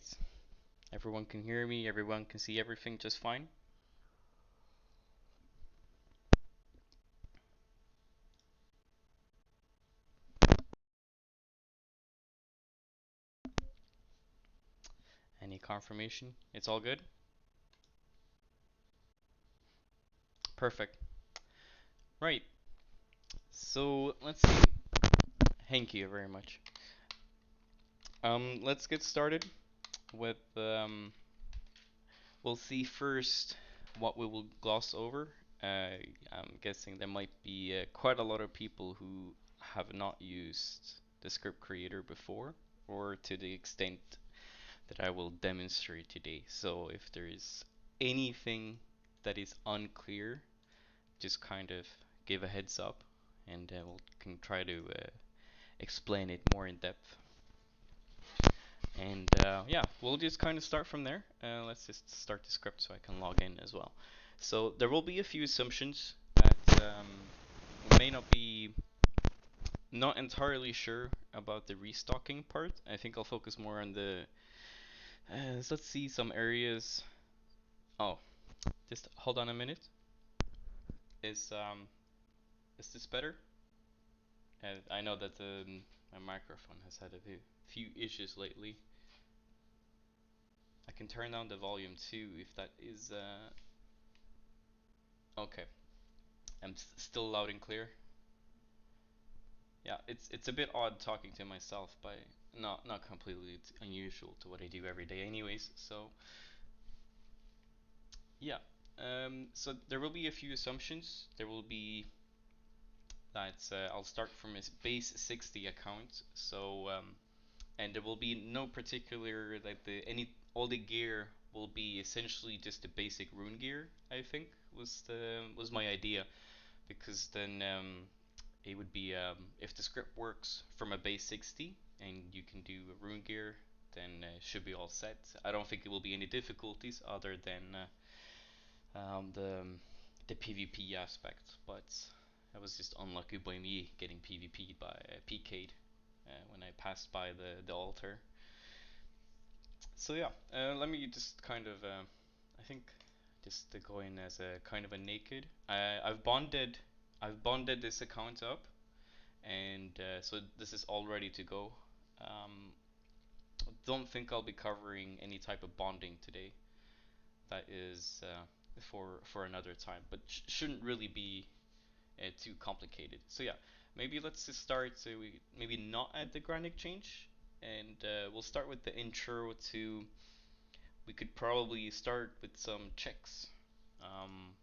Alright, everyone can hear me, everyone can see everything just fine. Any confirmation? It's all good? Perfect. Right, so let's see. Thank you very much. Let's get started with, we'll see first what we will gloss over. I'm guessing there might be quite a lot of people who have not used the script creator before, or to the extent that I will demonstrate today. So if there is anything that is unclear, just kind of give a heads up, and we'll can try to explain it more in depth. And yeah, we'll just kind of start from there. Let's just start the script so I can log in as well. So there will be a few assumptions that may not be not entirely sure about the restocking part. I think I'll focus more on the let's see some areas. Oh, just hold on a minute. Is um is this better? I know that my microphone has had a few issues lately. I can turn down the volume too if that is okay. I'm still loud and clear. Yeah, it's a bit odd talking to myself, but not completely unusual to what I do every day anyways. So yeah. So there will be a few assumptions. There will be that I'll start from a base 60 account. So and there will be no particular like the any all the gear will be essentially just the basic rune gear. I think was my idea, because then it would be if the script works from a base 60 and you can do a rune gear, then should be all set. I don't think it will be any difficulties other than the PvP aspect, but I was just unlucky by me getting PvP'd by PK'd when I passed by the altar. So yeah, let me just kind of, I think, just to go in as a kind of a naked. I've bonded this account up, and so this is all ready to go. Um, don't think I'll be covering any type of bonding today. That is for another time, but shouldn't really be too complicated. So yeah, maybe let's just start. So we maybe not at the granic change, and we'll start with the intro to. We could probably start with some checks. Um,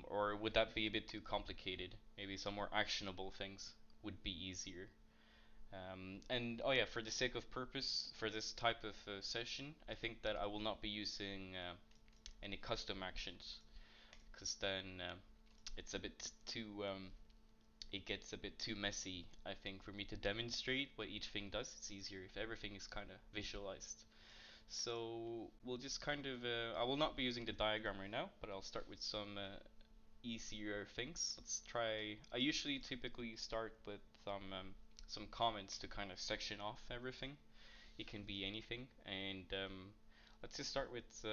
or would that be a bit too complicated? Maybe some more actionable things would be easier. And oh yeah, for the sake of purpose, for this type of session, I think that I will not be using any custom actions, because then it's a bit too it gets a bit too messy, I think, for me to demonstrate what each thing does. It's easier if everything is kind of visualized. So we'll just kind of, I will not be using the diagram right now, but I'll start with some easier things. Let's try, I usually typically start with some comments to kind of section off everything. It can be anything, and let's just start with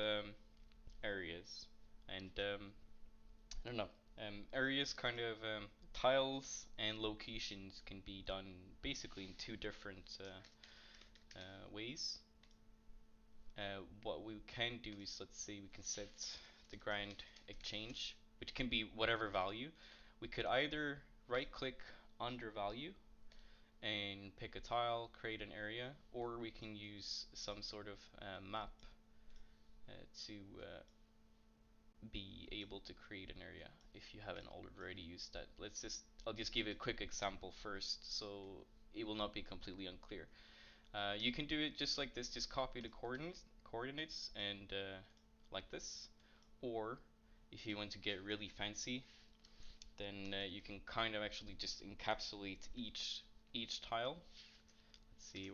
areas. And I don't know, areas kind of, tiles and locations can be done basically in two different ways. What we can do is, let's say we can set the grand exchange, which can be whatever value. We could either right click under value and pick a tile, create an area, or we can use some sort of map to be able to create an area if you haven't already used that. I'll just give a quick example first so it will not be completely unclear. You can do it just like this, just copy the coordinates and like this, or if you want to get really fancy, then you can kind of actually just encapsulate each tile. Let's see,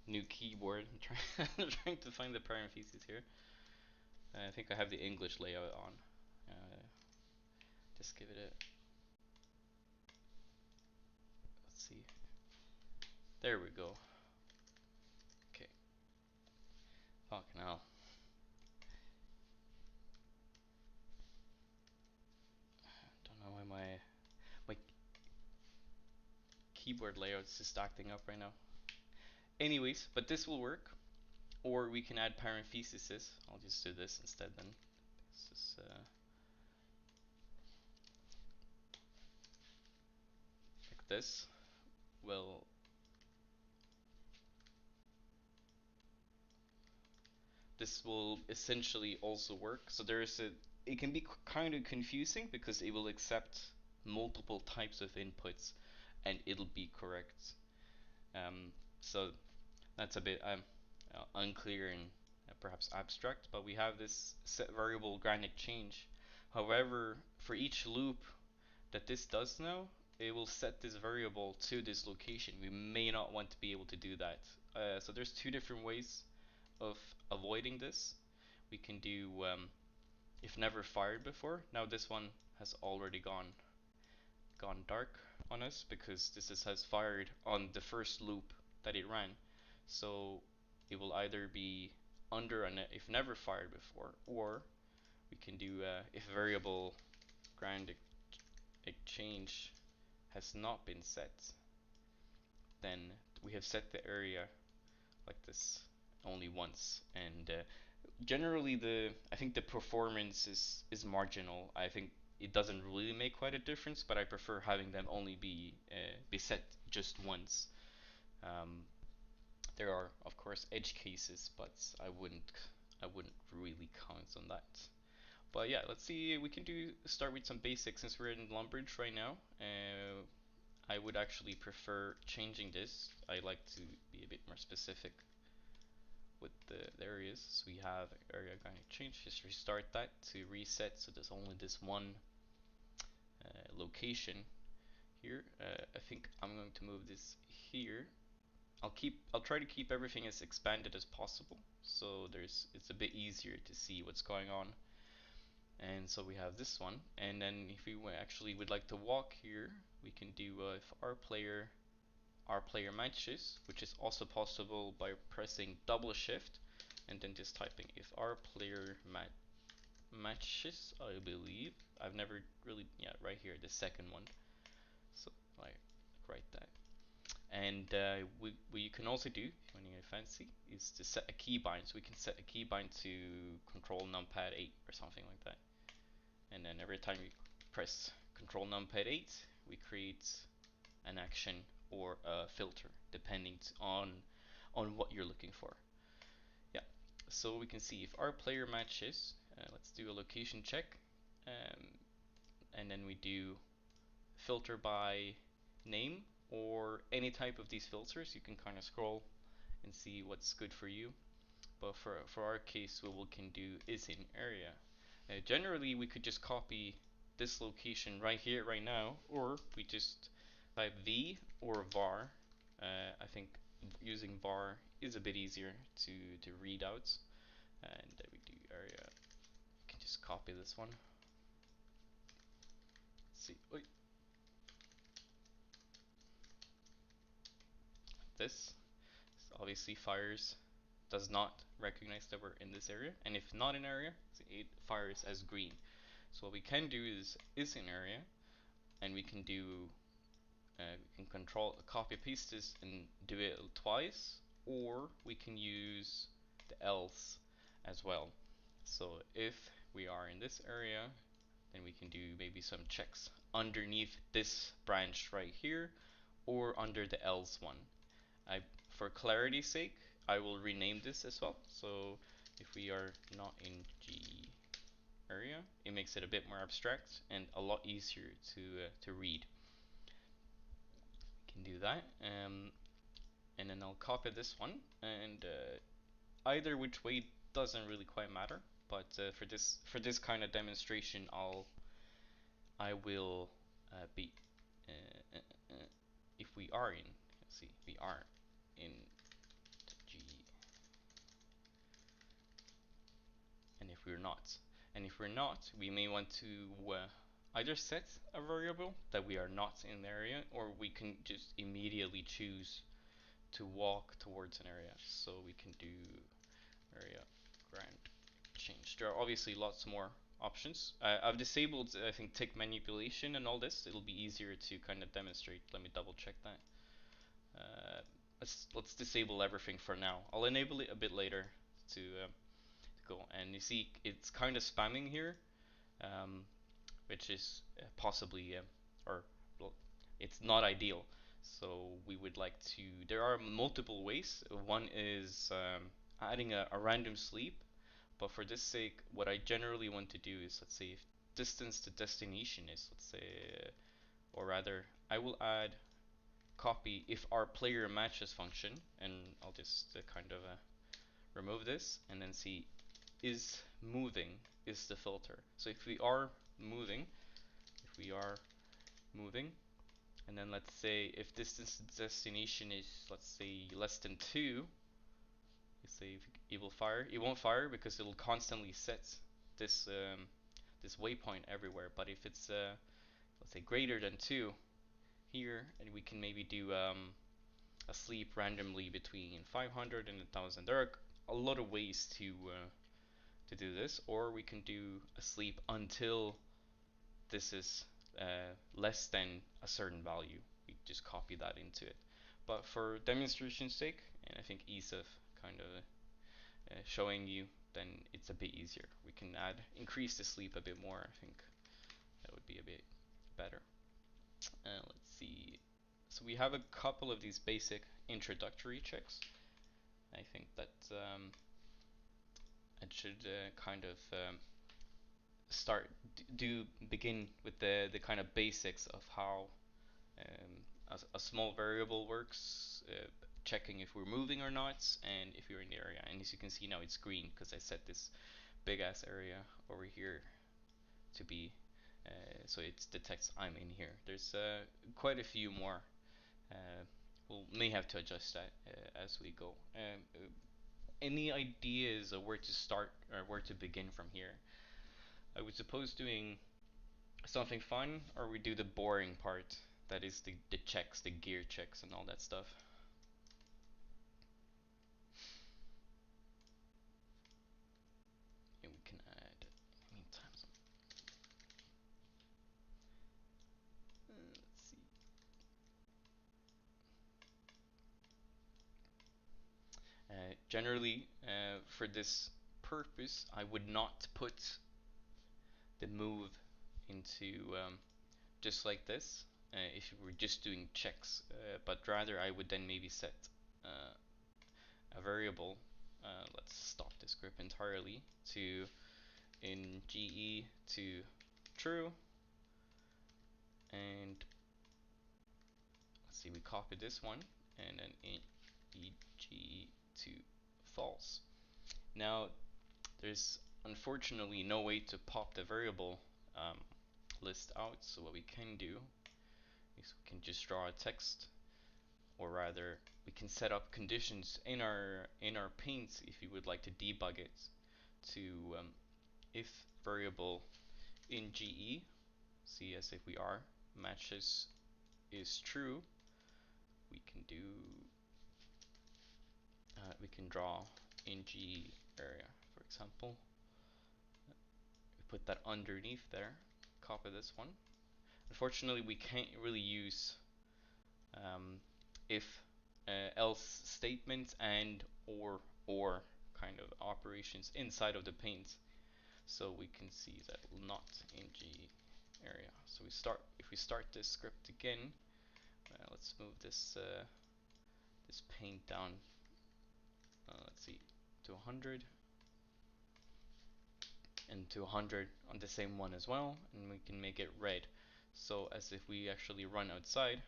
new keyboard. I'm trying to find the parentheses here. I think I have the English layout on. Uh, just give it a. Let's see. There we go. Okay. Fucking hell. Don't know why my keyboard layout's just acting up right now. Anyways, but this will work. Or we can add parentheses. I'll just do this instead then. This is like this. Well, this will essentially also work. So it can be kind of confusing because it will accept multiple types of inputs and it'll be correct. So that's a bit unclear and perhaps abstract, but we have this set variable granic change. However, for each loop that this does now, it will set this variable to this location. We may not want to be able to do that. So there's two different ways of avoiding this. We can do if never fired before. Now this one has already gone dark on us because has fired on the first loop that it ran. So it will either be under an if never fired before, or we can do if variable grand exchange has not been set, then we have set the area like this only once, and generally I think the performance is marginal. I think it doesn't really make quite a difference, but I prefer having them only be set just once. Um, there are of course edge cases, but I wouldn't really count on that. But yeah, let's see. We can start with some basics since we're in Lumbridge right now. I would actually prefer changing this. I like to be a bit more specific with the areas. So we have area going to change. Just restart that to reset. So there's only this one location here. I think I'm going to move this here. I'll try to keep everything as expanded as possible. So it's a bit easier to see what's going on. And so we have this one. And then if we actually would like to walk here, we can do if our player matches, which is also possible by pressing double shift and then just typing if our player matches, I believe. I've never really, yeah, right here, the second one. So like right that. And what you can also do, when you're fancy, is to set a keybind. So we can set a keybind to control numpad 8 or something like that. And then every time you press control numpad 8, we create an action or a filter depending on what you're looking for. Yeah, so we can see if our player matches. Let's do a location check, um, and then we do filter by name or any type of these filters. You can kind of scroll and see what's good for you. But for our case, what we can do is in area. Generally, we could just copy this location right here, right now, or we just type v or var. I think using var is a bit easier to read out. And we do area. We can just copy this one. Let's see. Oi. This obviously fires does not recognize that we're in this area, and if not in area, it fires as green. So what we can do is in area, and we can control copy paste this and do it twice, or we can use the else as well. So if we are in this area, then we can do maybe some checks underneath this branch right here, or under the else one. For clarity's sake, I will rename this as well. So if we are not in G area, it makes it a bit more abstract and a lot easier to read. We can do that, and then I'll copy this one, and either which way doesn't really quite matter. But for this kind of demonstration, I will be if we are in, let's see, we are in G, and if we're not. And if we're not, we may want to either set a variable that we are not in the area, or we can just immediately choose to walk towards an area. So we can do area grand change. There are obviously lots more options. I've disabled, I think, tick manipulation and all this. It'll be easier to kind of demonstrate. Let me double check that. Let's disable everything for now. I'll enable it a bit later to go. And you see, it's kind of spamming here, which is possibly or well, it's not ideal. So we would like to. There are multiple ways. One is adding a random sleep, but for this sake, what I generally want to do is, let's say, if distance to destination is, let's say, or rather, I will add copy if our player matches function, and I'll just kind of remove this and then see is moving is the filter. So if we are moving, and then let's say if distance to destination is, let's say, less than 2, you say if it will fire. It won't fire because it will constantly set this this waypoint everywhere. But if it's let's say greater than 2 here, and we can maybe do a sleep randomly between 500 and 1000. There are a lot of ways to do this, or we can do a sleep until this is less than a certain value. We just copy that into it. But for demonstration's sake, and I think ease of kind of showing you, then it's a bit easier. We can increase the sleep a bit more. I think that would be a bit better. Let's see. So we have a couple of these basic introductory checks. I think that it should kind of start begin with the kind of basics of how a small variable works, checking if we're moving or not, and if you're in the area. And as you can see now, it's green because I set this big ass area over here to be so it detects I'm in here. There's quite a few more. We may have to adjust that as we go. Any ideas of where to start or where to begin from here? I would suppose doing something fun, or we do the boring part, that is the checks, the gear checks and all that stuff. And we can add, meantime, some, let's see. Generally, for this purpose, I would not put the move into just like this if you were just doing checks, but rather I would then maybe set a variable. Let's stop this script entirely to in GE to true, and let's see, we copy this one and then in EG to false. Now there's unfortunately no way to pop the variable list out, so what we can do is we can just draw a text, or rather we can set up conditions in our paints if you would like to debug it to if variable in GE, see as if we are matches is true, we can do we can draw in GE area, for example. We put that underneath there, copy this one. Unfortunately, we can't really use if else statements and or kind of operations inside of the paint, so we can see that not in G area. So if we start this script again, let's move this this paint down, let's see, to 100 and to 100 on the same one as well, and we can make it red, so as if we actually run outside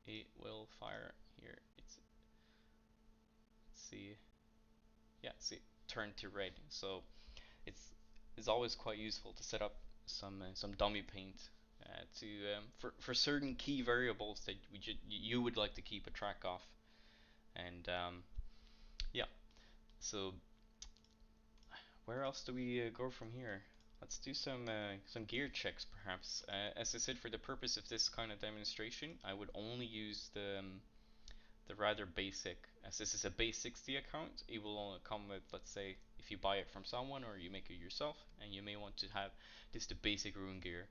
it will fire here. Let's see, yeah, see, turn to red. So it's always quite useful to set up some dummy paint to for certain key variables that you would like to keep a track of, and yeah. So where else do we go from here? Let's do some gear checks perhaps. As I said, for the purpose of this kind of demonstration, I would only use the rather basic, as this is a base 60 account, it will only come with, let's say, if you buy it from someone or you make it yourself, and you may want to have just the basic rune gear.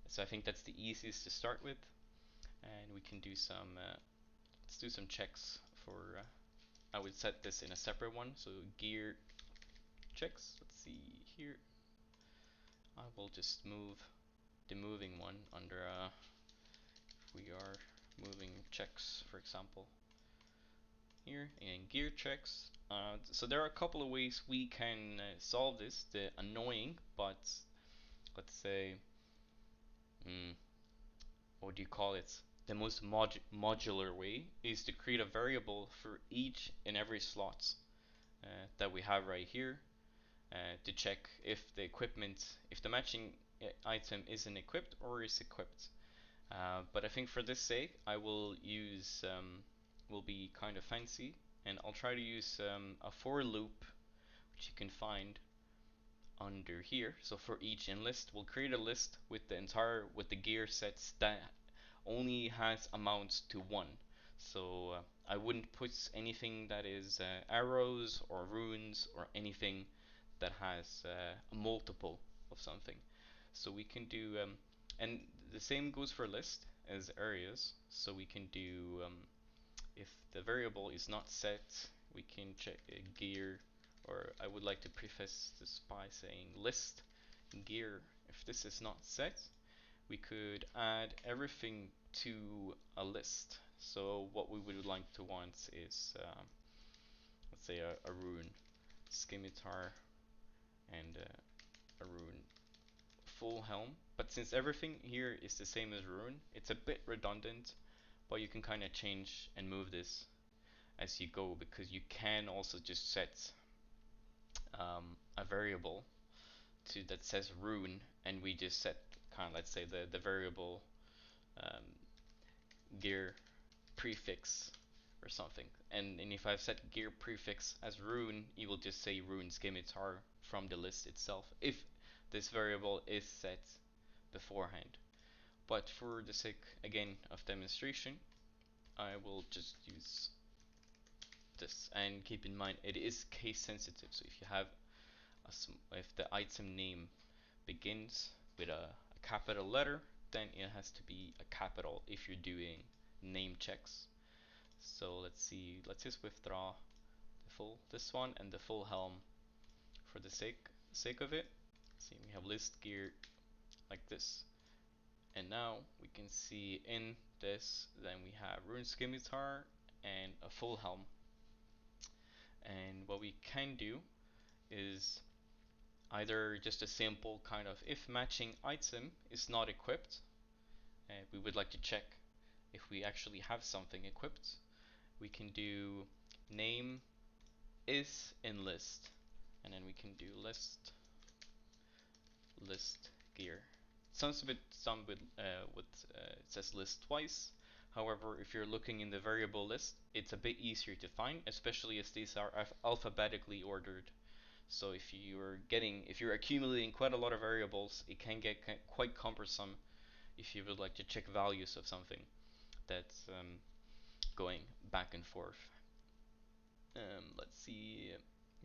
So I think that's the easiest to start with, and we can do some, let's do some checks for, I would set this in a separate one, so gear checks, let's see here, I will just move the moving one under, we are moving checks, for example, here in gear checks. So there are a couple of ways we can solve this, the annoying, but let's say, what do you call it? The most modular way is to create a variable for each and every slot that we have right here to check if the equipment, if the matching item isn't equipped or is equipped. But I think for this sake, I will use, will be kind of fancy, and I'll try to use a for loop, which you can find under here. So for each enlist, we'll create a list with the gear sets that only has amounts to 1. So I wouldn't put anything that is arrows or runes or anything that has a multiple of something. So we can do, and the same goes for list as areas. So we can do, if the variable is not set, we can check gear, or I would like to preface this by saying list gear. If this is not set, we could add everything to a list. So what we would like to want is, let's say a rune scimitar and a rune full helm. But since everything here is the same as rune, it's a bit redundant, but you can kind of change and move this as you go, because you can also just set a variable to that says rune, and we just set kind of, let's say, the variable um, gear prefix or something, and if I've set gear prefix as rune, it will just say rune scimitar from the list itself if this variable is set beforehand. But for the sake again of demonstration, I will just use this, and keep in mind it is case sensitive. So if you have if the item name begins with a capital letter, then it has to be a capital if you're doing name checks. So let's see, let's just withdraw the full, this one and the full helm for the sake of it. See, we have list gear like this, and now we can see in this, then we have rune scimitar and a full helm. And what we can do is either just a simple kind of, if matching item is not equipped, we would like to check if we actually have something equipped, we can do name is in list, and then we can do list gear. Sounds a bit dumb with it says list twice. However, if you're looking in the variable list, it's a bit easier to find, especially as these are alphabetically ordered. So if you're accumulating quite a lot of variables, it can get quite cumbersome if you would like to check values of something that's going back and forth. Let's see.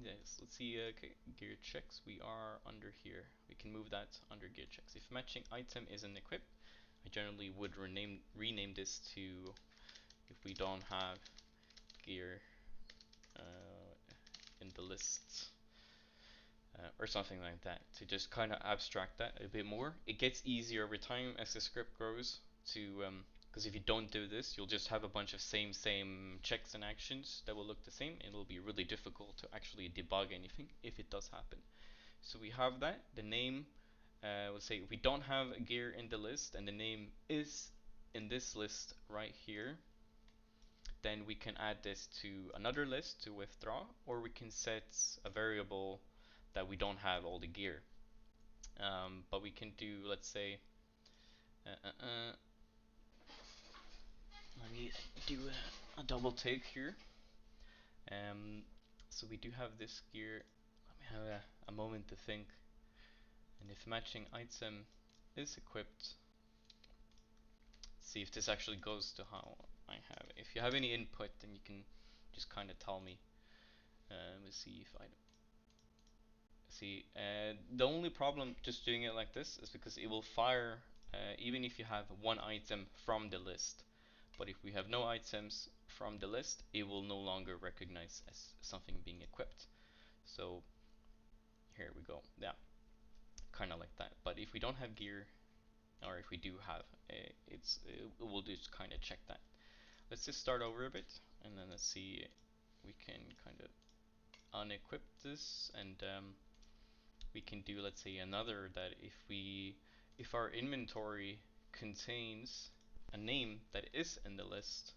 Yes, let's see. Okay, gear checks. We are under here. We can move that under gear checks. If matching item isn't equipped, I generally would rename this to, if we don't have gear in the list, or something like that, to just kind of abstract that a bit more. It gets easier over time as the script grows to, because if you don't do this, you'll just have a bunch of same checks and actions that will look the same, and it'll be really difficult to actually debug anything if it does happen. So we have that. The name, let's say if we don't have a gear in the list and the name is in this list right here, then we can add this to another list to withdraw, or we can set a variable that we don't have all the gear. But we can do, let's say, let me do a double take here. So we do have this gear. Let me have a moment to think. And if matching item is equipped, let's see if this actually goes to how. I have. If you have any input, then you can just kind of tell me. Let's see if I see. The only problem just doing it like this is because it will fire even if you have one item from the list. But if we have no items from the list, it will no longer recognize as something being equipped. So here we go. Yeah, kind of like that. But if we don't have gear, or if we do have, it will just kind of check that. Let's just start over a bit, and then let's see. We can kind of unequip this, and we can do, let's say, another that if our inventory contains a name that is in the list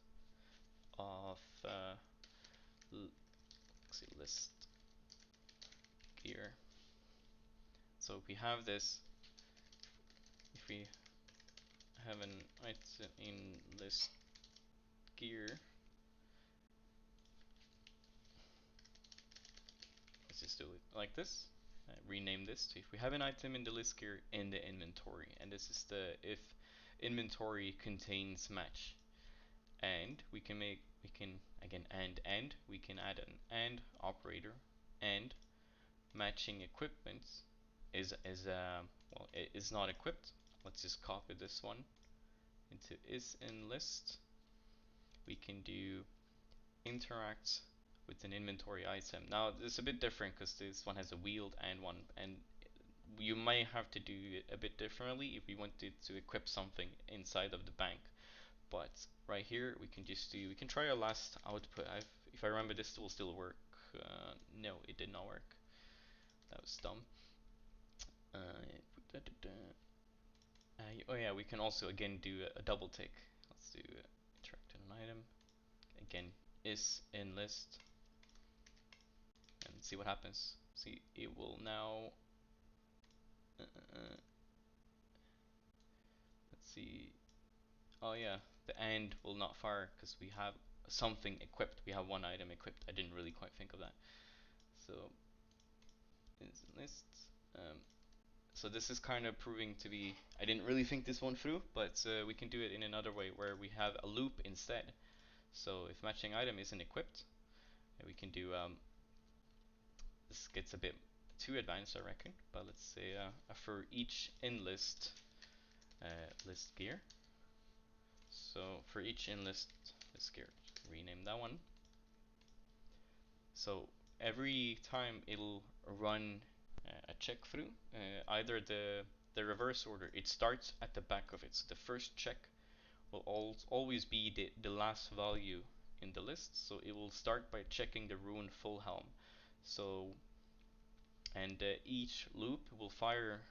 of let's see, list gear. So if we have this, if we have an item in list gear, let's just do it like this. Rename this to if we have an item in the list gear in the inventory, and this is the if inventory contains match, and we can again and we can add an and operator, and matching equipment is well, it is not equipped. Let's just copy this one into is in list. We can do interact with an inventory item. Now it's a bit different because this one has a wheeled and one, and you may have to do it a bit differently if we wanted to equip something inside of the bank. But right here we can just do, we can try our last output. If I remember, this will still work. No, it did not work. That was dumb. Oh yeah, we can also again do a double tick. Let's do interact on an item. Again, is in list, and see what happens. See, it will now. Let's see. Oh yeah, the and will not fire because we have something equipped. We have one item equipped. I didn't really quite think of that. So is list. So this is kind of proving to be. I didn't really think this one through, but we can do it in another way where we have a loop instead. So if matching item isn't equipped, we can do. This gets a bit too advanced, I reckon. But let's say for each in list list gear. So for each in list gear, rename that one. So every time it'll run a check through, either the reverse order, it starts at the back of it. So the first check will always be the last value in the list. So it will start by checking the rune full helm. So and each loop will fire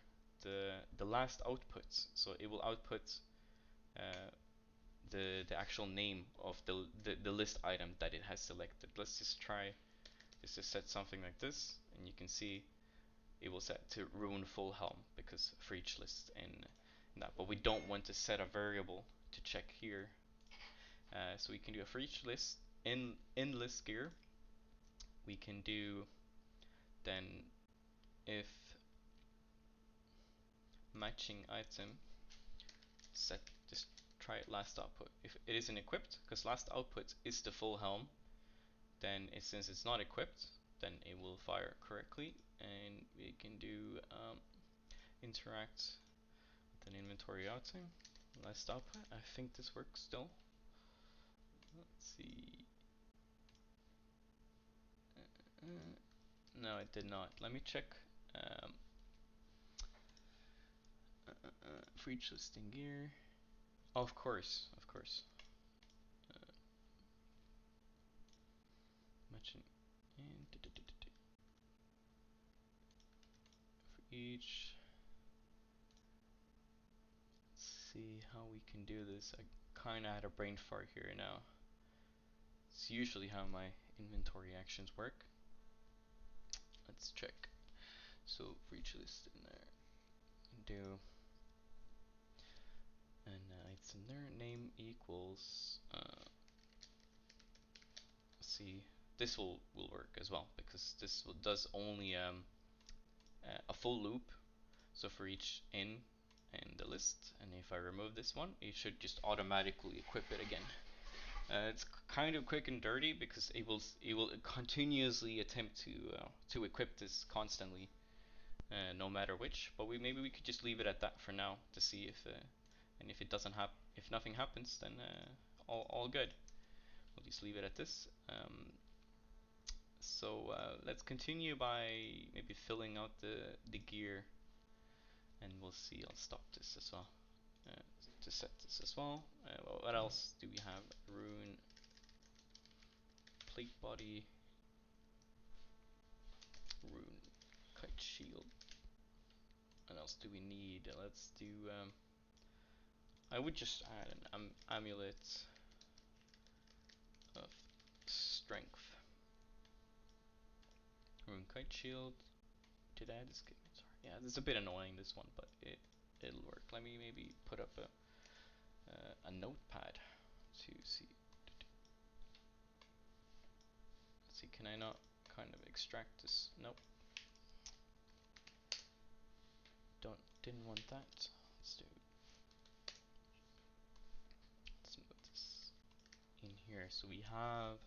the last outputs. So it will output uh, the actual name of the list item that it has selected. Let's just try just to set something like this, and you can see it will set to rune full helm because for each list in that. But we don't want to set a variable to check here, so we can do a for each list in list gear. We can do then if matching item set, just try it last output. If it isn't equipped, because last output is the full helm, then since it's not equipped, then it will fire correctly. And we can do interact with an inventory item, last output. I think this works still. Let's see. No, it did not. Let me check. For each listing gear. Oh, of course, of course. Matching and for each. Let's see how we can do this. I kind of had a brain fart here now. It's usually how my inventory actions work. Let's check. So for each list in there, do and it's in there. Name equals. See, this will work as well because this does only a full loop. So for each in and the list, and if I remove this one, it should just automatically equip it again. It's kind of quick and dirty because it will continuously attempt to equip this constantly, no matter which. But maybe we could just leave it at that for now to see if and if it doesn't if nothing happens, then all good. We'll just leave it at this. So let's continue by maybe filling out the gear, and we'll see. I'll stop this as well. To set this as well. What else do we have? Rune, plate body, rune, kite shield. What else do we need? Let's do. I would just add an amulet of strength. Rune kite shield. Did I just get? Sorry. Yeah, this is a bit annoying, this one, but it'll work. Let me maybe put up a notepad to see. Let's see, can I not kind of extract this? Nope. Didn't want that. Let's move this in here. So we have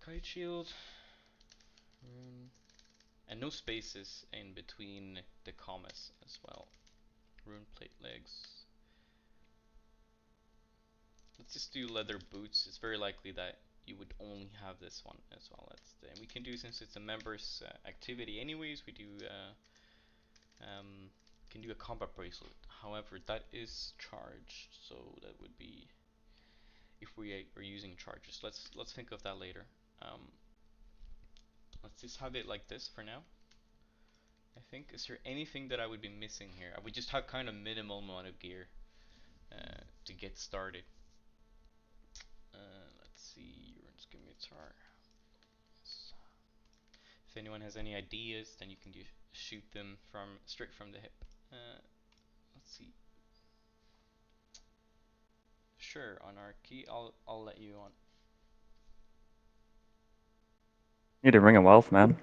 kite shield, rune, and no spaces in between the commas as well. Rune plate legs. Let's just do leather boots. It's very likely that you would only have this one as well. And we can do, since it's a members activity anyways, we do can do a combat bracelet. However, that is charged, so that would be if we are using charges. Let's think of that later. Let's just have it like this for now. I think. Is there anything that I would be missing here? I would just have kind of minimal amount of gear to get started. Let's see. Runes Scimitar. Yes. If anyone has any ideas, then you can just shoot them straight from the hip. Let's see. Sure, Anarchy. I'll let you on. Need a ring of wealth, man.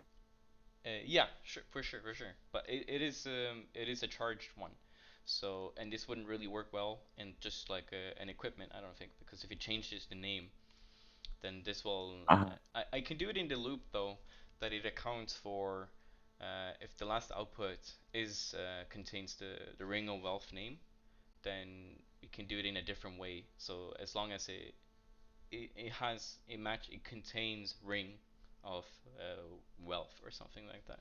Yeah, sure, for sure, for sure. But it is a charged one, so and this wouldn't really work well in just like an equipment, I don't think, because if it changes the name, then this will. Uh, I can do it in the loop though, that it accounts for if the last output is contains the ring of wealth name, then we can do it in a different way. So as long as it has a match, it contains ring of wealth or something like that.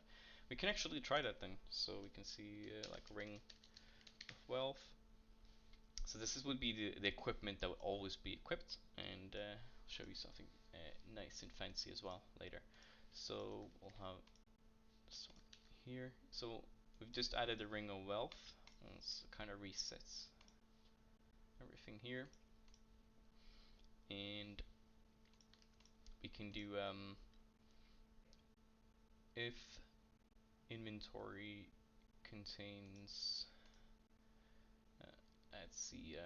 We can actually try that then, so we can see like ring of wealth. So would be the equipment that would always be equipped, and I'll show you something nice and fancy as well later. So we'll have this one here. So we've just added the ring of wealth. It kind of resets everything here, and we can do if inventory contains let's see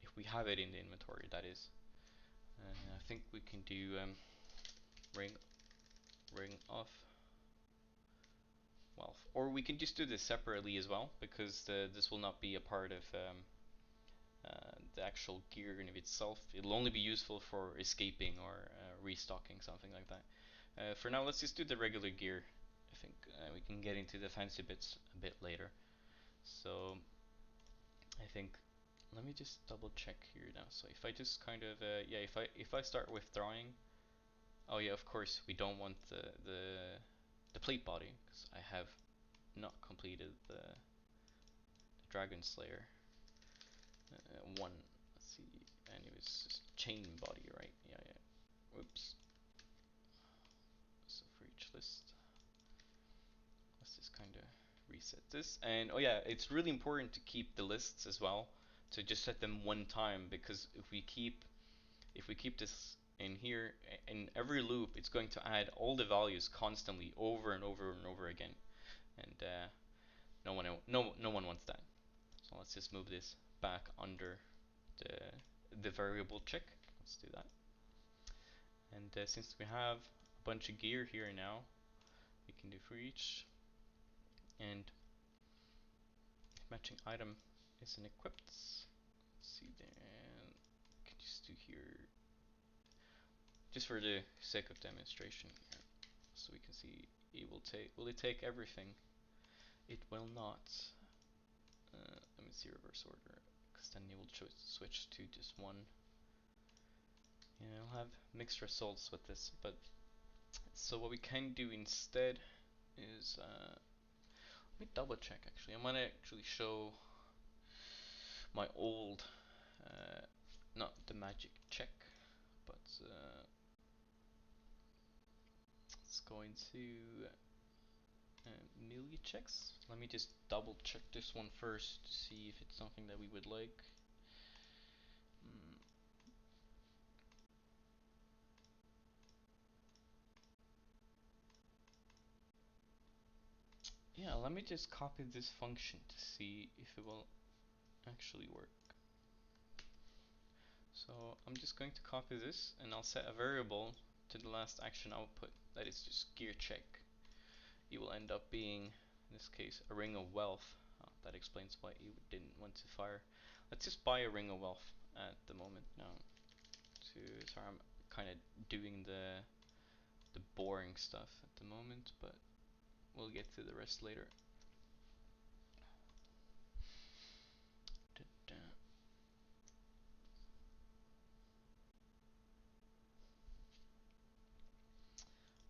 if we have it in the inventory, that is. I think we can do ring of wealth, or we can just do this separately as well, because this will not be a part of the actual gear in of itself. It'll only be useful for escaping or restocking, something like that. For now, let's just do the regular gear. I think we can get into the fancy bits a bit later. So I think, let me just double check here now. So if I just kind of yeah, if I start withdrawing, oh yeah, of course we don't want the plate body, because I have not completed the Dragon Slayer one. Let's see, and it was just chain body, right? Yeah, yeah. Whoops. So for each list, let's just kind of reset this. And oh yeah, it's really important to keep the lists as well, to just set them one time, because if we keep this in here, in every loop, it's going to add all the values constantly over and over and over again, and no one wants that. So let's just move this back under the variable check. Let's do that. And since we have a bunch of gear here now, we can do for each. And matching item isn't equipped. Let's see then. just do here, just for the sake of demonstration here, so we can see it will take. Will it take everything? It will not. Let me see reverse order, because then it will switch to just one. Yeah, I'll have mixed results with this, but so what we can do instead is let me double check actually. I'm gonna actually show my old, not the magic check, but it's going to melee checks. Let me just double check this one first to see if it's something that we would like. Yeah, let me just copy this function to see if it will actually work. So I'm just going to copy this and I'll set a variable to the last action output that is just gear check. It will end up being, in this case, a ring of wealth. That explains why you didn't want to fire. Let's just buy a ring of wealth at the moment now. Sorry, I'm kind of doing the boring stuff at the moment, but we'll get to the rest later.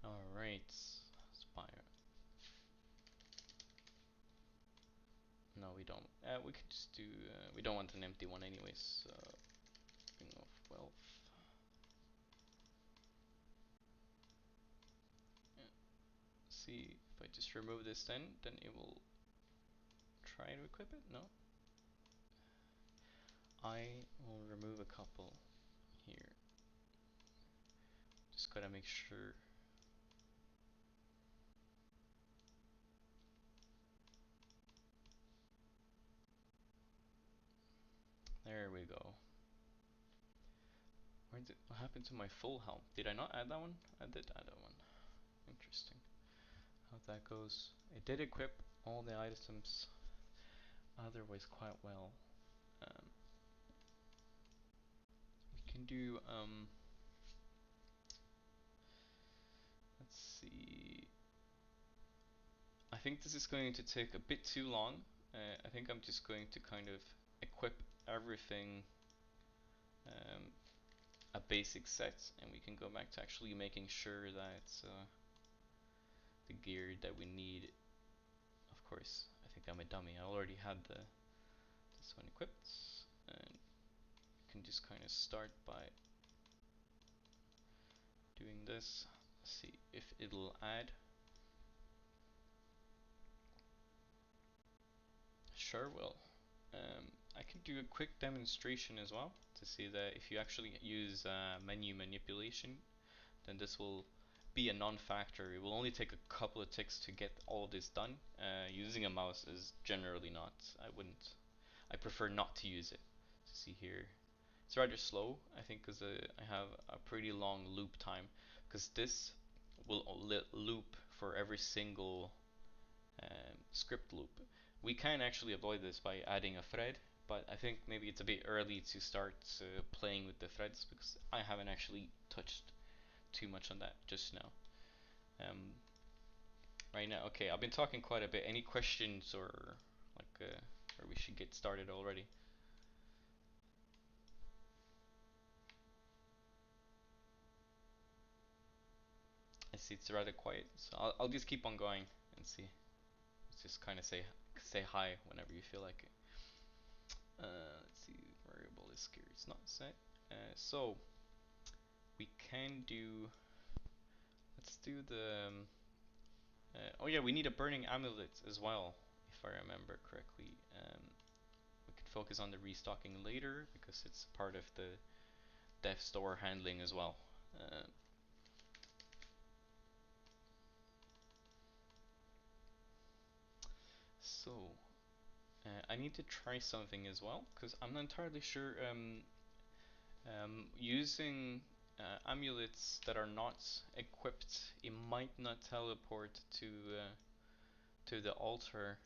Alright, Spire. No, we don't. We could just do. We don't want an empty one, anyways. So, ring of wealth. Yeah. See if I just remove this, then it will try to equip it. No. I will remove a couple here. Just gotta make sure. There we go. What happened to my full helm? Did I not add that one? I did add that one. Interesting. How that goes. It did equip all the items otherwise quite well. We can do let's see. I think this is going to take a bit too long. I think I'm just going to kind of equip everything a basic set, and we can go back to actually making sure that the gear that we need. Of course, I think I'm a dummy. I already had this one equipped, and you can just kind of start by doing this. See if it'll add. Sure will. I can do a quick demonstration as well to see that if you actually use menu manipulation, then this will be a non-factor. It will only take a couple of ticks to get all of this done. Using a mouse is generally not. I prefer not to use it. So see here, it's rather slow. I think because I have a pretty long loop time. Because this will loop for every single script loop. We can actually avoid this by adding a thread, but I think maybe it's a bit early to start playing with the threads because I haven't actually touched too much on that just now. Right now, okay, I've been talking quite a bit. Any questions or or we should get started already? I see it's rather quiet, so I'll just keep on going and see. Let's just kind of say hi whenever you feel like it. Let's see, variable is here. It's not set. So we can do. Let's do the. Oh yeah, we need a burning amulet as well, if I remember correctly. We could focus on the restocking later because it's part of the dev store handling as well. So I need to try something as well because I'm not entirely sure. Using amulets that are not equipped, it might not teleport to the altar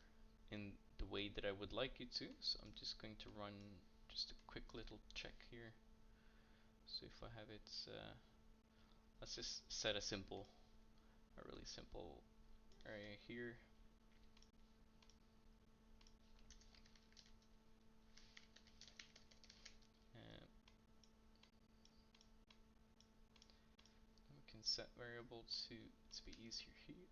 in the way that I would like it to. So I'm just going to run just a quick little check here. So if I have it, let's just set a really simple area here. And we can set variable to be easier here.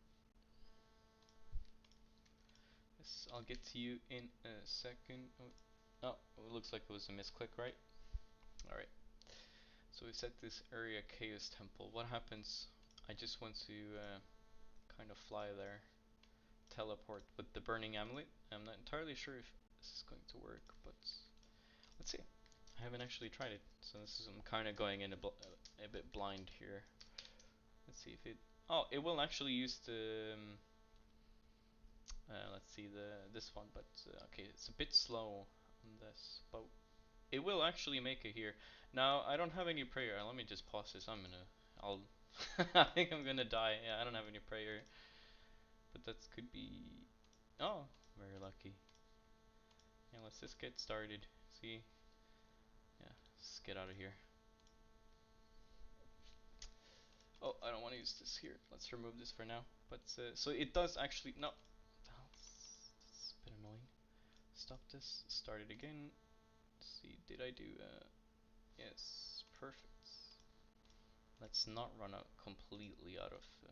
Yes, I'll get to you in a second. Oh, it looks like it was a misclick, right? Alright. So we set this area chaos temple. What happens? I just want to kind of fly there, teleport with the burning amulet. I'm not entirely sure if this is going to work, but let's see. I haven't actually tried it, so this is I'm kind of going in a bit blind here. Let's see if it. Oh, it will actually use the. Let's see this one, but okay, it's a bit slow on this, but it will actually make it here. Now I don't have any prayer. Let me just pause this. I'll. I think I'm gonna die. Yeah, I don't have any prayer, but that could be. Oh, very lucky. Yeah, let's just get started. See. Yeah, let's get out of here. Oh, I don't want to use this here. Let's remove this for now. But so it does actually no. That's a bit annoying. Stop this. Start it again. Let's see. Did I do? Yes. Perfect. Let's not run out completely out of the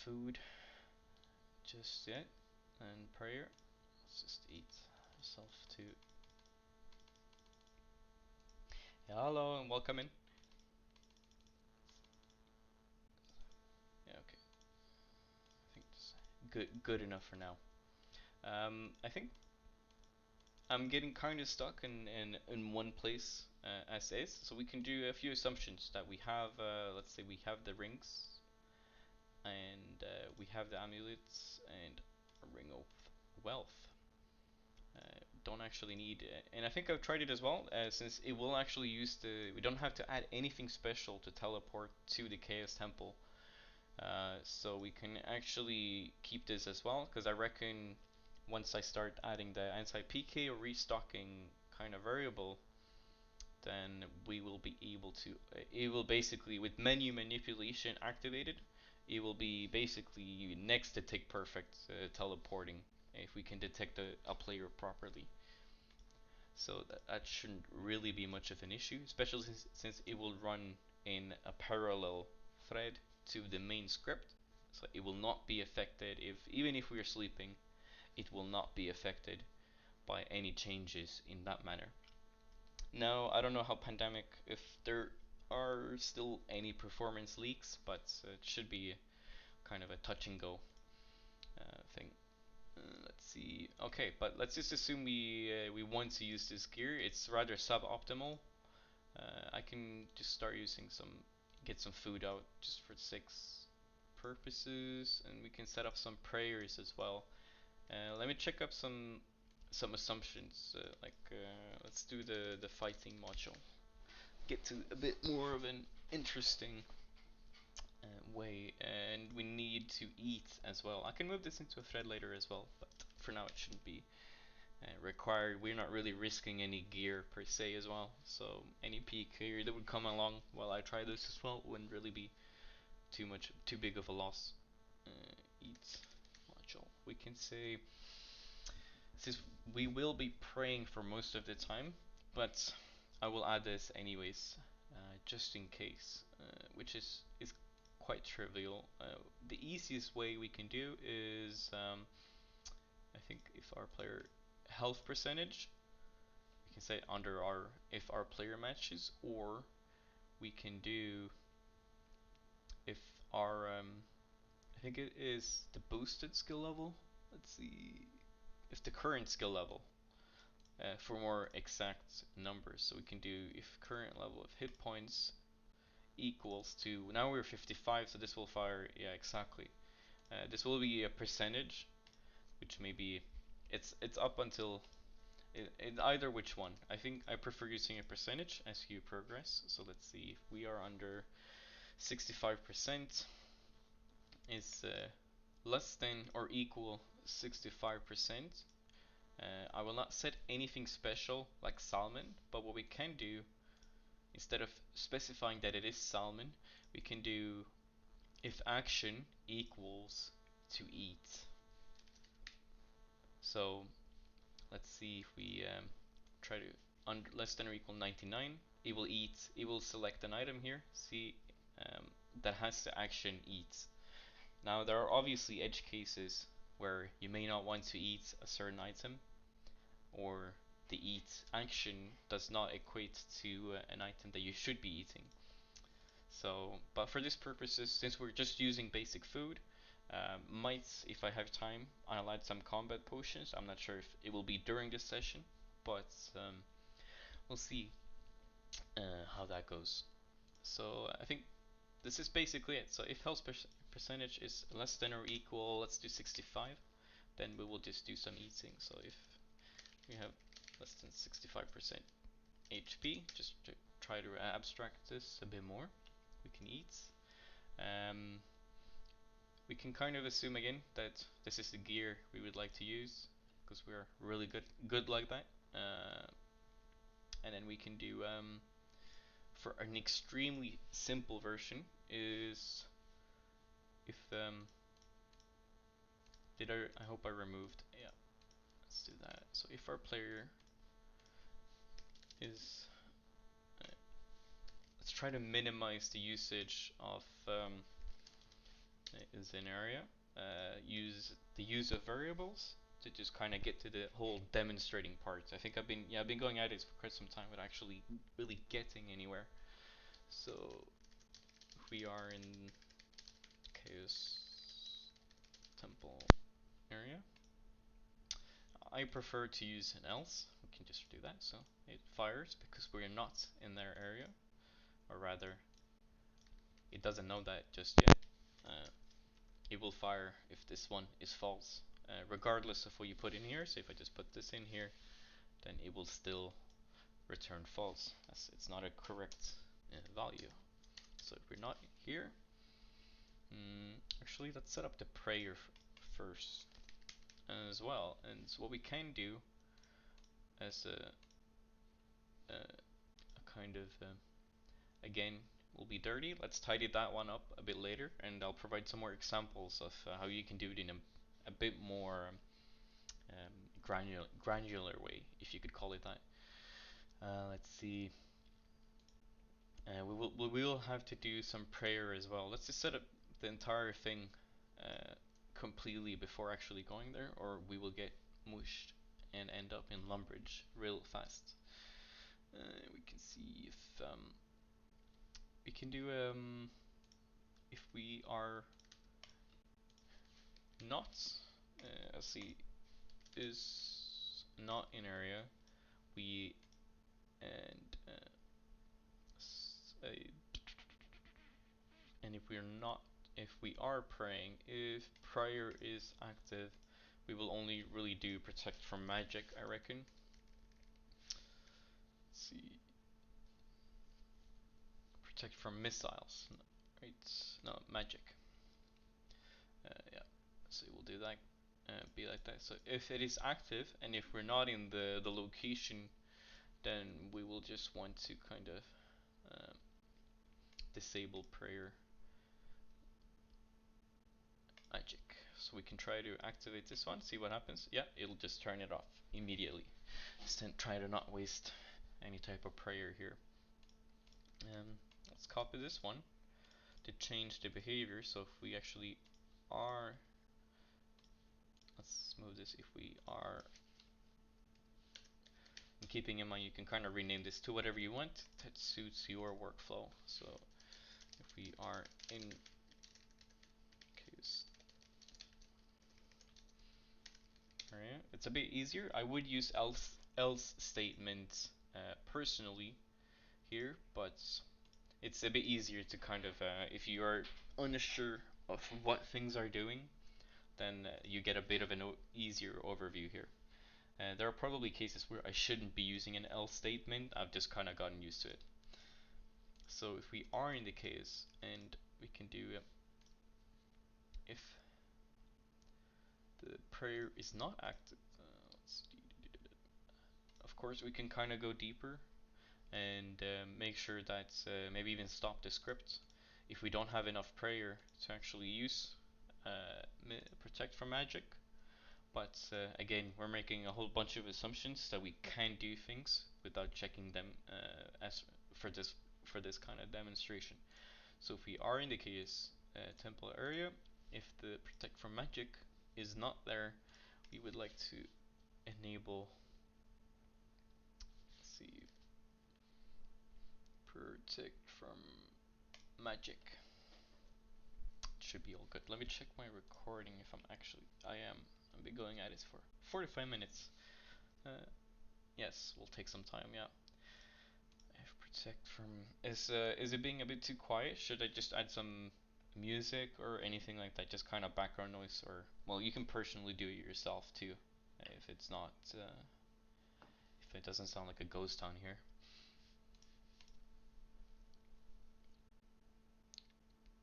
food just yet. And prayer. Let's just eat ourselves to. Hello and welcome in. Yeah. Okay. I think it's good enough for now. I think I'm getting kind of stuck in one place as is, so we can do a few assumptions that we have. Let's say we have the rings, and we have the amulets, and a ring of wealth. Don't actually need, and I think I've tried it as well, since it will actually use the. We don't have to add anything special to teleport to the Chaos Temple, so we can actually keep this as well, because I reckon once I start adding the anti-PK or restocking kind of variable, then we will be able to, it will basically, with menu manipulation activated, it will be basically next to tick perfect teleporting if we can detect a player properly. So that shouldn't really be much of an issue, especially since it will run in a parallel thread to the main script. So it will not be affected even if we are sleeping, it will not be affected by any changes in that manner. Now, I don't know how pandemic, if there are still any performance leaks, but it should be kind of a touch and go thing. Let's see. Okay, but let's just assume we want to use this gear. It's rather suboptimal. I can just start using get some food out just for 6 purposes, and we can set up some prayers as well. Let me check up some assumptions. Let's do the fighting module. Get to a bit more of an interesting way, and we need to eat as well. I can move this into a thread later as well, but for now it shouldn't be required. We're not really risking any gear per se as well, so any peak gear that would come along while I try this as well wouldn't really be too big of a loss. Eat module. We can say, since we will be praying for most of the time, but I will add this anyways, just in case, which is quite trivial. The easiest way we can do is, I think if our player health percentage, we can say under our if our player matches, or we can do if our I think it is the boosted skill level. Let's see if the current skill level for more exact numbers. So we can do if current level of hit points equals to, now we're 55, so this will fire, yeah, exactly. This will be a percentage, which maybe it's up until in either which one. I think I prefer using a percentage as you progress. So let's see if we are under 65% is less than or equal 65%. I will not set anything special like salmon, but what we can do, instead of specifying that it is salmon, we can do if action equals to eat. So let's see if we try to less than or equal 99, it will eat, it will select an item here, see, um, that has the action eat. Now there are obviously edge cases where you may not want to eat a certain item, or the eat action does not equate to an item that you should be eating. So, but for this purposes, since we're just using basic food, might, if I have time, I'll add some combat potions. I'm not sure if it will be during this session, but we'll see how that goes. So I think this is basically it. So if health percentage is less than or equal, let's do 65, then we will just do some eating. So if we have less than 65% HP, just to try to abstract this a bit more, we can eat. We can kind of assume again that this is the gear we would like to use because we're really good like that. And then we can do for an extremely simple version is if I hope I removed, yeah, let's do that. So if our player is let's try to minimize the usage of is an area, use the use of variables to just kind of get to the whole demonstrating part. I think I've been going at it for quite some time without actually really getting anywhere. So if we are in Chaos Temple area, I prefer to use an else. We can just do that. So it fires because we're not in their area, or rather, it doesn't know that just yet. It will fire if this one is false, regardless of what you put in here. So if I just put this in here, then it will still return false, as it's not a correct value. So if we're not here, actually let's set up the prayer first as well. And so what we can do as a kind of again, will be dirty. Let's tidy that one up a bit later, and I'll provide some more examples of how you can do it in a bit more granular way, if you could call it that. Let's see. We will have to do some prayer as well. Let's just set up the entire thing completely before actually going there, or we will get mushed and end up in Lumbridge real fast. We can see if we can do if we are not let's see, is not in area, we and and if we are not, if we are praying, if prayer is active, we will only really do protect from magic, I reckon. Let's see, protect from missiles, right? No, magic. Yeah, so we'll do that. Be like that. So if it is active, and if we're not in the location, then we will just want to kind of disable prayer magic. So we can try to activate this one, see what happens. Yeah, it'll just turn it off immediately. Just try to not waste any type of prayer here. Let's copy this one to change the behavior. So if we actually are, let's move this, if we are, and keeping in mind you can kind of rename this to whatever you want that suits your workflow. So if we are in case, alright, it's a bit easier. I would use else statements personally here, but it's a bit easier to kind of if you are unsure of what things are doing, then you get a bit of an easier overview here. There are probably cases where I shouldn't be using an else statement. I've just kind of gotten used to it. So if we are in the case, and we can do if the prayer is not active, let's course, we can kind of go deeper and make sure that maybe even stop the script if we don't have enough prayer to actually use protect from magic. But again, we're making a whole bunch of assumptions that we can do things without checking them as for this kind of demonstration. So if we are in the Chaos Temple area, if the protect from magic is not there, we would like to enable, let's see, protect from magic. Should be all good. Let me check my recording if I am. I've been going at it for 45 minutes. Yes, will take some time, yeah. If protect from is it being a bit too quiet? Should I just add some music or anything like that? Just kind of background noise, or well, you can personally do it yourself too, if it's not if it doesn't sound like a ghost town here.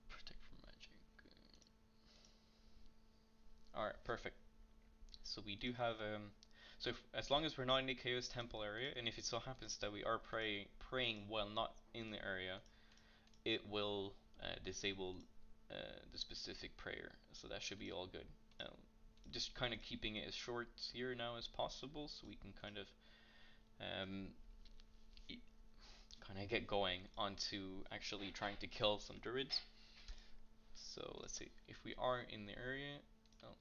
Protect from magic. All right, perfect. So we do have so as long as we're not in the Chaos Temple area, and if it so happens that we are praying while not in the area, it will disable the specific prayer. So that should be all good. Just kind of keeping it as short here now as possible, so we can kind of um, get going onto actually trying to kill some druids. So let's see, if we are in the area,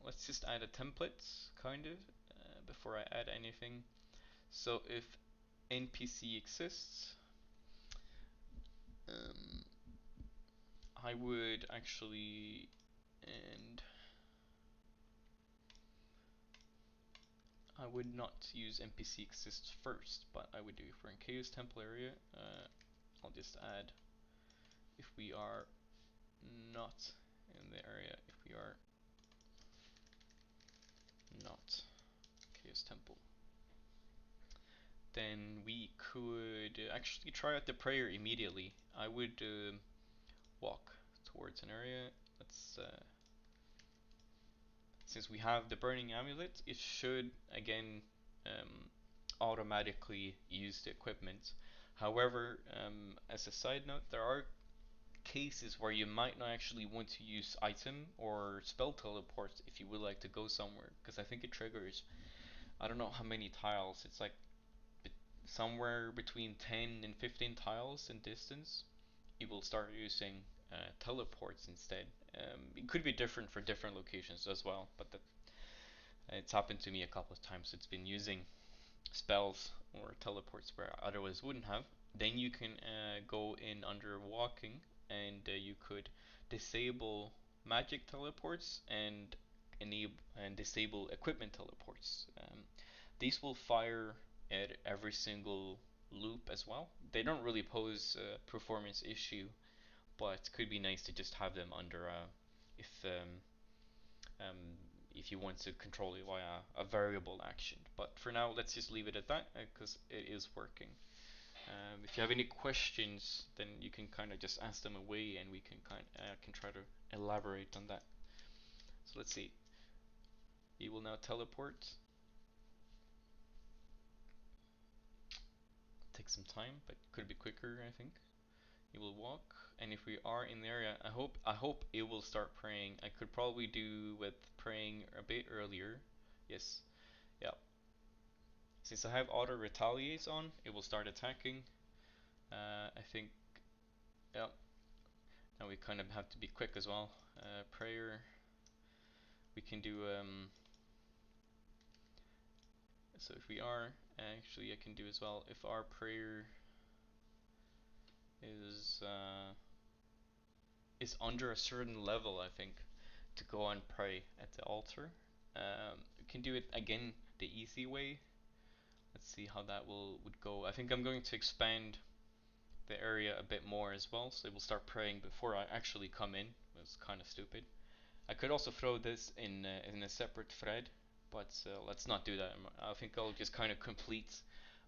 let's just add a template, kind of, before I add anything. So if NPC exists, um, I would actually, and I would not use NPC exists first, but I would do if we're in Chaos Temple area, I'll just add if we are not in the area, if we are not Chaos Temple, then we could actually try out the prayer immediately. I would walk towards an area. Let's since we have the burning amulet, it should again automatically use the equipment. However, as a side note, there are cases where you might not actually want to use item or spell teleport if you would like to go somewhere, because I think it triggers, I don't know how many tiles, it's like somewhere between 10 and 15 tiles in distance. You will start using teleports instead. It could be different for different locations as well, but it's happened to me a couple of times. It's been using spells or teleports where I otherwise wouldn't have. Then you can go in under walking, and you could disable magic teleports and enable and disable equipment teleports. These will fire at every single loop as well. They don't really pose a performance issue, but could be nice to just have them under if um, if you want to control it via a variable action. But for now, let's just leave it at that because it is working. If you have any questions, then you can kind of just ask them away, and we can can try to elaborate on that. So let's see. He will now teleport. Take some time, but could be quicker, I think. He will walk, and if we are in the area, I hope it will start praying. I could probably do with praying a bit earlier. Yes, yeah. Since I have auto retaliates on, it will start attacking. I think, yeah. Now we kind of have to be quick as well. Prayer. We can do so if we are, actually I can do as well, if our prayer is under a certain level, I think, to go and pray at the altar. We can do it again the easy way. Let's see how that would go. I think I'm going to expand the area a bit more as well, so it will start praying before I actually come in. It's kind of stupid. I could also throw this in a separate thread, but let's not do that. I think I'll just kind of complete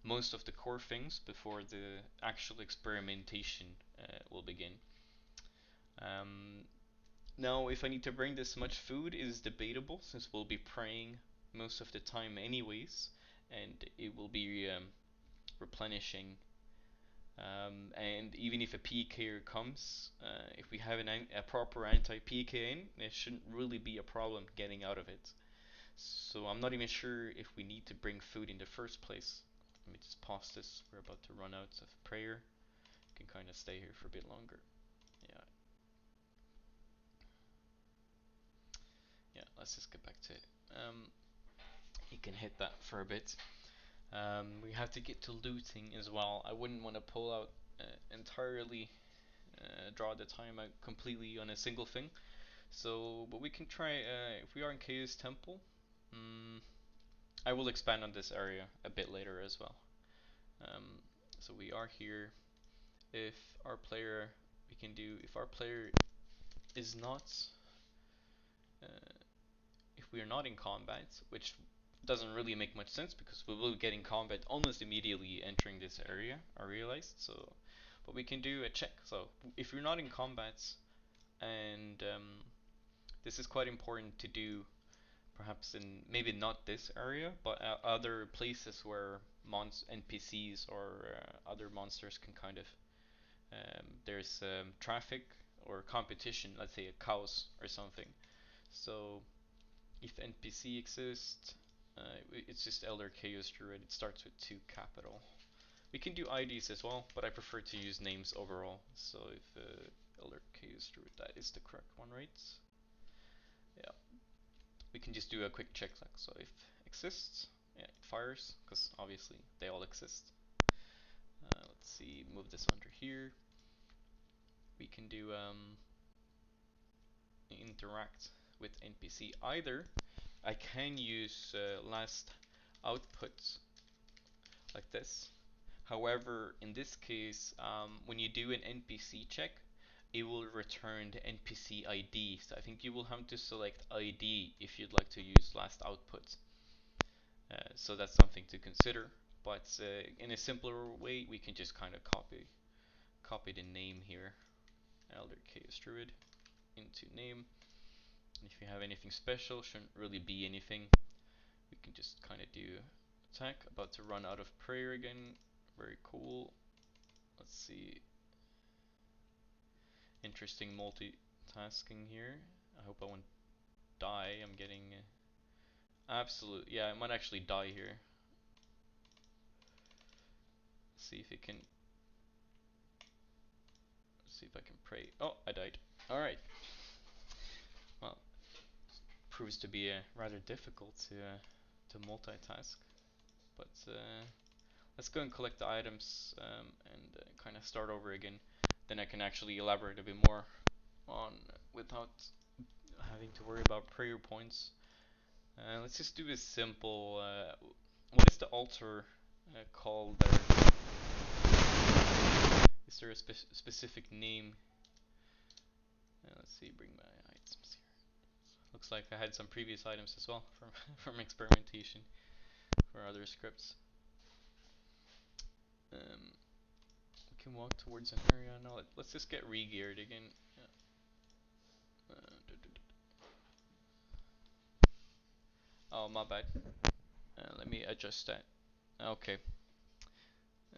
most of the core things before the actual experimentation will begin. Now, if I need to bring this much food is debatable, since we'll be praying most of the time anyways, and it will be replenishing. And even if a PK comes, if we have a proper anti-PK in, there shouldn't really be a problem getting out of it. So I'm not even sure if we need to bring food in the first place. Let me just pause this. We're about to run out of prayer. Can kind of stay here for a bit longer. Yeah. Yeah, let's just get back to it. You can hit that for a bit. We have to get to looting as well. I wouldn't want to pull out entirely, draw the time out completely on a single thing. So, but we can try, if we are in Chaos Temple, I will expand on this area a bit later as well. So we are here. If our player, we can do, if our player is not, uh, if we are not in combat, which doesn't really make much sense because we will get in combat almost immediately entering this area, I realized. So, but we can do a check. So if you're not in combat, and this is quite important to do, perhaps in maybe not this area, but other places where NPCs or other monsters can kind of there's traffic or competition, let's say a cows or something. So if NPC exists, it's just Elder Chaos Druid. It starts with 2 capital. We can do IDs as well, but I prefer to use names overall. So if Elder Chaos Druid, that is the correct one, right? Yeah. We can just do a quick check, like, so if exists, yeah, it fires, because obviously they all exist. Let's see, move this under here. We can do interact with NPC. Either I can use last output like this. However, in this case, when you do an NPC check, it will return the NPC ID. So I think you will have to select ID if you'd like to use last output. So that's something to consider. But in a simpler way, we can just kind of copy the name here, Elder Chaos Druid, into name. And if you have anything special, shouldn't really be anything. We can just kind of do attack. About to run out of prayer again. Very cool. Let's see. Interesting multitasking here. I hope I won't die. I'm getting absolute. Yeah, I might actually die here. See if it can. See if I can pray. Oh, I died. All right. Well, proves to be rather difficult to multitask. But let's go and collect the items and kind of start over again. Then I can actually elaborate a bit more on without having to worry about prayer points. Let's just do a simple. What is the altar called there? Is there a specific name? Let's see. Bring my items here. Looks like I had some previous items as well from from experimentation for other scripts. We can walk towards an area. Now let's just get re-geared again. Yeah. Oh, my bad. Let me adjust that. Okay.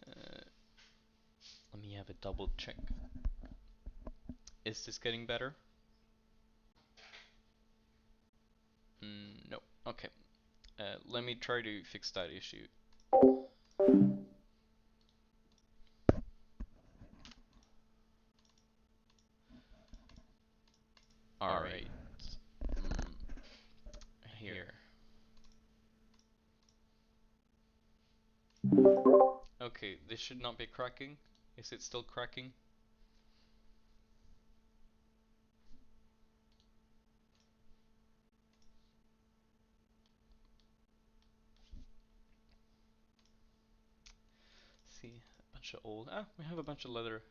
Uh, Let me have a double check. Is this getting better? No. Okay. Let me try to fix that issue. Alright. Here. Okay, this should not be cracking. Is it still cracking? See, a bunch of old. We have a bunch of leather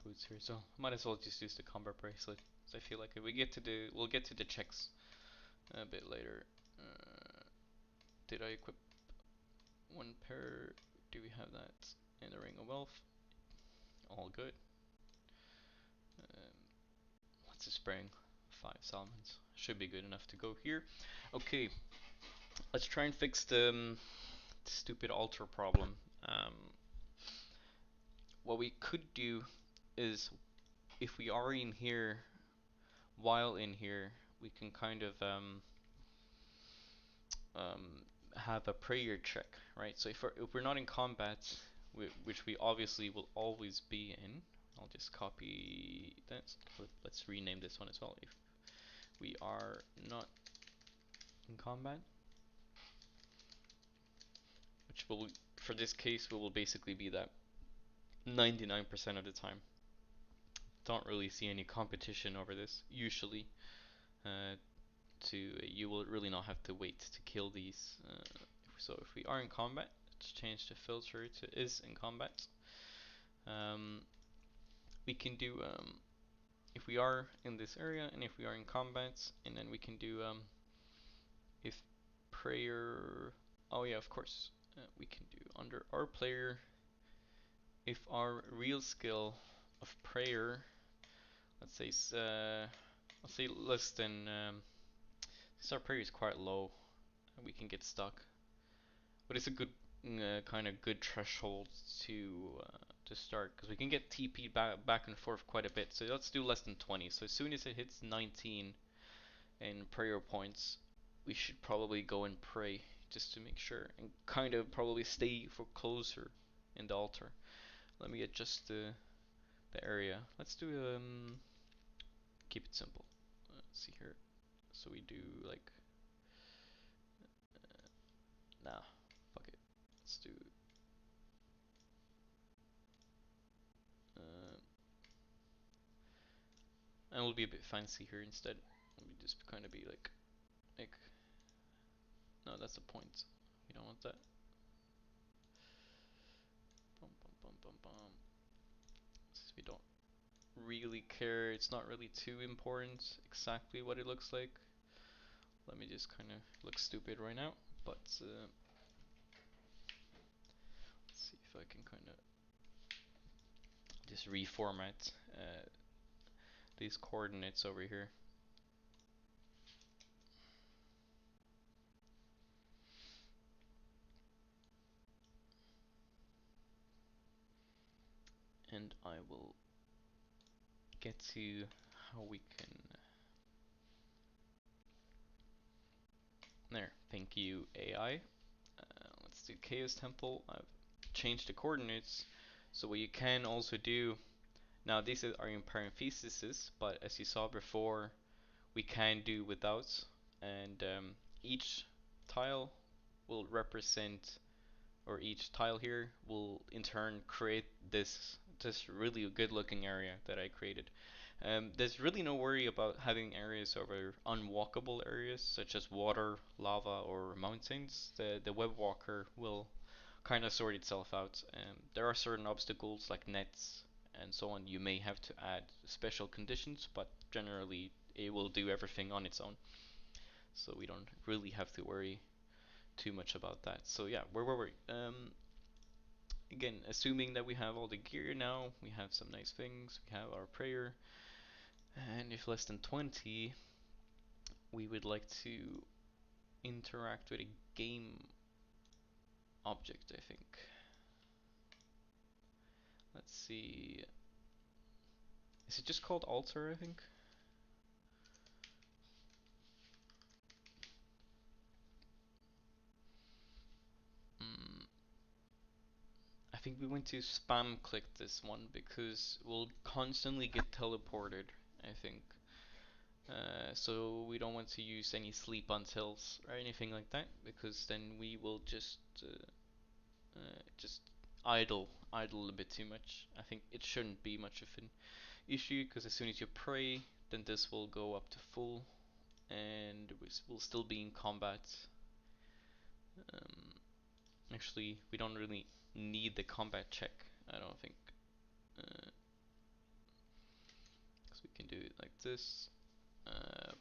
boots here, so might as well just use the combat bracelet. So I feel like if we'll get to the checks a bit later. Did I equip one pair? Do we have that in the Ring of Wealth? All good. Let's just bring 5 salmons. Should be good enough to go here. Okay, let's try and fix the stupid altar problem. What we could do is, if we are in here, while in here, we can kind of um, have a prayer check, right? So if we're not in combat, which we obviously will always be in, I'll just copy that. Let's rename this one as well. If we are not in combat, which will, for this case, will basically be that 99% of the time. Don't really see any competition over this usually. Uh, you will really not have to wait to kill these. So if we are in combat, let's change the filter to is in combat. Um, we can do if we are in this area and if we are in combat, and then we can do if prayer. Oh yeah, of course. We can do under our player if our real skill of prayer, let's say less than since our prayer is quite low, we can get stuck. But it's a good kind of good threshold to start, because we can get TP'd back and forth quite a bit. So let's do less than 20. So as soon as it hits 19 in prayer points, we should probably go and pray just to make sure, and kind of probably stay for closer in the altar. Let me adjust the area. Let's do keep it simple. Let's see here. So we do like nah, fuck it. Let's do uh, and we'll be a bit fancy here instead. Let me just kind of be like no, that's a point. We don't want that. Bum, bum, bum, bum, bum. Since we don't really care, it's not really too important exactly what it looks like. Let me just kind of look stupid right now, but let's see if I can kind of just reformat these coordinates over here. And I will get to how we can. There, thank you AI. Let's do Chaos Temple. I've changed the coordinates, so what you can also do. Now these are in parentheses, but as you saw before, we can do without, and each tile will represent, or each tile here will in turn create this really good looking area that I created. There's really no worry about having areas over unwalkable areas such as water, lava, or mountains. The web walker will kind of sort itself out. There are certain obstacles like nets and so on. You may have to add special conditions, but generally it will do everything on its own. So we don't really have to worry too much about that. So yeah, where were we? Again, assuming that we have all the gear now, we have some nice things, we have our prayer, and if less than 20, we would like to interact with a game object, I think. Let's see. Is it just called altar, I think? Mm, I think we want to spam click this one because we'll constantly get teleported, I think. So we don't want to use any sleep untils or anything like that, because then we will just idle a bit too much. I think it shouldn't be much of an issue, because as soon as you pray, then this will go up to full, and we'll still be in combat. Um, Actually, we don't really need the combat check, I don't think, because we can do it like this.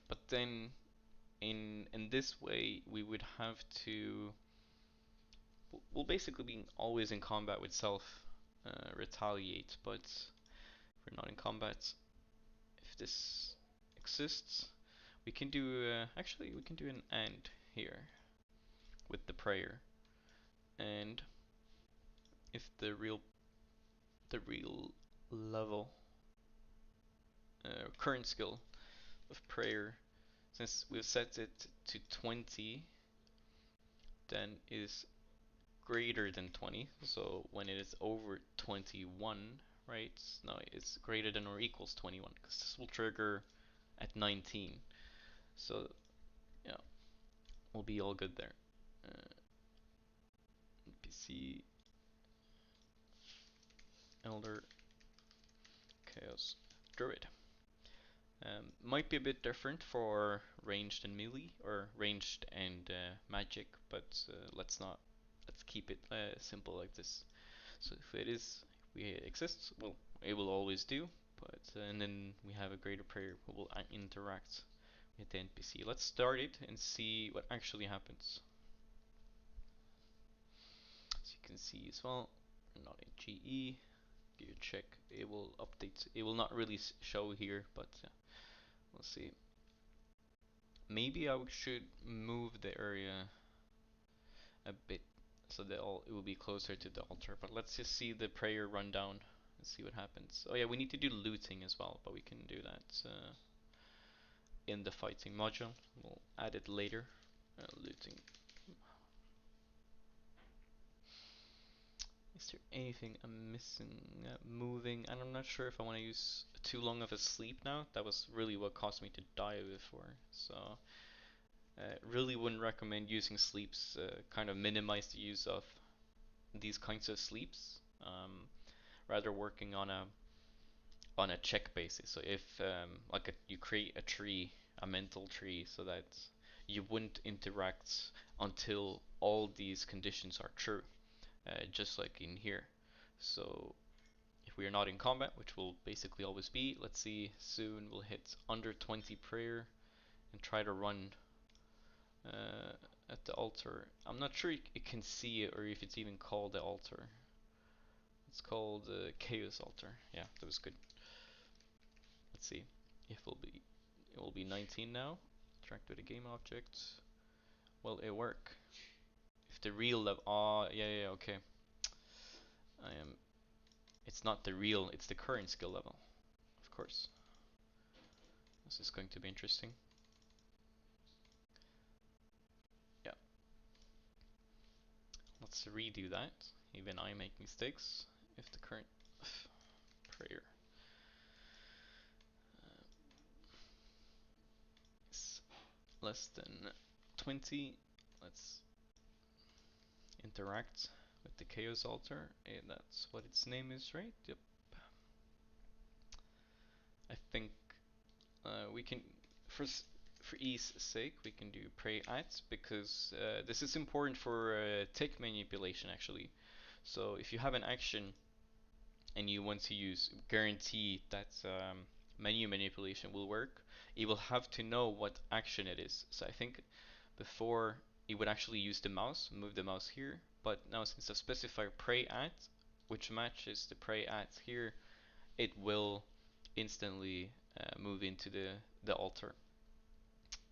But then in this way, we would have to. We'll basically be always in combat with self retaliate, but if we're not in combat, if this exists, we can do actually we can do an and here with the prayer. And if the real level current skill of prayer, since we've set it to 20, then is greater than 20. So when it is over 21, right? No, it's greater than or equals 21 because this will trigger at 19. So yeah, we'll be all good there. PSC Elder Chaos Druid. Might be a bit different for ranged and melee, or ranged and magic, but let's keep it simple like this. So if it exists, well, it will always do, but and then we have a greater prayer who will interact with the NPC. Let's start it and see what actually happens. As you can see as well, we're not in GE. Give a check. It will update. It will not really show here, but we'll see. Maybe I should move the area a bit so that it will be closer to the altar. But let's just see the prayer run down and see what happens. Oh yeah, we need to do looting as well, but we can do that in the fighting module. We'll add it later. Looting. Is there anything I'm missing? Moving. And I'm not sure if I want to use too long of a sleep now. That was really what caused me to die before. So really wouldn't recommend using sleeps. Kind of minimize the use of these kinds of sleeps. Rather working on a check basis. So if you create a tree, a mental tree, so that you wouldn't interact until all these conditions are true, just like in here. So if we are not in combat, which will basically always be, let's see, soon we'll hit under 20 prayer and try to run at the altar. I'm not sure it can see it or if it's even called the altar. It's called Chaos Altar. Yeah, that was good. Let's see if it will be 19 now. Interact with a game object. Will it work? If the real level, yeah, okay. I am. It's not the real. It's the current skill level, of course. This is going to be interesting. Yeah. Let's redo that. Even I make mistakes. If the current prayer is less than 20, let's interact with the Chaos Altar. And that's what its name is, right? Yep. I think we can, for ease sake, we can do pray at, because this is important for tick manipulation actually. So if you have an action and you want to guarantee that menu manipulation will work, it will have to know what action it is. So I think before it would actually use the mouse, move the mouse here, but now since I specify pray at, which matches the pray at here, it will instantly move into the altar.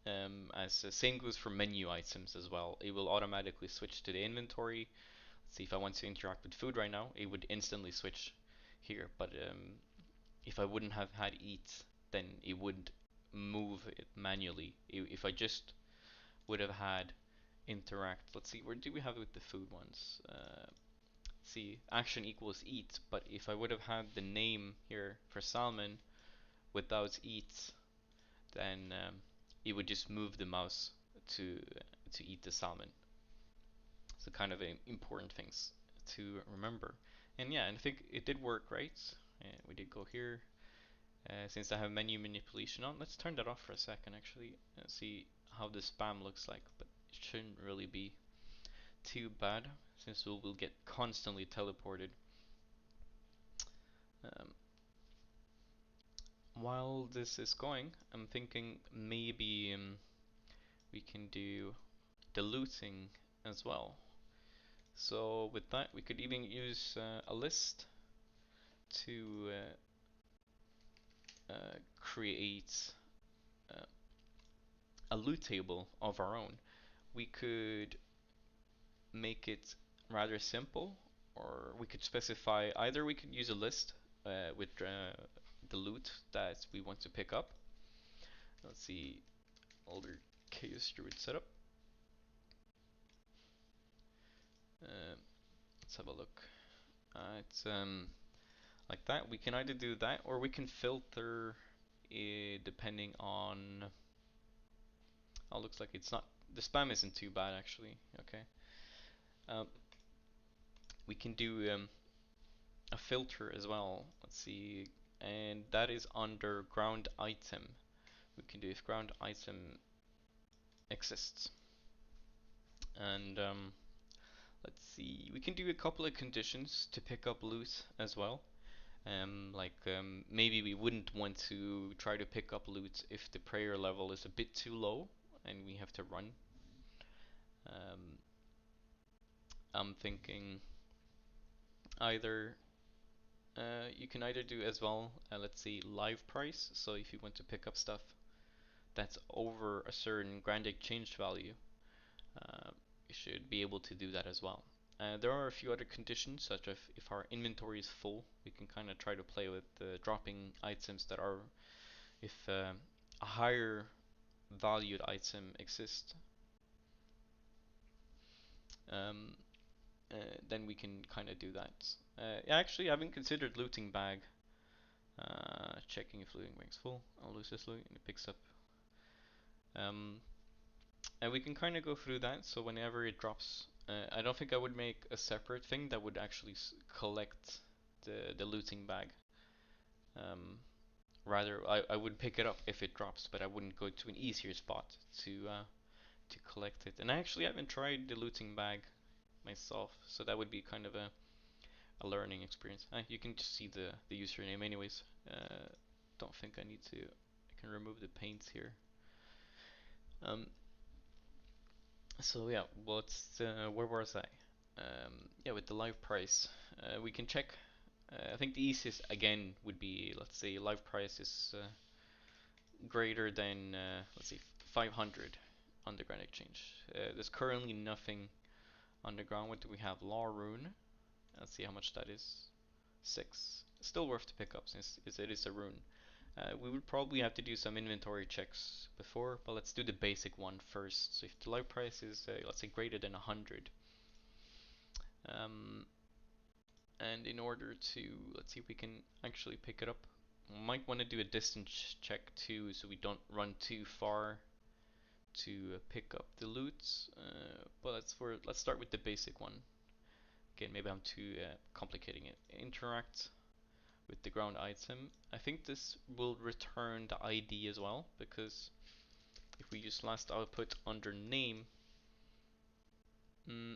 As same goes for menu items as well. It will automatically switch to the inventory. Let's see, if I want to interact with food right now, it would instantly switch here. But if I wouldn't have had eat, then it would move it manually. If I just would have had interact, let's see, where do we have it with the food ones? See, action equals eat, but if I would have had the name here for salmon without eat, then it would just move the mouse to eat the salmon. So kind of important things to remember. And yeah, and I think it did work, right? We did go here. Since I have menu manipulation on, let's turn that off for a second actually and see how the spam looks like, but it shouldn't really be too bad since we'll get constantly teleported. Um, while this is going, I'm thinking maybe we can do the looting as well. So with that, we could even use a list to create uh, a loot table of our own. We could make it rather simple, or we could specify either we could use a list with the loot that we want to pick up. Let's see, Elder Chaos Druid setup. Let's have a look. It's like that. We can either do that or we can filter depending on. Oh, looks like it's not. The spam isn't too bad actually. Okay. Um, we can do a filter as well. Let's see, and that is under ground item. We can do if ground item exists, and let's see, we can do a couple of conditions to pick up loot as well. Maybe we wouldn't want to try to pick up loot if the prayer level is a bit too low and we have to run. Um, I'm thinking either you can either do as well, let's see, live price. So if you want to pick up stuff that's over a certain grand exchange value, uh, you should be able to do that as well. There are a few other conditions, such as if our inventory is full, we can kind of try to play with dropping items that are, if a higher valued item exists, um, then we can kind of do that. Actually, I haven't considered looting bag. Checking if looting bag's full. I'll lose this loot and it picks up. Um, and we can kind of go through that. So whenever it drops, I don't think I would make a separate thing that would actually collect the looting bag. Um, Rather, I would pick it up if it drops, but I wouldn't go to an easier spot to collect it. And I actually haven't tried the looting bag myself, so that would be kind of a learning experience. You can just see the username anyways. Don't think I need to. I can remove the paints here. Um, so yeah, where was I? Yeah, with the live price, we can check. I think the easiest again would be, let's say live price is greater than let's see 500 underground exchange. There's currently nothing underground. What do we have? Law rune. Let's see how much that is. 6. Still worth to pick up since it is a rune. We would probably have to do some inventory checks before, but let's do the basic one first. So if the live price is, let's say, greater than 100, um, and in order to, let's see if we can actually pick it up, we might want to do a distance check too, so we don't run too far to pick up the loot. But let's start with the basic one. Again, maybe I'm too complicating it. Interact with the ground item. I think this will return the ID as well, because if we use last output under name,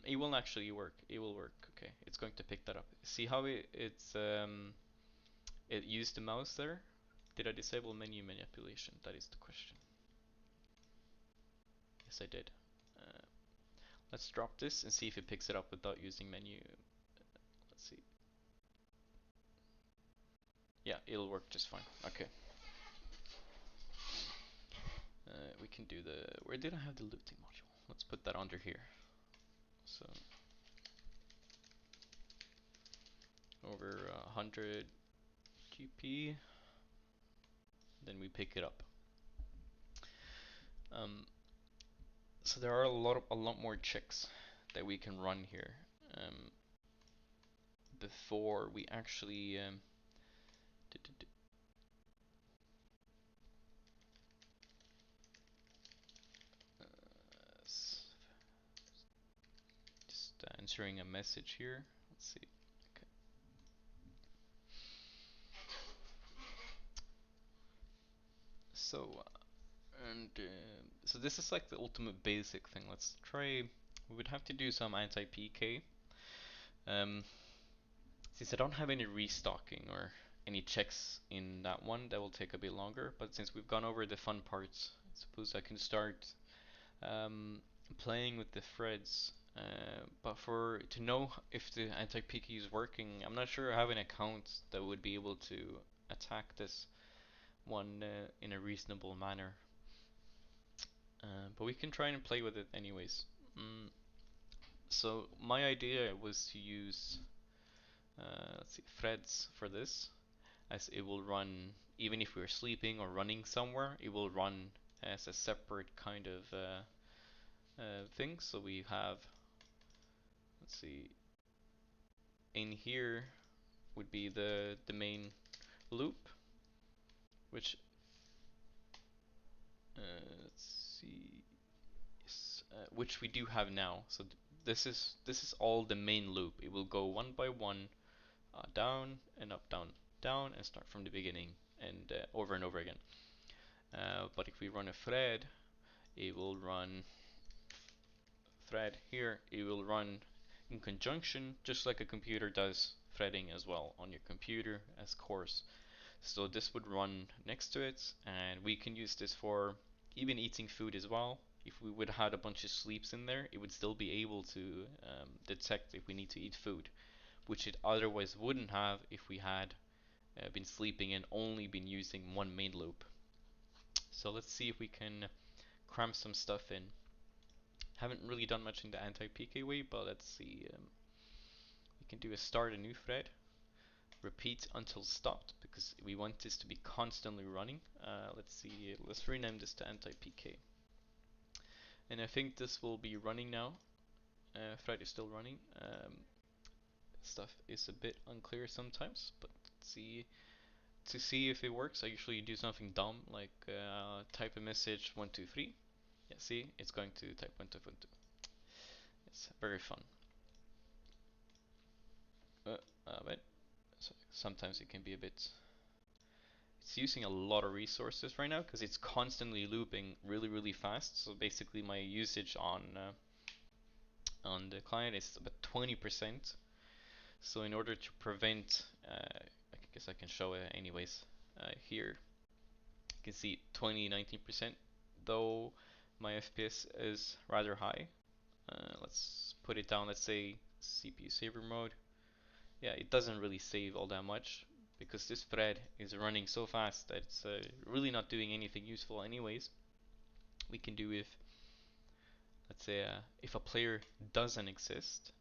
it will actually work. It will work. Okay, it's going to pick that up. See how it used the mouse there? Did I disable menu manipulation? That is the question. Yes, I did. Uh, let's drop this and see if it picks it up without using menu. Let's see. Yeah, it'll work just fine. Okay. We can do the. Where did I have the looting module? Let's put that under here. So over 100 GP, then we pick it up. So there are a lot more checks that we can run here before we actually just answering a message here. Let's see. Okay. So so this is like the ultimate basic thing. Let's try. We would have to do some anti-PK. Um, since I don't have any restocking or any checks in that one, that will take a bit longer. But since we've gone over the fun parts, I suppose I can start um, playing with the threads. But for to know if the anti-PK is working, I'm not sure I have an account that would be able to attack this one in a reasonable manner. But we can try and play with it anyways. Mm, So my idea was to use let's see, threads for this, as it will run even if we're sleeping or running somewhere. It will run as a separate kind of thing. So we have, let's see, in here would be the main loop, which let's see, yes, which we do have now. So this is all the main loop. It will go one by one, down and up, down, down, and start from the beginning and over and over again. But if we run a thread, it will run thread here. It will run in conjunction, just like a computer does threading as well on your computer as cores. So this would run next to it, and we can use this for even eating food as well. If we would have had a bunch of sleeps in there, it would still be able to detect if we need to eat food, which it otherwise wouldn't have if we had been sleeping and only been using one main loop. So let's see if we can cram some stuff in. Haven't really done much in the anti-PK way, but let's see. We can do a start a new thread, repeat until stopped, because we want this to be constantly running. Let's see, let's rename this to anti-PK. And I think this will be running now. Thread is still running. Stuff is a bit unclear sometimes, but let's see. To see if it works, I usually do something dumb, like type a message 123. Yeah, see, it's going to type 1212. It's very fun. But sometimes it can be a bit. It's using a lot of resources right now because it's constantly looping really fast. So basically, my usage on the client is about 20%. So in order to prevent, I guess I can show it anyways. Here you can see 19%, though my FPS is rather high. Let's put it down. Let's say CPU saver mode. Yeah, it doesn't really save all that much because this thread is running so fast that it's really not doing anything useful anyways. We can do if, let's say, if a player doesn't exist,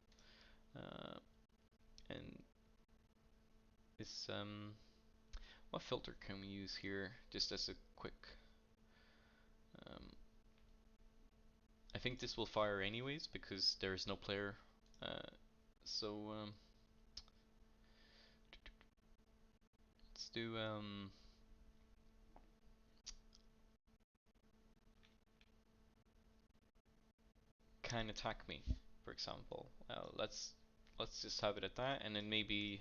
and this, what filter can we use here just as a quick, um, I think this will fire anyways because there is no player, so let's do can attack me, for example. Let's just have it at that, and then maybe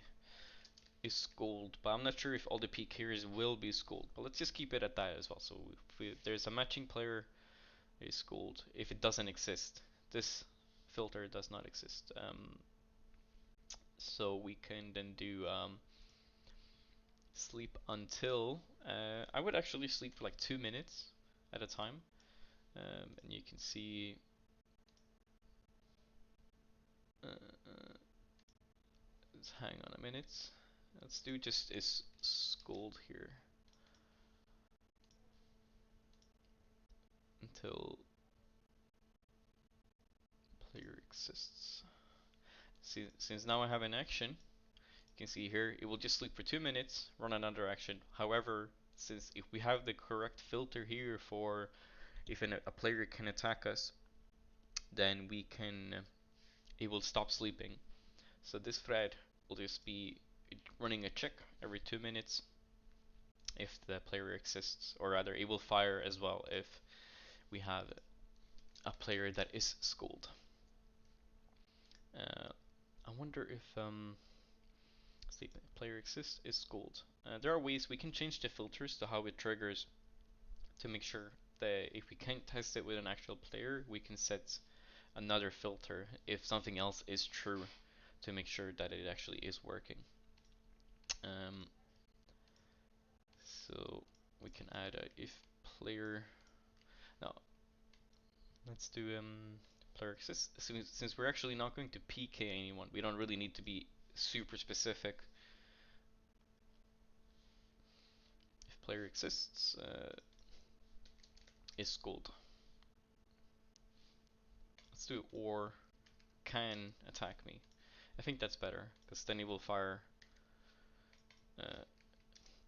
is schooled, but I'm not sure if all the PKers will be schooled. But let's just keep it at that as well. So if there's a matching player, is schooled. If it doesn't exist, this filter does not exist. So we can then do sleep until. I would actually sleep for like 2 minutes at a time, and you can see. Let's hang on a minute. Let's do just is schooled here until player exists. See, since now I have an action, you can see here it will just sleep for 2 minutes, run another action. However, since if we have the correct filter here for if a player can attack us, then we can it will stop sleeping. So this thread will just be running a check every 2 minutes if the player exists, or rather it will fire as well if we have a player that is schooled. I wonder if sleep player exists is schooled. There are ways we can change the filters to how it triggers to make sure that if we can't test it with an actual player, we can set another filter if something else is true to make sure that it actually is working. So we can add a if player. Now let's do player exists. Since we're actually not going to PK anyone, we don't really need to be super specific. If player exists, is schooled. Let's do or can attack me. I think that's better, because then he will fire.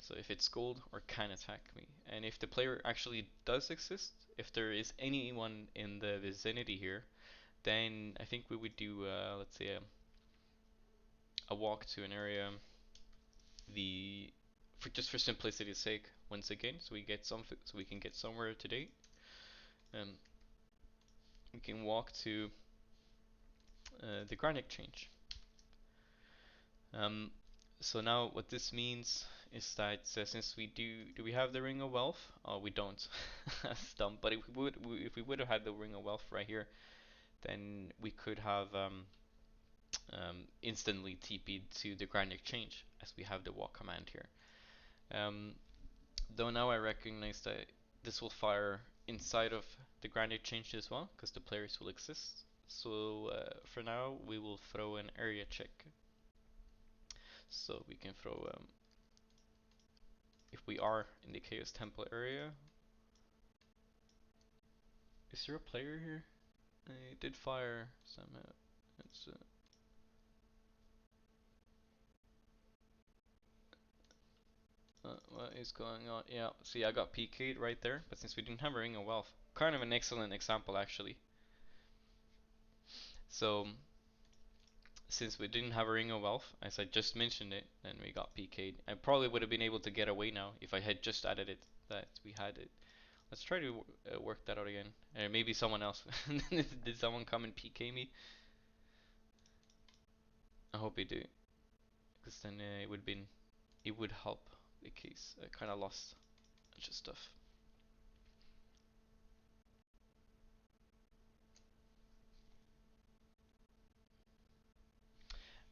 So if it's gold or can attack me, and if the player actually does exist, if there is anyone in the vicinity here, then I think we would do let's say a walk to an area, the for just for simplicity's sake once again, so we can get somewhere today. We can walk to the Grand Exchange. So now what this means is that since do we have the Ring of Wealth? Oh, we don't. That's dumb. But if we would have had the Ring of Wealth right here, then we could have instantly TP'd to the Grand Exchange, as we have the walk command here. Though now I recognize that this will fire inside of the Grand Exchange as well, because the players will exist. So for now we will throw an area check. So we can throw if we are in the Chaos Temple area. Is there a player here? I did fire somehow. It's what is going on? Yeah, see, I got PK'd right there, but since we didn't have a Ring of Wealth, kind of an excellent example actually. So since we didn't have a Ring of Wealth, as I just mentioned it, then we got PK'd. I probably would have been able to get away now if I had just added it, that we had it. Let's try to work that out again. Maybe someone else. Did someone come and PK me? I hope he do, because then it would help the case. I kind of lost a bunch of stuff.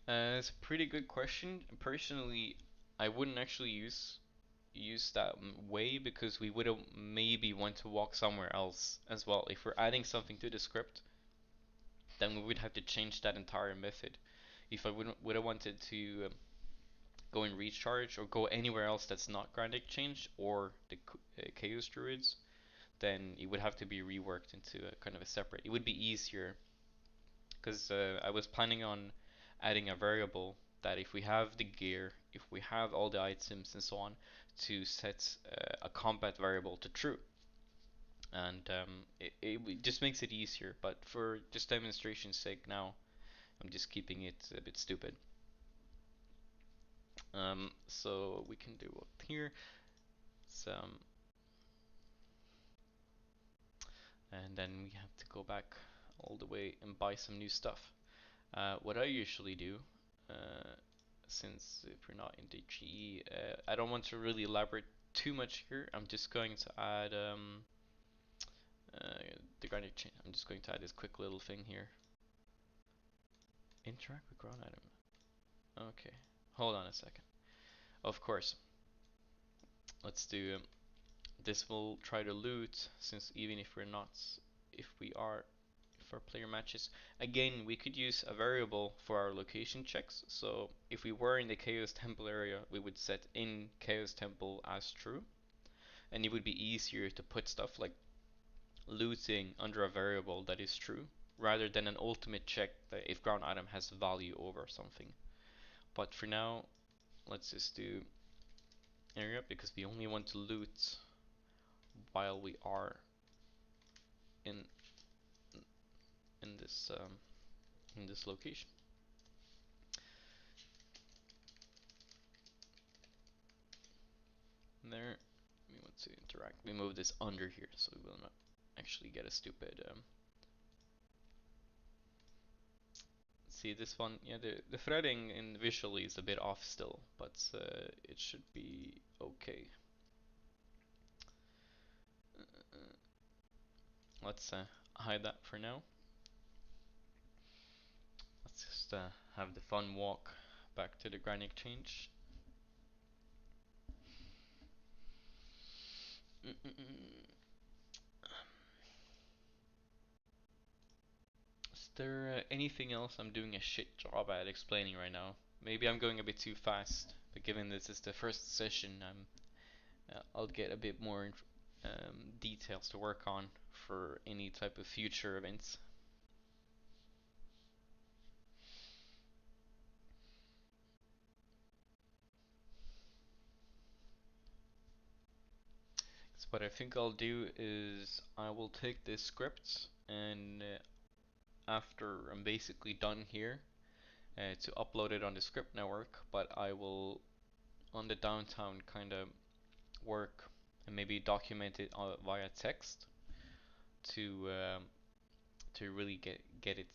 It's a pretty good question. Personally, I wouldn't actually use that way, because we would maybe want to walk somewhere else as well. If we're adding something to the script, then we would have to change that entire method. If I would have wanted to go and recharge or go anywhere else that's not Grand Exchange or the Chaos Druids, then it would have to be reworked into a kind of a separate. It would be easier, because I was planning on adding a variable that if we have the gear, if we have all the items and so on, to set a combat variable to true. And it just makes it easier, but for just demonstration's sake now, I'm just keeping it a bit stupid. So we can do up here some, and then we have to go back all the way and buy some new stuff. What I usually do, since if we're not in the GE, I don't want to really elaborate too much here. I'm just going to add the Grand Exchange. I'm just going to add this quick little thing here. Interact with ground item. Okay, hold on a second. Of course, let's do this. Will try to loot, since even if we're not, if we are, if our player matches, again we could use a variable for our location checks. So if we were in the Chaos Temple area, we would set in Chaos Temple as true, and it would be easier to put stuff like looting under a variable that is true, rather than an ultimate check that if ground item has value over something. But for now, let's just do area, because we only want to loot while we are in in this location. There, we want to interact. We move this under here, so we will not actually get a stupid. See this one? Yeah, the threading in visually is a bit off still, but it should be okay. Let's hide that for now. Let's just have the fun walk back to the Grand Exchange. Is there anything else I'm doing a shit job at explaining right now? Maybe I'm going a bit too fast, but given this is the first session, I'll get a bit more details to work on for any type of future events. So what I think I'll do is I will take this script and after I'm basically done here to upload it on the script network, but I will on the downtown kind of work and maybe document it via text to to really get it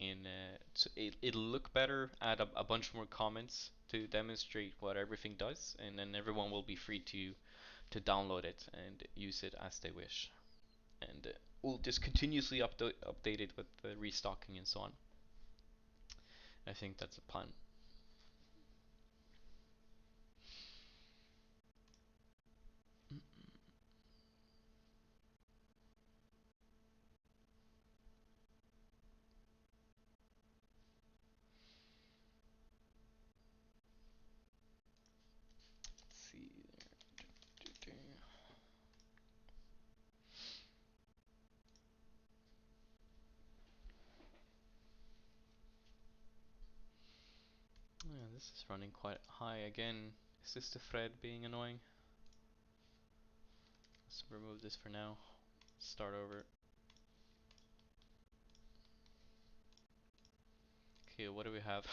in. So it'll look better. Add a bunch more comments to demonstrate what everything does, and then everyone will be free to download it and use it as they wish. And we'll just continuously update it with the restocking and so on. I think that's a plan. Let's see. Yeah, this is running quite high again. Is this the thread being annoying? Let's remove this for now. Start over. Okay, what do we have?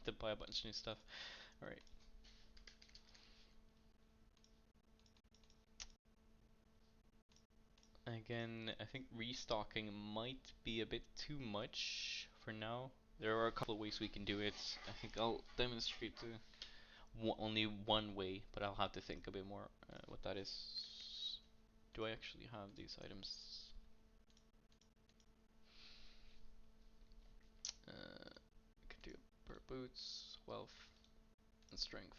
To buy a bunch of new stuff. Alright. Again, I think restocking might be a bit too much for now. There are a couple of ways we can do it. I think I'll demonstrate only one way, but I'll have to think a bit more what that is. Do I actually have these items? I can do boots, wealth, and strength.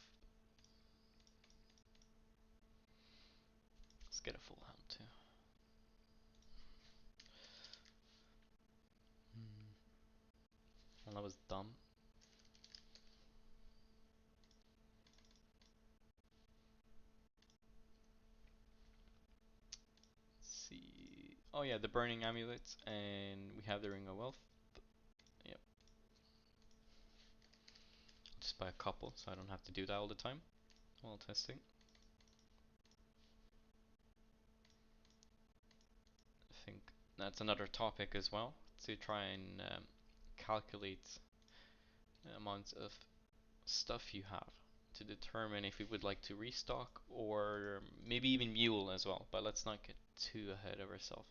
Let's get a full helm too. Well, that was dumb. Let's see. Oh yeah, the burning amulet, and we have the ring of wealth. Yep. Just buy a couple, so I don't have to do that all the time while testing. I think that's another topic as well, to try and calculate the amount of stuff you have to determine if you would like to restock or maybe even mule as well, but let's not get too ahead of ourselves.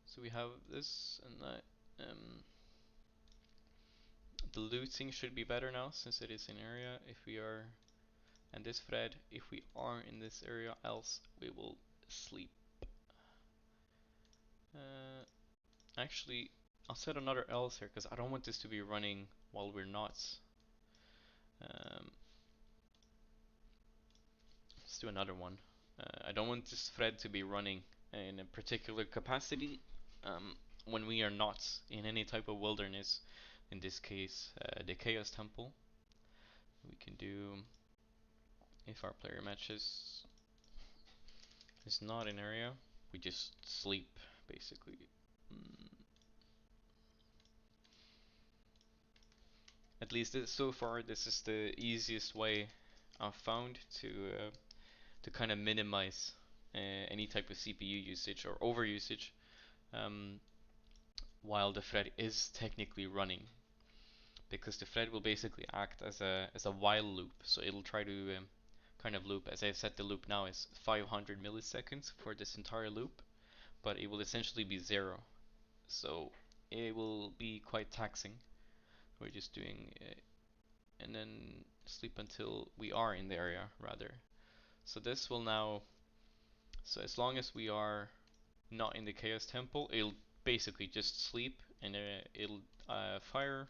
So we have this and that. The looting should be better now since it is an area. If we are, and this thread, if we are in this area, else we will sleep. Actually, I'll set another else here because I don't want this to be running while we're not. Let's do another one. I don't want this thread to be running in a particular capacity when we are not in any type of wilderness. In this case, the Chaos Temple. We can do, if our player matches is not an area, we just sleep basically. At least so far, this is the easiest way I've found to kind of minimize any type of CPU usage or over usage while the thread is technically running, because the thread will basically act as a while loop. So it'll try to kind of loop. As I said, the loop now is 500 milliseconds for this entire loop, but it will essentially be zero. So it will be quite taxing. We're just doing and then sleep until we are in the area rather. So this will now, so as long as we are not in the Chaos Temple, it'll basically just sleep, and it'll fire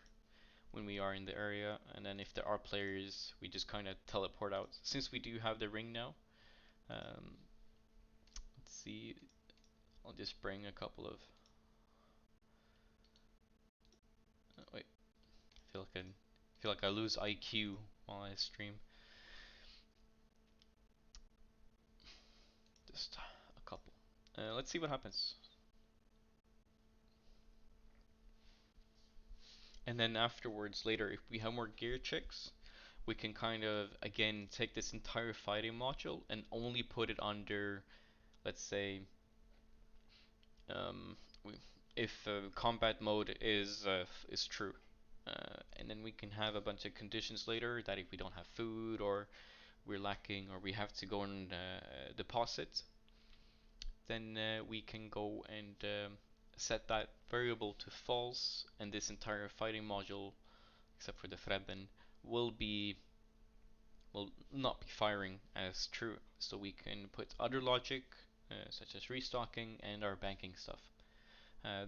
when we are in the area, and then if there are players, we just kind of teleport out. Since we do have the ring now, let's see, I'll just bring a couple of. Wait, I lose IQ while I stream. Just a couple. Let's see what happens. And then afterwards, later, if we have more gear checks, we can kind of again take this entire fighting module and only put it under let's say um, we, if combat mode is true, and then we can have a bunch of conditions later that if we don't have food or we're lacking or we have to go and deposit, then we can go and set that variable to false, and this entire fighting module, except for the Fredden, will be will not be firing as true. So we can put other logic, such as restocking and our banking stuff.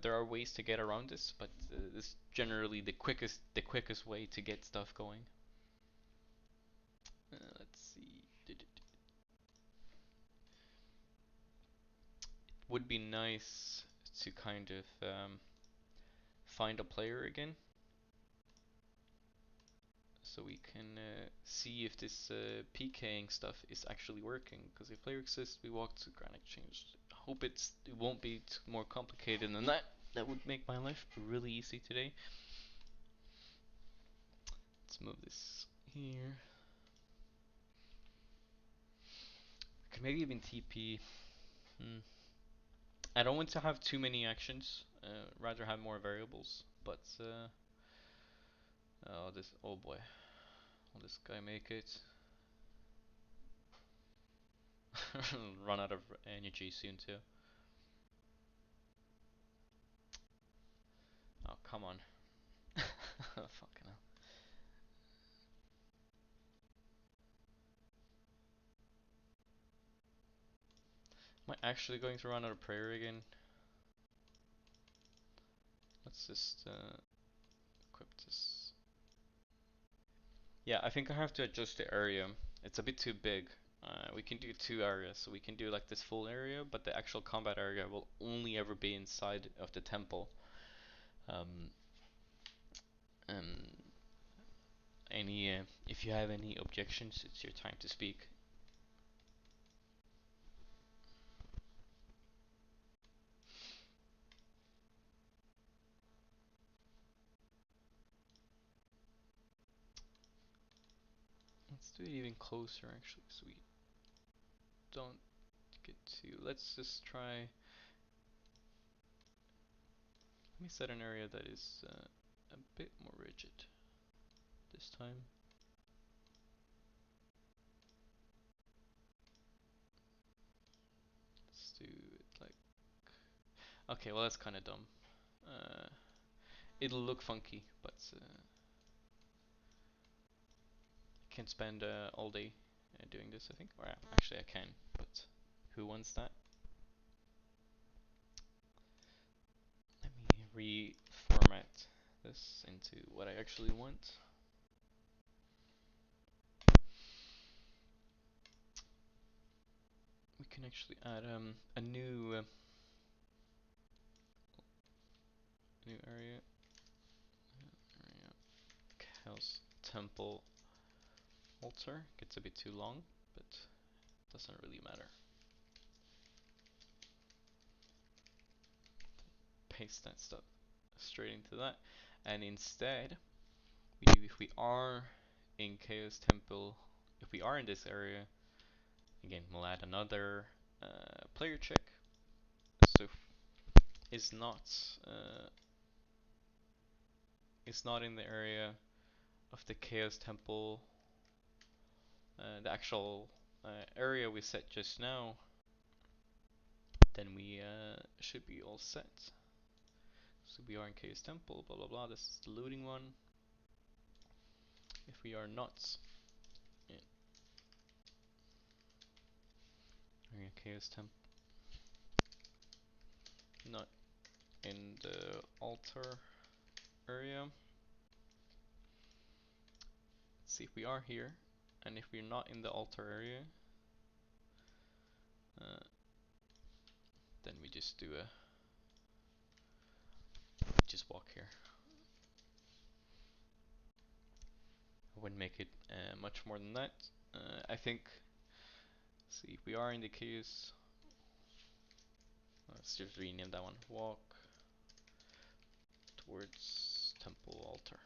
There are ways to get around this, but this is generally the quickest way to get stuff going. Let's see. It would be nice to kind of find a player again, so we can see if this PKing stuff is actually working. Because if player exists, we walk to Granite Exchange. Hope it won't be more complicated than that. That would make my life really easy today. Let's move this here. Could maybe even TP. I don't want to have too many actions. Rather have more variables. But oh boy, will this guy make it? Run out of energy soon too. Oh come on. Fucking hell. Am I actually going to run out of prayer again? Let's just equip this. Yeah, I think I have to adjust the area. It's a bit too big. We can do 2 areas, so we can do like this full area, but the actual combat area will only ever be inside of the temple. Um, if you have any objections, it's your time to speak. Let's do it even closer actually, so we don't get too. Let's just try. Let me set an area that is a bit more rigid this time. Let's do it like. Okay, well that's kind of dumb. It'll look funky, but I can't spend all day doing this, I think. Or actually I can, but who wants that? Let me reformat this into what I actually want. We can actually add a new area. Chaos Temple Altar. Gets a bit too long, but doesn't really matter. Paste that stuff straight into that, and instead, if we are in Chaos Temple, if we are in this area, again, we'll add another player check. So is not in the area of the Chaos Temple, the actual area we set just now, then we should be all set. So we are in Chaos Temple, blah blah blah. This is the looting one. If we are not in Chaos Temple, not in the altar area. Let's see if we are here, and if we're not in the altar area, then we just do just walk here. I wouldn't make it much more than that. I think. See if we are in the chaos. Let's just rename that one. Walk towards temple altar.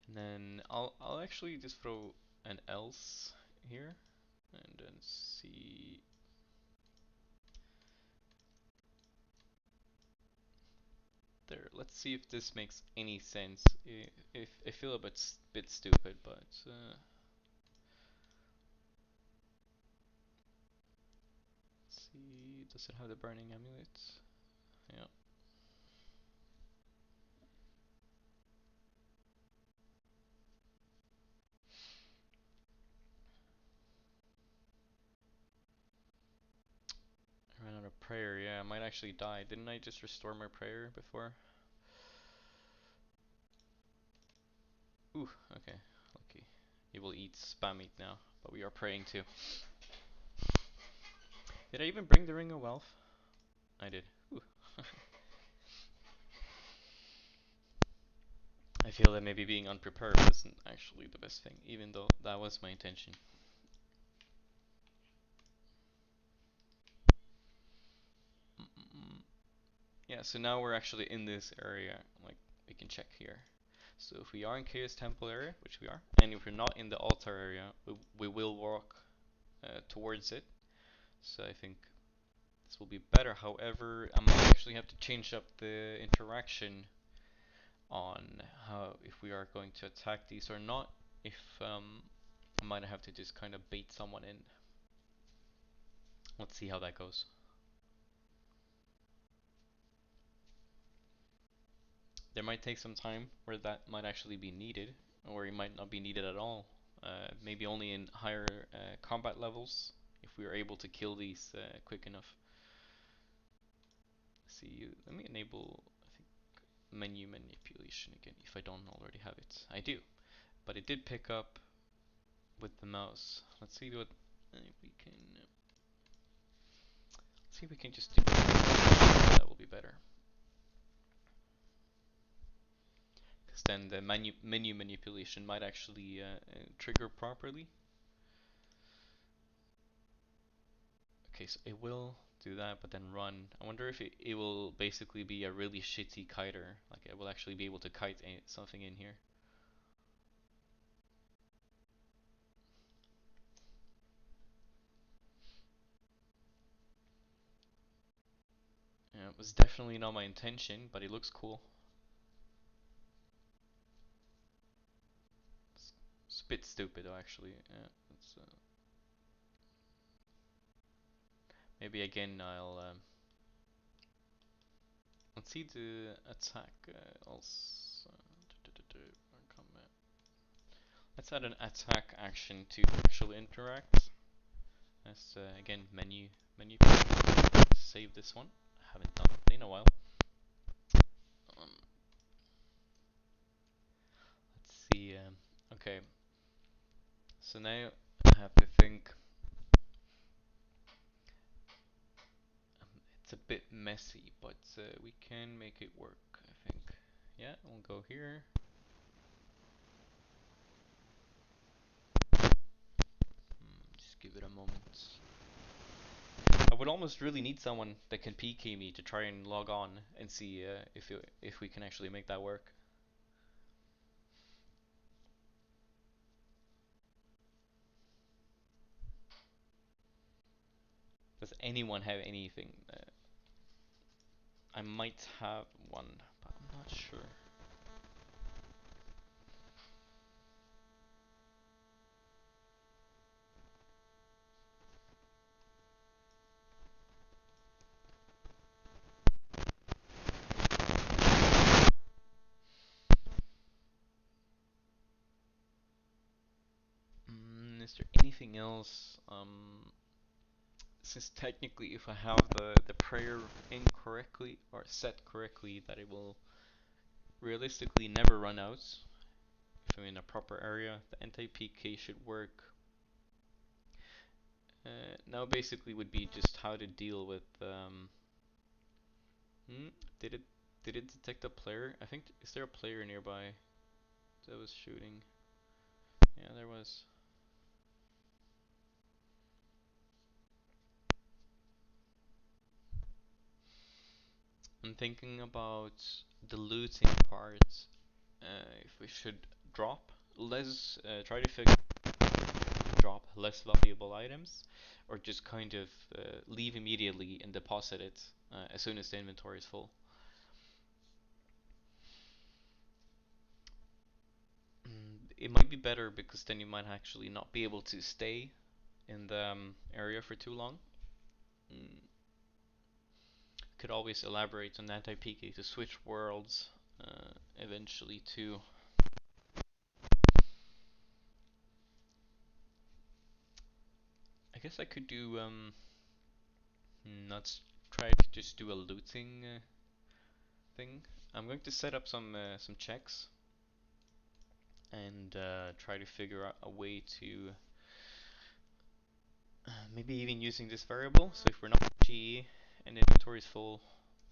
And then I'll actually just throw an else here and then see. There, let's see if this makes any sense. If I feel a bit stupid, but let's see. Does it have the burning amulet? Yeah. I ran out of prayer. Yeah, I might actually die. Didn't I just restore my prayer before? Ooh, okay, lucky. He will eat spam meat now, but we are praying too. Did I even bring the Ring of Wealth? I did. Ooh. I feel that maybe being unprepared wasn't actually the best thing, even though that was my intention. Yeah, so now we're actually in this area, like we can check here. So if we are in Chaos Temple area, which we are, and if we're not in the altar area, we will walk towards it. So I think this will be better. However, I might actually have to change up the interaction on how if we are going to attack these or not. If I might have to just kind of bait someone in. Let's see how that goes. There might take some time where that might actually be needed, or it might not be needed at all. Maybe only in higher combat levels, if we are able to kill these quick enough. See, let me enable, I think, menu manipulation again, if I don't already have it. I do, but it did pick up with the mouse. Let's see what if we can. See if we can just do that. That will be better. Because then the menu manipulation might actually trigger properly. Okay, so it will do that, but then run. I wonder if it will basically be a really shitty kiter. Like it will actually be able to kite something in here. Yeah, it was definitely not my intention, but it looks cool. It's a bit stupid though, actually. Yeah, maybe again I'll let's see the attack also. Let's add an attack action to actually interact. Let's again menu. Save this one. I haven't done it in a while. Um, let's see. Okay. So now I have to think. It's a bit messy, but we can make it work, I think. Yeah, we'll go here. Just give it a moment. I would almost really need someone that can PK me to try and log on and see if we can actually make that work. Does anyone have anything? I might have one, but I'm not sure. Is there anything else? Since technically if I have the prayer incorrectly or set correctly, that it will realistically never run out. If I'm in a proper area, the anti-PK should work. Now basically would be just how to deal with did it detect a player? I think, is there a player nearby that was shooting? Yeah, there was. I'm thinking about the looting part. If we should drop less, try to figure drop less valuable items, or just kind of leave immediately and deposit it as soon as the inventory is full. It might be better because then you might actually not be able to stay in the area for too long. Could always elaborate on anti-PK to switch worlds eventually too. I guess I could do not try to just do a looting thing. I'm going to set up some checks and try to figure out a way to maybe even using this variable. So if we're not GE and inventory is full,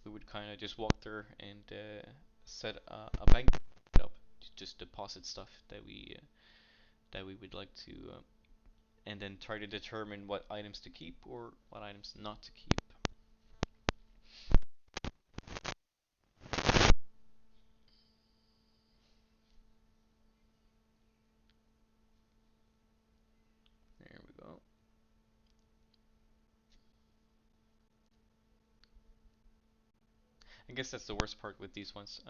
we would kind of just walk there and set a bank up to just deposit stuff that we would like to, and then try to determine what items to keep or what items not to keep. There we go. I guess that's the worst part with these ones.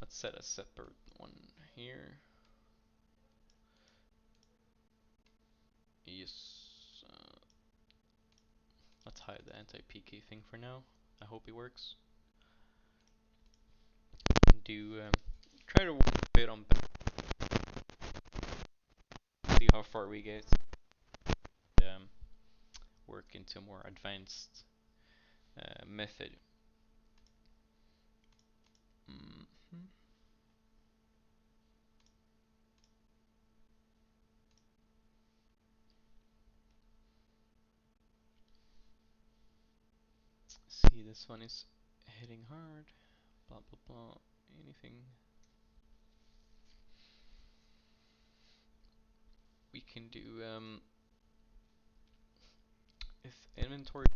Let's set a separate one here. Yes. Let's hide the anti-PK thing for now. I hope it works. Do try to work a bit on see how far we get. Work into a more advanced method. See, this one is hitting hard. Blah blah blah. Anything we can do? If inventory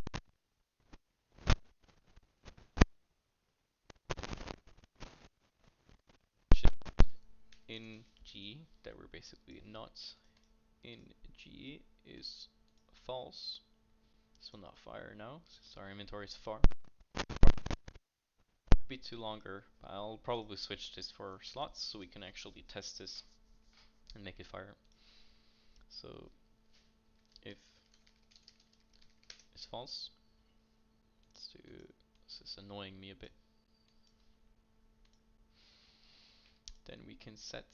in G that we're basically not in G is false. This will not fire now since our inventory is far. A bit too longer. I'll probably switch this for slots so we can actually test this and make it fire. So if it's false, let's do, this is annoying me a bit. Then we can set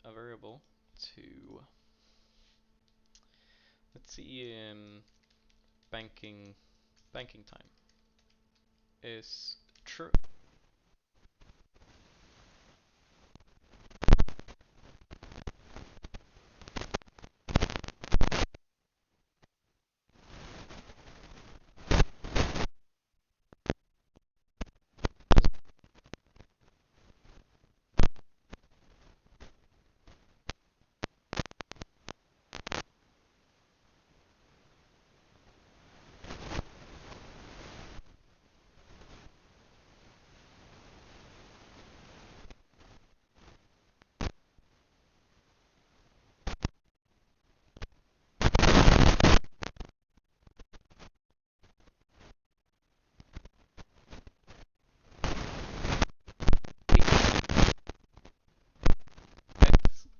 a variable to, let's see, banking time is true.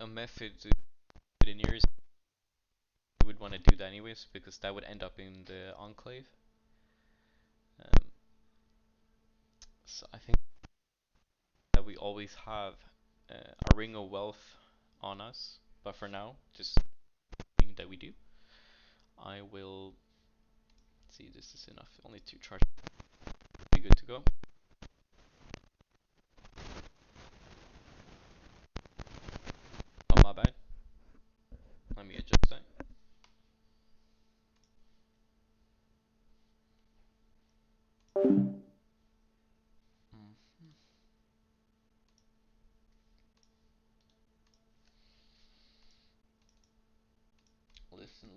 A method to engineers would want to do that anyways because that would end up in the enclave. So I think that we always have a ring of wealth on us, but for now, just something that we do. I will see. This is enough. Only 2 charges. Be good to go. Oh my bad. Let me adjust that.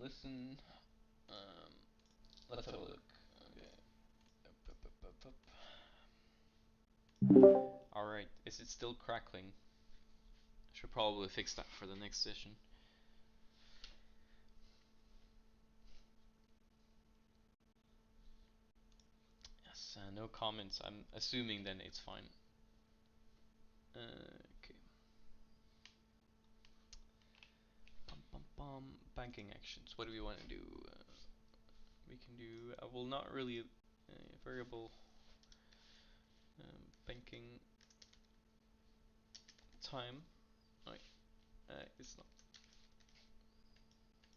Listen. Let's have a look. Okay. Alright, is it still crackling? Should probably fix that for the next session. Yes, no comments. I'm assuming then it's fine. Okay. Banking actions. What do we want to do? We can do. I will not really variable banking time. Oh, it's not.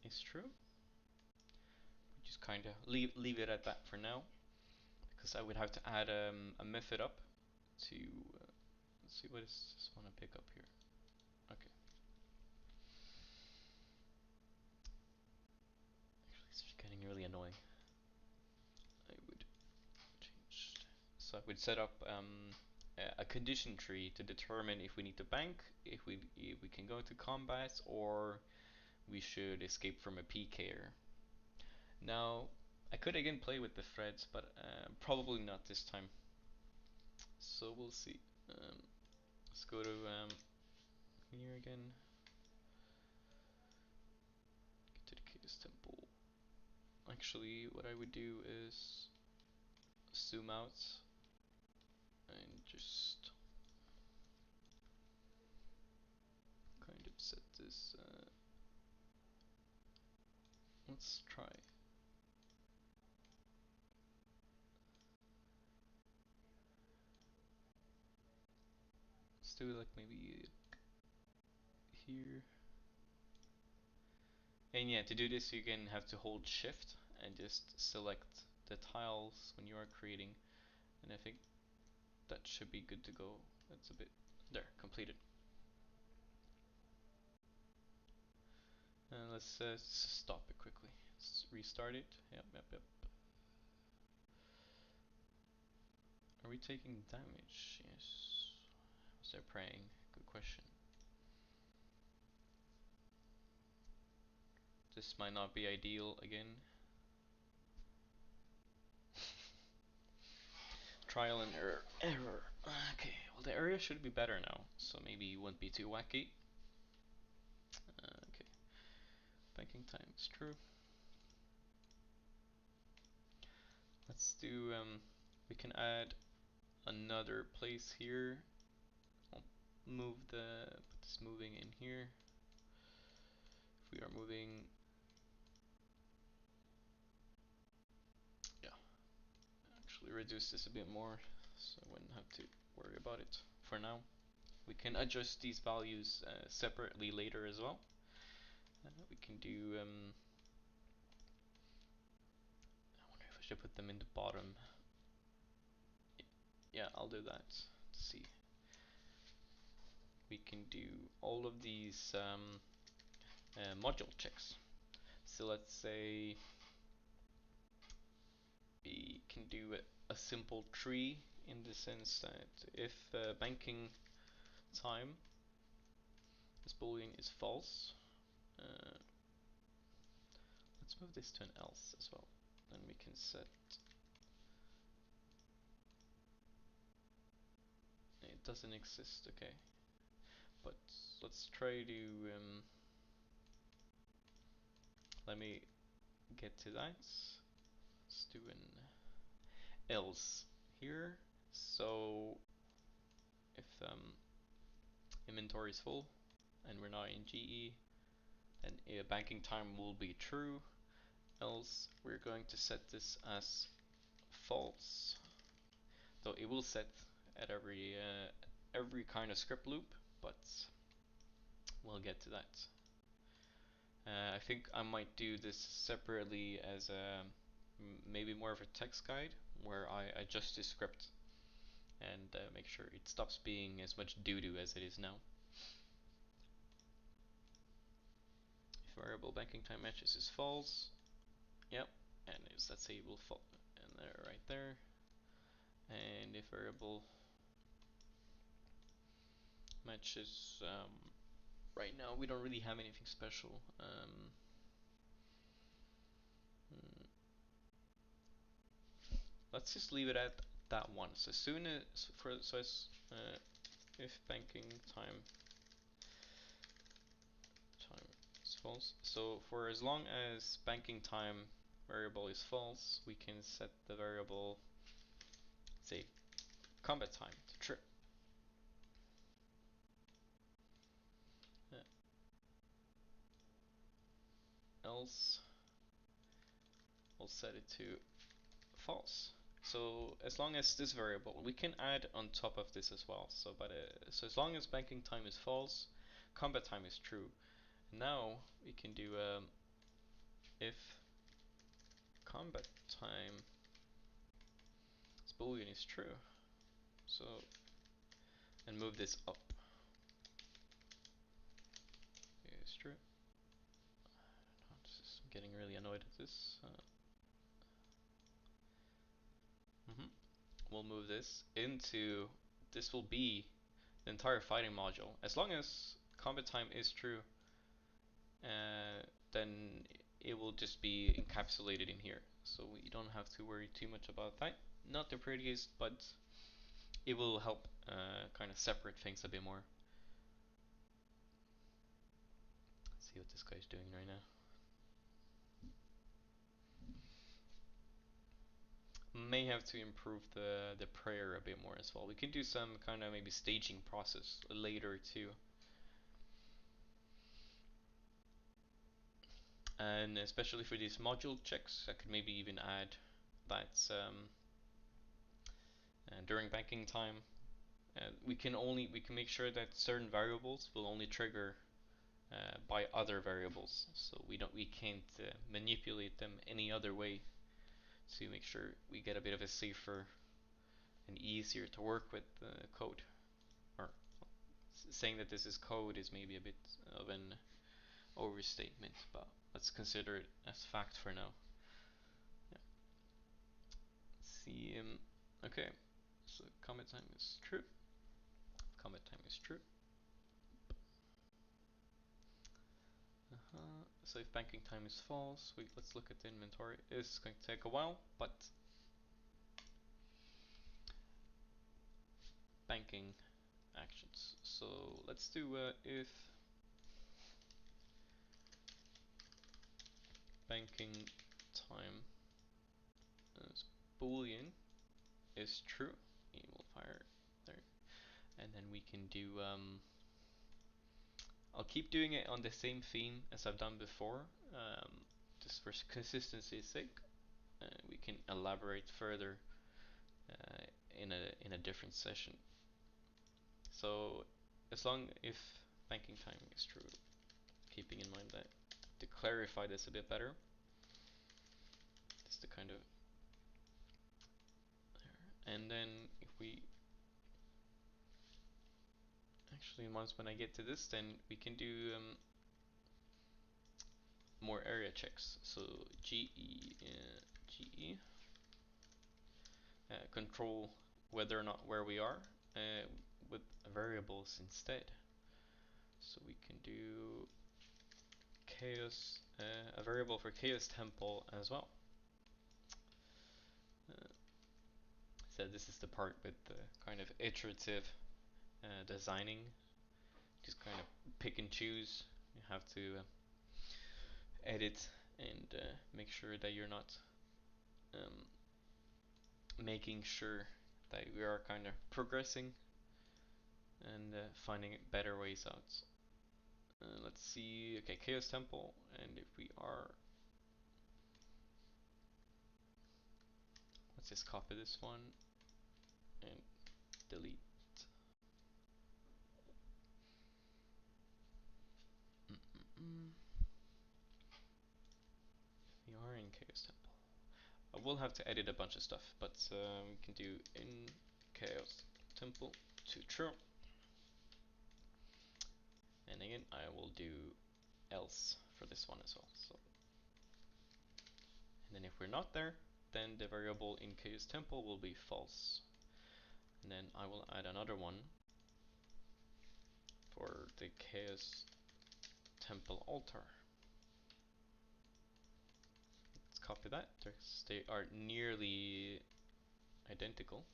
It's true. We just kind of leave it at that for now, because I would have to add a method up to. Let's see, what does this want to pick up here? Okay. Actually, it's just getting really annoying. I would change. So I would set up a condition tree to determine if we need to bank, if we can go into combat, or we should escape from a PKer. Now, I could again play with the threads, but probably not this time. So we'll see. Let's go to here again. Get to the Chaos Temple. Actually, what I would do is zoom out and just kind of set this. Let's try. Let's do like maybe here. And yeah, to do this you can have to hold shift and just select the tiles when you are creating, and I think that should be good to go. That's a bit there, completed. And let's stop it quickly. Let's restart it. Yep. Are we taking damage? Yes. Was there praying? Good question. This might not be ideal again. Trial and error. Okay, well the area should be better now, so maybe it won't be too wacky. Okay. Banking time is true. Let's do, we can add another place here. I'll put this moving in here. If we are moving, yeah, actually reduce this a bit more, so I wouldn't have to worry about it for now. We can adjust these values separately later as well. We can do, I wonder if I should put them in the bottom. Yeah, I'll do that to see. We can do all of these module checks. So let's say we can do a simple tree in the sense that if banking time, this boolean is false, let's move this to an else as well. Then we can set, it doesn't exist, okay. But let's try to, let me get to that. Let's do an else here. So if inventory is full and we're not in GE, then banking time will be true. Else we're going to set this as false. So it will set at every kind of script loop, but we'll get to that. I think I might do this separately as a maybe more of a text guide where I adjust the script and make sure it stops being as much doo-doo as it is now. If variable banking time matches is false, yep, and let's say it will fall, and there, right there. And if variable matches, right now we don't really have anything special. Let's just leave it at that one. So if banking time false. So for as long as banking time variable is false, we can set the variable, say, combat time to true. Else, we'll set it to false. So as long as this variable, we can add on top of this as well. So so as long as banking time is false, combat time is true. Now we can do if combat time boolean is true. So and move this up. It's true. I'm getting really annoyed at this. We'll move this into, this will be the entire fighting module. As long as combat time is true, then it will just be encapsulated in here. So we don't have to worry too much about that. Not the prettiest, but it will help kind of separate things a bit more. Let's see what this guy's doing right now. May have to improve the prayer a bit more as well. We can do some kind of maybe staging process later too. And especially for these module checks, I could maybe even add that during banking time, we can make sure that certain variables will only trigger by other variables, so we can't manipulate them any other way, to make sure we get a bit of a safer and easier to work with code. Or saying that this is code is maybe a bit of an overstatement, but let's consider it as fact for now. Yeah. Let's see. Okay. So commit time is true. Commit time is true. So if banking time is false, let's look at the inventory. It's going to take a while, but banking actions. So let's do if banking time as boolean is true, we will fire there, and then we can do. I'll keep doing it on the same theme as I've done before, just for consistency's sake. We can elaborate further in a different session. So as long if banking time is true, keeping in mind that to clarify this a bit better, just to kind of there. And then if we actually, once when I get to this, then we can do more area checks. So GE control whether or not where we are with variables instead. So we can do chaos, a variable for chaos temple as well. So this is the part with the kind of iterative designing. Just kind of pick and choose. You have to edit and make sure that you're not making sure that we are kind of progressing and finding better ways out. Let's see. Okay, chaos temple, and if we are, let's just copy this one and delete. We are in chaos temple. I will have to edit a bunch of stuff, but we can do in chaos temple to true. And again, I will do else for this one as well. So, and then if we're not there, then the variable in chaos temple will be false. And then I will add another one for the chaos temple altar. Let's copy that. They are nearly identical.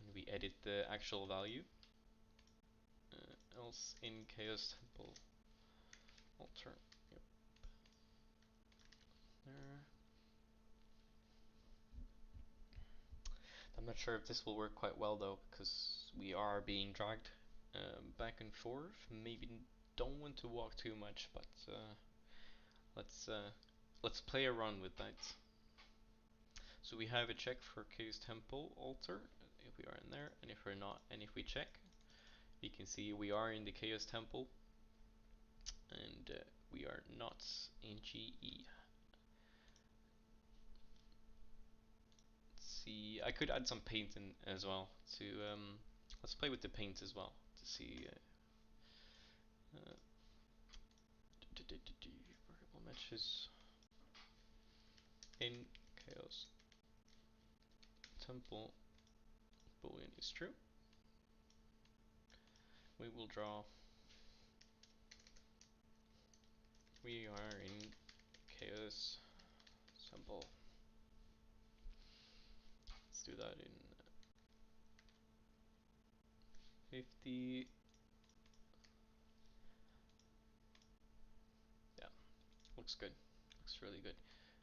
And we edit the actual value. variables in Chaos Temple alter. Yep. There. I'm not sure if this will work quite well though, because we are being dragged back and forth. Maybe don't want to walk too much, but let's play a run with that. So we have a check for Chaos Temple altar if we are in there, and if we're not, and if we check, we can see we are in the Chaos Temple, and we are not in GE. Let's see, I could add some paint in as well to let's play with the paint as well to see variable matches in Chaos Temple Boolean is true. We will draw. We are in Chaos Temple. Let's do that in 50. Yeah, looks good. Looks really good.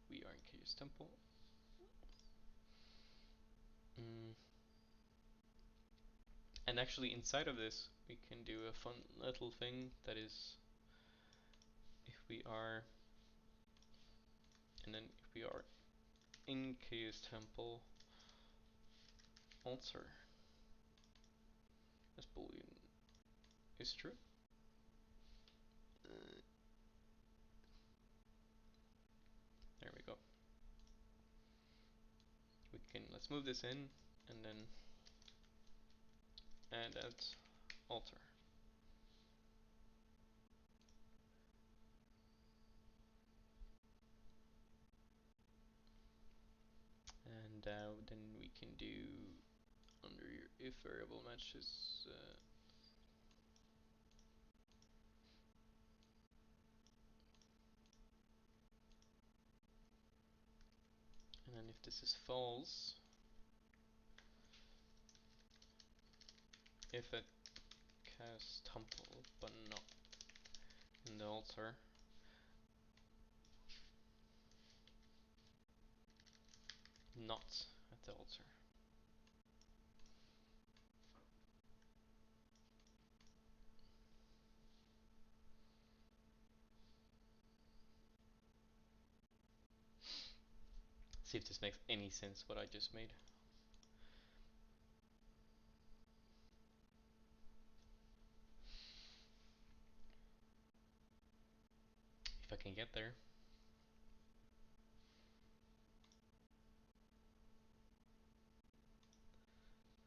We are in Chaos Temple. And actually inside of this we can do a fun little thing that is if we are and then if we are in Chaos Temple alter this boolean is true. There we go. We can let's move this in and then add alter. And then we can do under your if variable matches and then if this is false, if it Chaos Temple but not in the altar, not at the altar. See if this makes any sense what I just made. If I can get there.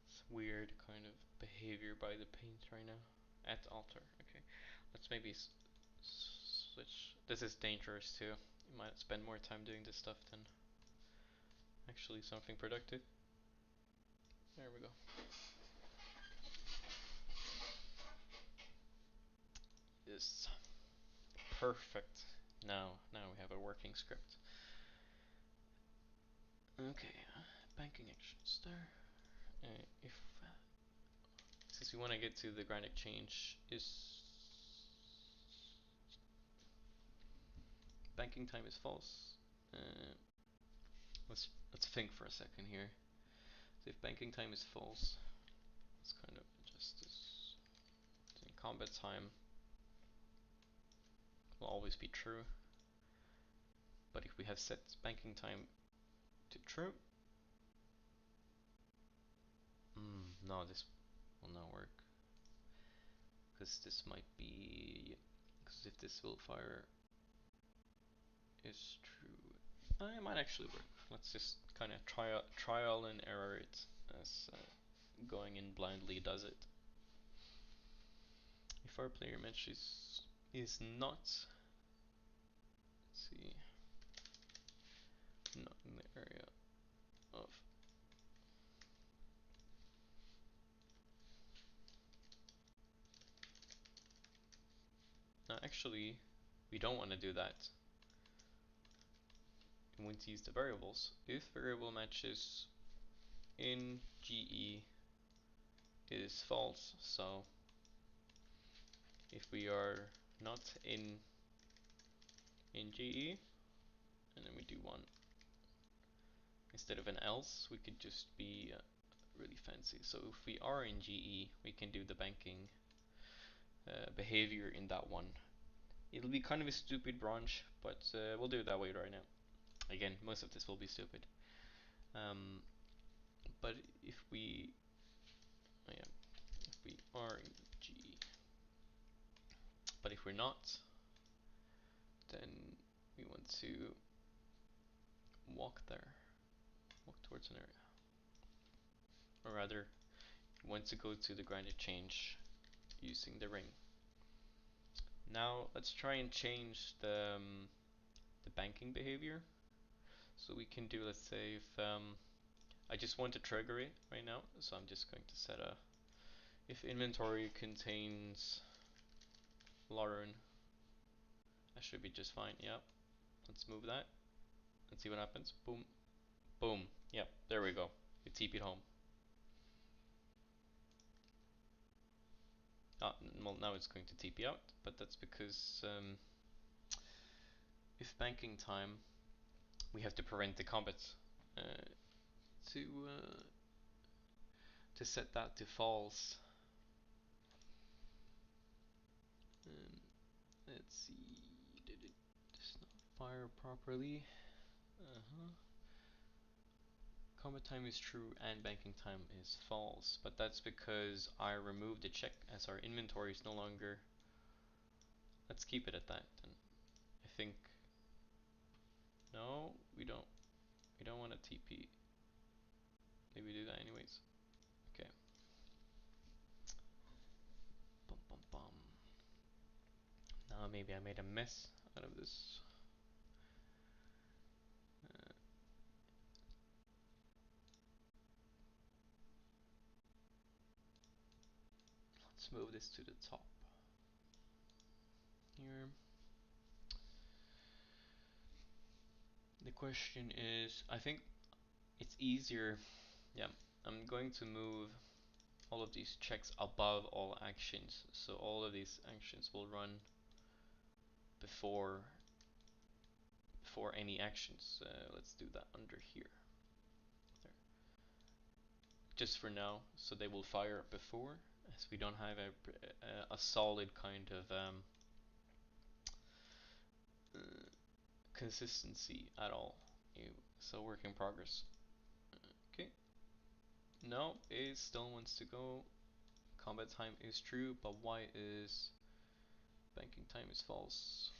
It's weird kind of behavior by the paint right now. At altar, okay. Let's maybe switch. This is dangerous too. You might spend more time doing this stuff than actually something productive. There we go. Yes. Perfect. Now we have a working script. Okay, banking actions there. If since we want to get to the granic change, is banking time is false. Let's think for a second here. So if banking time is false, let's kind of adjust this. So in combat time will always be true. But if we have set banking time to true, no, this will not work. Because this might be, because if this will fire is true, it might actually work. Let's just kind of trial and error it as going in blindly does it. If our player match is not, let's see, not in the area of actually we don't want to do that. We want to use the variables. If variable matches in GE is false, so if we are not in GE, and then we do one instead of an else, we could just be really fancy. So if we are in GE, we can do the banking behavior in that one. It'll be kind of a stupid branch, but we'll do it that way right now. Again, most of this will be stupid. But if we, oh yeah, if we are in GE, but if we're not, then we want to walk there, walk towards an area, or rather, we want to go to the granted change using the ring. Now let's try and change the banking behavior. So we can do, let's say, if I just want to trigger it right now, so I'm just going to set a, if inventory contains Lauren, that should be just fine. Yep. Let's move that and see what happens. Boom, boom. Yep, there we go. We TP'd home. Well, now it's going to TP out, but that's because if banking time, we have to prevent the combat uh, to set that to false. Let's see, did it just not fire properly? Combat time is true and banking time is false, but that's because I removed the check as our inventory is no longer. Let's keep it at that then. I think. No, we don't. We don't want to TP. Maybe do that anyways. Okay. Bum, bum, bum. Now maybe I made a mess out of this. Let's move this to the top here. The question is, I think it's easier. Yeah, I'm going to move all of these checks above all actions, so all of these actions will run before any actions. Let's do that under here. There. Just for now, so they will fire before, as we don't have a solid kind of consistency at all. So work in progress. Okay. No, it still wants to go. Combat time is true, but why is banking time is false?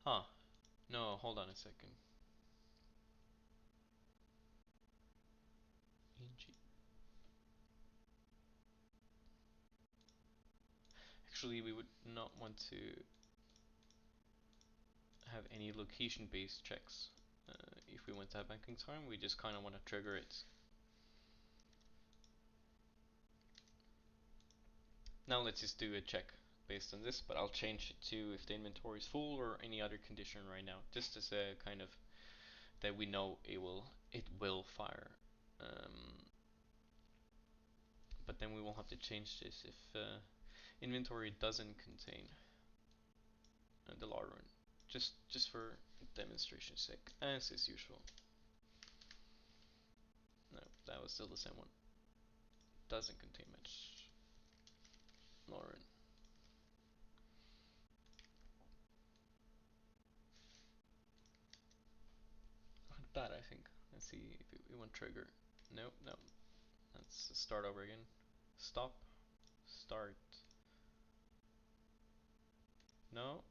Huh. No, hold on a second. Actually, we would not want to have any location-based checks. If we want to have banking time, we just kind of want to trigger it. Now let's just do a check based on this, but I'll change it to if the inventory is full or any other condition right now, just as a kind of that we know it will fire. But then we will have to change this if inventory doesn't contain the Lauren. Just for demonstration's sake, as is usual. No, that was still the same one. Doesn't contain much Lauren. Like that, I think. Let's see if we want trigger. Nope, no. Let's start over again. Stop. Start. No.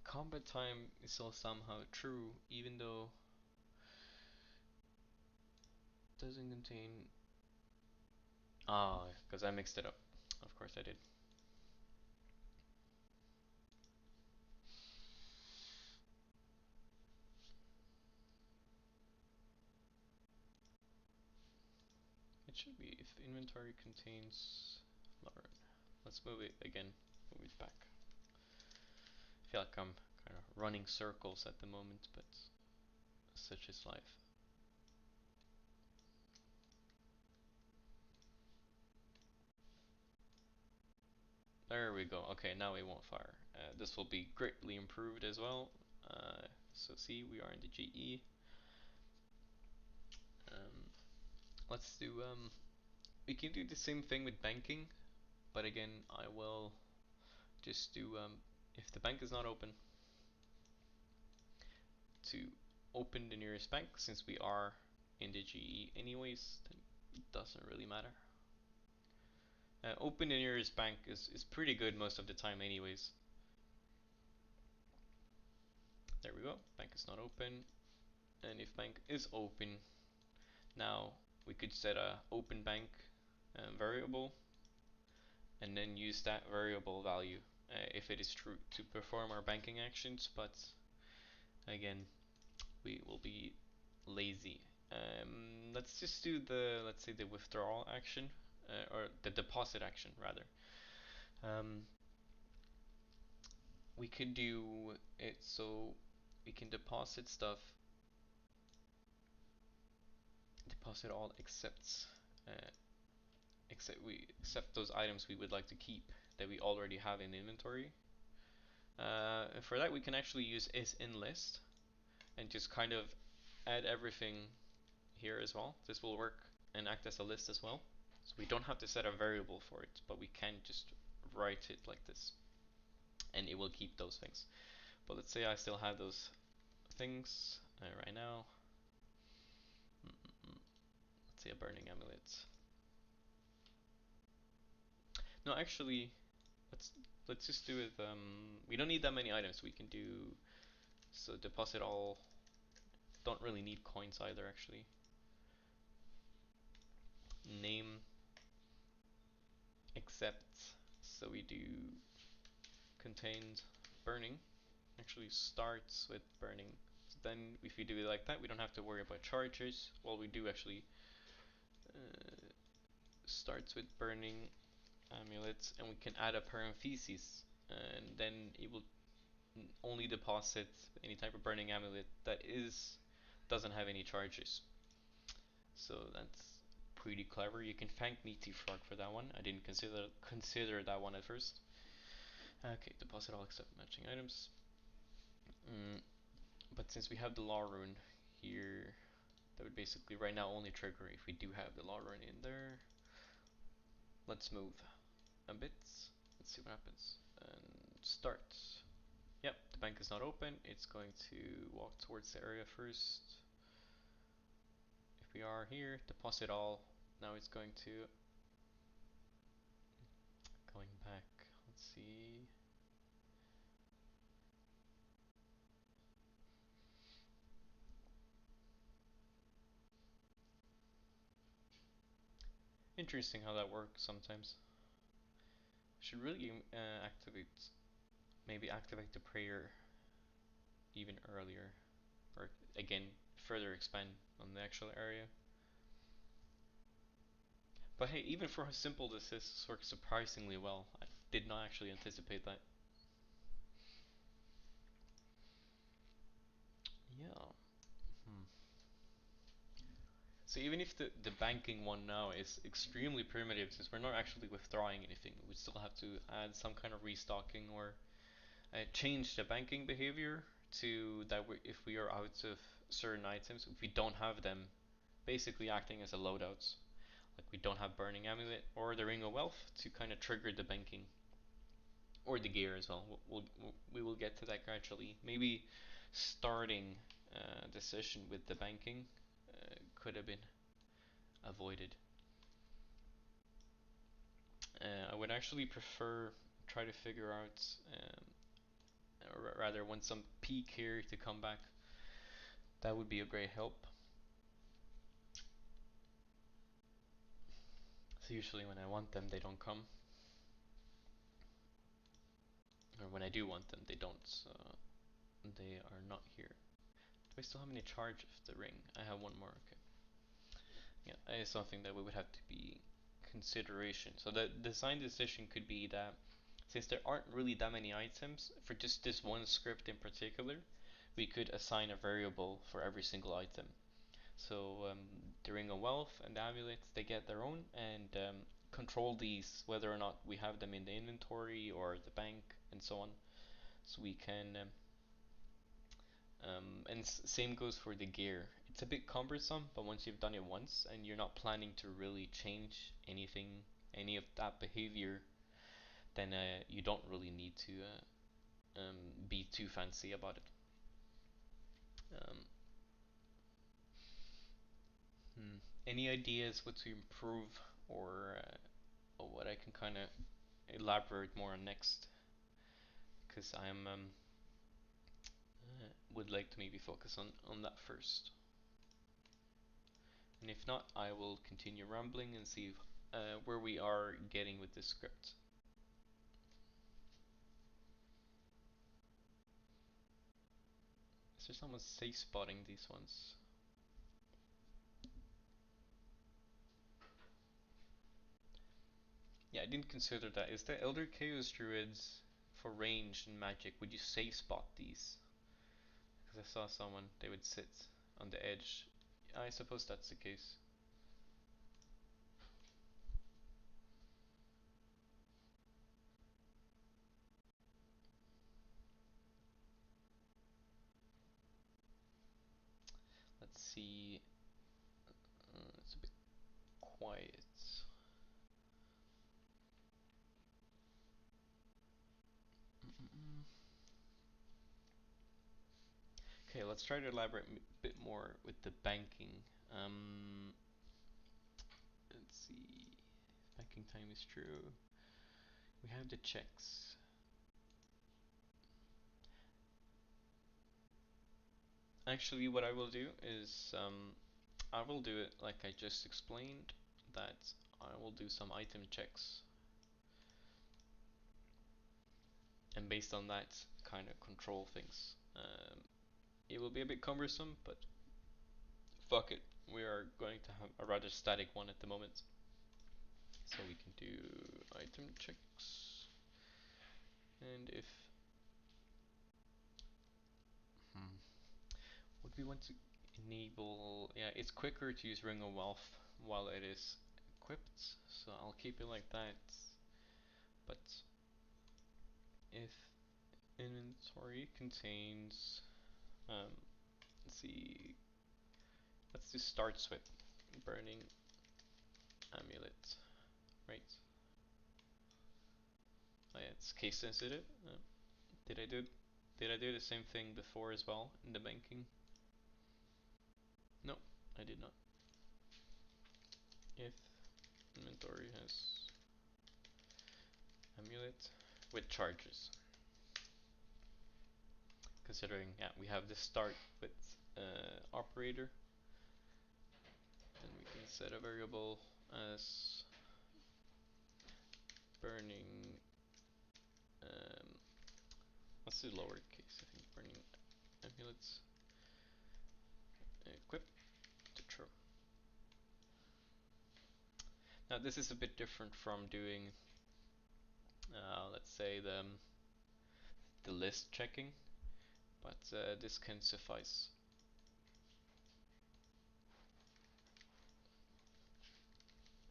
Combat time is still somehow true, even though it doesn't contain. Ah, because I mixed it up. Of course I did. It should be if inventory contains Lauren. Let's move it again. Move it back. feel like I'm kind of running circles at the moment, but such is life. There we go. Okay, now it won't fire. This will be greatly improved as well. So see, we are in the GE. Um, let's do. We can do the same thing with banking, but again, I will just do. If the bank is not open, to open the nearest bank, since we are in the GE anyways, then it doesn't really matter. Open the nearest bank is pretty good most of the time anyways. There we go, bank is not open, and if bank is open, now we could set a open bank variable, and then use that variable value if it is true to perform our banking actions, but again, we will be lazy. Let's just do let's say the withdrawal action, or the deposit action rather. Um, we could do it so we can deposit stuff, deposit all except we accept those items we would like to keep that we already have in inventory. And for that we can actually use isInList and just kind of add everything here as well. This will work and act as a list as well. So we don't have to set a variable for it, but we can just write it like this, and it will keep those things. But let's say I still have those things right now. Let's say a burning amulet. No, actually, let's let's just do it. We don't need that many items. We can do so deposit all. Don't really need coins either, actually. Name except, so we do contained burning. Actually starts with burning. So then if we do it like that, we don't have to worry about charges. Well, we do actually. Starts with burning amulets, and we can add a parenthesis, and then it will only deposit any type of burning amulet that doesn't have any charges. So that's pretty clever. You can thank me, T-Frog, for that one. I didn't consider that one at first. Okay, deposit all except matching items. But since we have the law rune here, that would basically right now only trigger if we do have the law rune in there. Let's move a bit. Let's see what happens. And start. Yep, the bank is not open. It's going to walk towards the area first. If we are here, deposit all. Now it's going back. Let's see. Interesting how that works sometimes. Should really maybe activate the prayer even earlier, or again further expand on the actual area. But hey, even for how simple this is, this works surprisingly well. I did not actually anticipate that. Yeah. Hmm. So even if the banking one now is extremely primitive, since we're not actually withdrawing anything, we still have to add some kind of restocking or change the banking behavior to that if we are out of certain items, if we don't have them, basically acting as a loadouts. Like we don't have Burning Amulet or the Ring of Wealth to kind of trigger the banking, or the gear as well. We will get to that gradually. Maybe starting the session with the banking could have been avoided. I would actually prefer try to figure out, or rather want some peak here to come back. That would be a great help. So usually when I want them, they don't come, or when I do want them, they don't. They are not here. Do I still have any charge of the ring? I have one more. Okay. Yeah, that is something that we would have to be consideration. So the design decision could be that Since there aren't really that many items, for just this one script in particular, we could assign a variable for every single item. So the Ring of Wealth and the amulets, they get their own, and control these whether or not we have them in the inventory or the bank and so on. So we can, and same goes for the gear. It's a bit cumbersome, but once you've done it once and you're not planning to really change anything, any of that behavior, then you don't really need to be too fancy about it. Um, Any ideas what to improve or what I can kind of elaborate more on next? Because I'm would like to maybe focus on that first. And if not, I will continue rambling and see where we are getting with this script. Is there someone safe spotting these ones? Yeah, I didn't consider that. Is the Elder Chaos Druids for range and magic? Would you safe spot these? Because I saw someone, they would sit on the edge. I suppose that's the case. Let's see. It's a bit quiet. Okay, let's try to elaborate a bit more with the banking. Um, let's see. Banking time is true. We have the checks. Actually, what I will do is I will do it like I just explained. That I will do some item checks, and based on that, kind of control things. It will be a bit cumbersome, but fuck it. We are going to have a rather static one at the moment. So we can do item checks, and if would we want to enable, yeah, it's quicker to use Ring of Wealth while it is equipped, so I'll keep it like that. But if inventory contains, let's see, let's do start swip, burning amulet, right? Oh yeah, it's case sensitive. Did I do did I do the same thing before as well in the banking? No, I did not. If inventory has amulet with charges, considering, yeah, we have the start with operator, and we can set a variable as burning, um, let's do lowercase, I think, burning amulets, equip to true. Now this is a bit different from doing, let's say, the list checking, but this can suffice.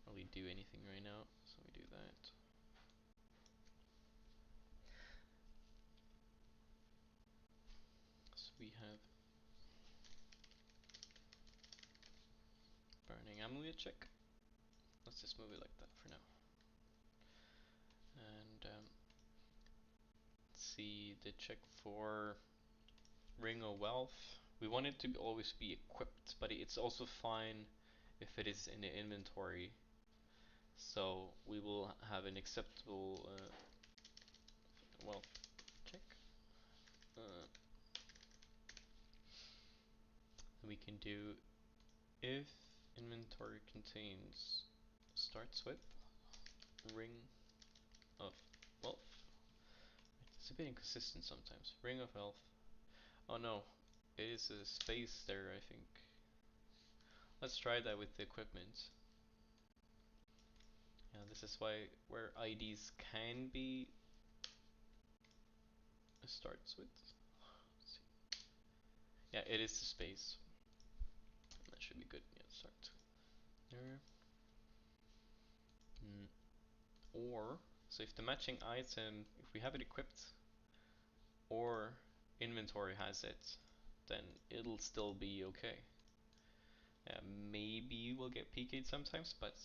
Really do anything right now, so we do that. So we have burning amulet check. Let's just move it like that for now. And see the check for Ring of Wealth. We want it to always be equipped, but it's also fine if it is in the inventory. So we will have an acceptable wealth check. We can do if inventory contains starts with Ring of Wealth. It's a bit inconsistent sometimes. Ring of Wealth. Oh no, it is a space there, I think. Let's try that with the equipment. Yeah, this is why where IDs can be starts with. Let's see. Yeah, it is the space. That should be good. Yeah, start there. Or so if the matching item, if we have it equipped, or inventory has it, then it'll still be okay. Maybe we'll get PK'd sometimes, but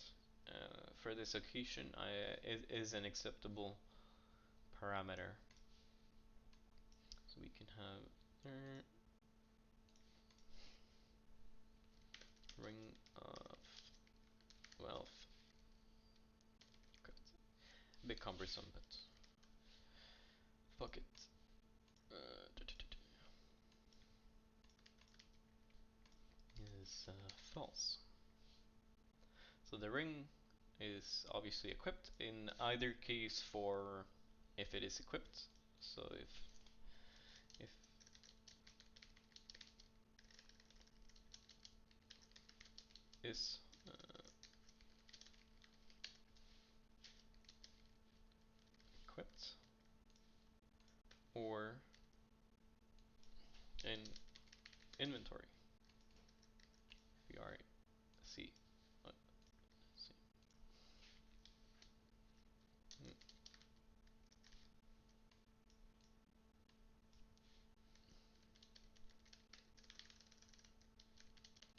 for this occasion, it is an acceptable parameter. So we can have ring of wealth. A bit cumbersome, but fuck it. Is false. So the ring is obviously equipped in either case for if it is equipped. So if is equipped or in inventory. If we are see. See.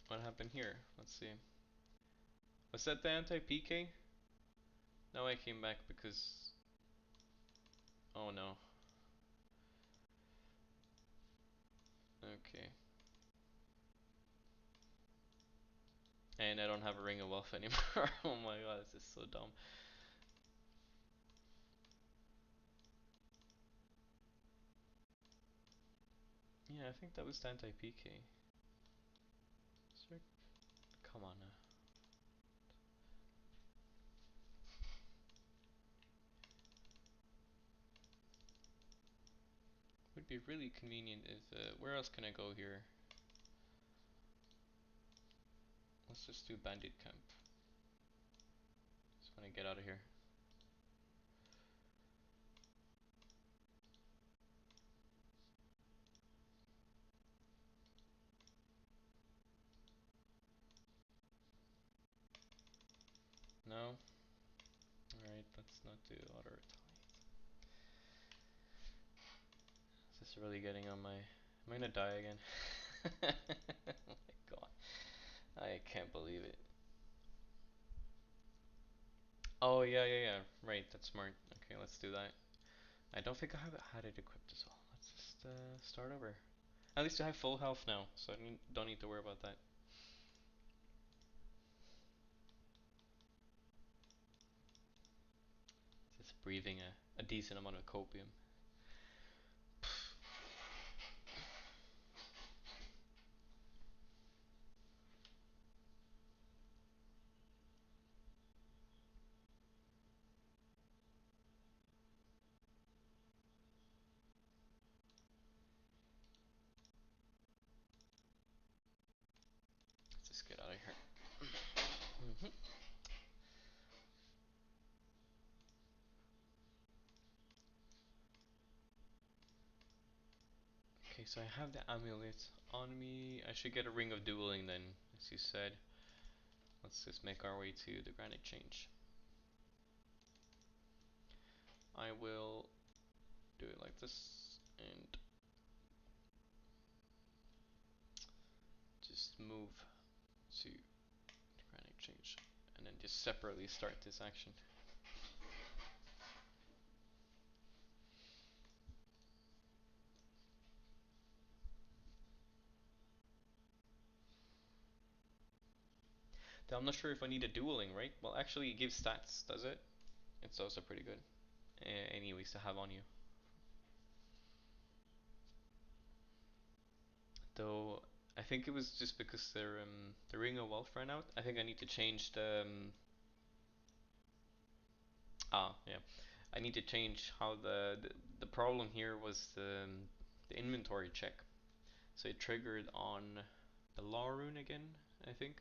What happened here? Let's see. Was that the anti-PK? Now I came back because... Oh no. Okay. And I don't have a Ring of Wealth anymore. Oh my god, this is so dumb. Yeah, I think that was the anti-PK. Come on now. Would be really convenient if... where else can I go here? Let's just do Bandit Camp. Just wanna get out of here. No? Alright, let's not do auto retaliate. Is this really getting on my... Am I gonna die again? Oh my god. I can't believe it. Oh yeah, right, that's smart. Okay, let's do that. I don't think I have had it equipped as well. Let's just start over. At least I have full health now, so I don't need to worry about that. Just breathing a decent amount of copium. Let's just get out of here. Okay, so I have the amulet on me. I should get a ring of dueling then, as you said. Let's just make our way to the granite change. I will do it like this and just move to the granite change and then just separately start this action. Though I'm not sure if I need a dueling, right? Well, actually it gives stats, does it? It's also pretty good. Anyways to have on you. Though I think it was just because the Ring of Wealth ran out. I think I need to change the yeah. I need to change how the problem here was the inventory check. So it triggered on the law rune again, I think.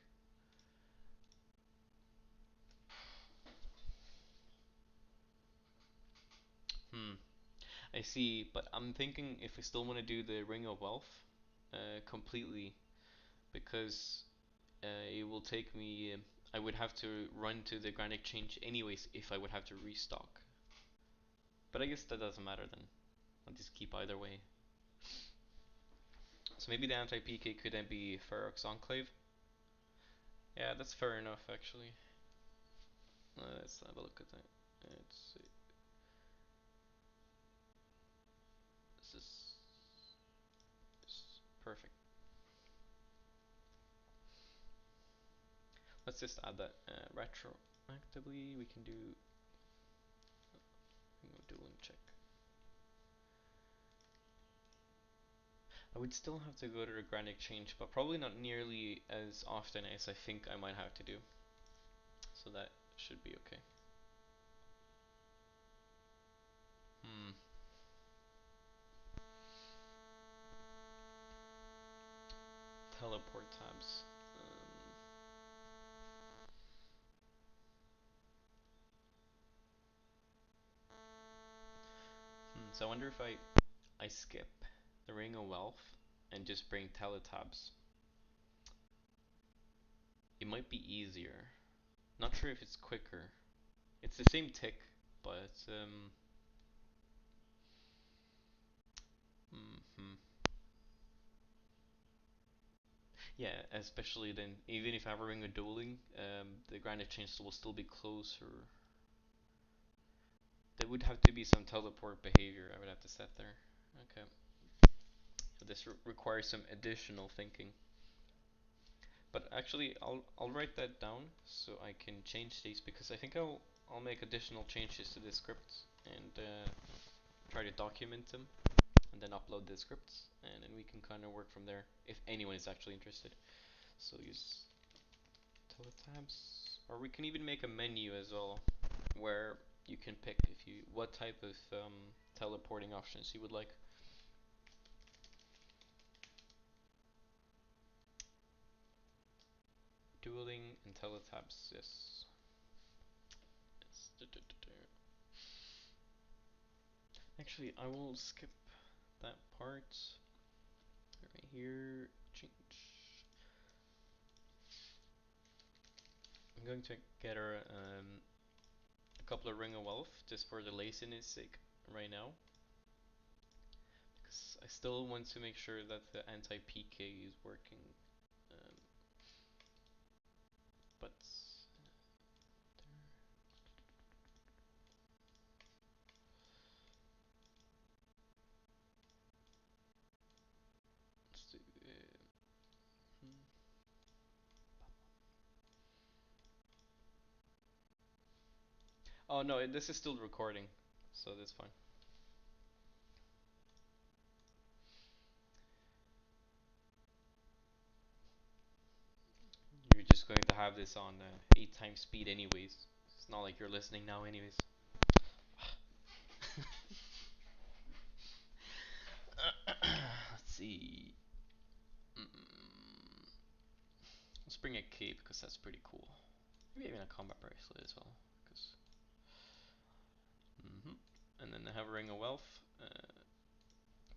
I see, but I'm thinking if I still want to do the Ring of Wealth completely, because it will take me. I would have to run to the Grand Exchange anyways if I would have to restock. But I guess that doesn't matter then. I'll just keep either way. So maybe the anti-PK could then be Ferox Enclave. Yeah, that's fair enough actually. Let's have a look at that. Let's see. This is perfect. Let's just add that retroactively. We can do dueling check. I would still have to go to the Grand Exchange, but probably not nearly as often as I think I might have to do. So that should be okay. Hmm. Teleport tabs. So I wonder if I skip the Ring of Wealth and just bring teletabs. It might be easier. Not sure if it's quicker. It's the same tick, but mm-hmm. Yeah, especially then, even if I ever ring a dueling, the Grand Exchange will still be closer. There would have to be some teleport behavior I would have to set there. Okay. So this requires some additional thinking. But actually, I'll write that down so I can change these, because I think I'll make additional changes to the scripts and try to document them and then upload the scripts, and then we can kind of work from there if anyone is actually interested. So use teletabs, or we can even make a menu as well where you can pick if you what type of teleporting options you would like. Dueling and teletabs, yes. Actually, I will skip that part right here. Change. I'm going to get a couple of Ring of Wealth just for the laziness sake right now, because I still want to make sure that the anti-PK is working. Um, but let's do. Hmm. Oh no, this is still recording, so that's fine. You're just going to have this on 8 times speed anyways. It's not like you're listening now anyways. Let's see. Let's bring a cape because that's pretty cool. Maybe even a combat bracelet as well. Cause, And then I have Ring of Wealth,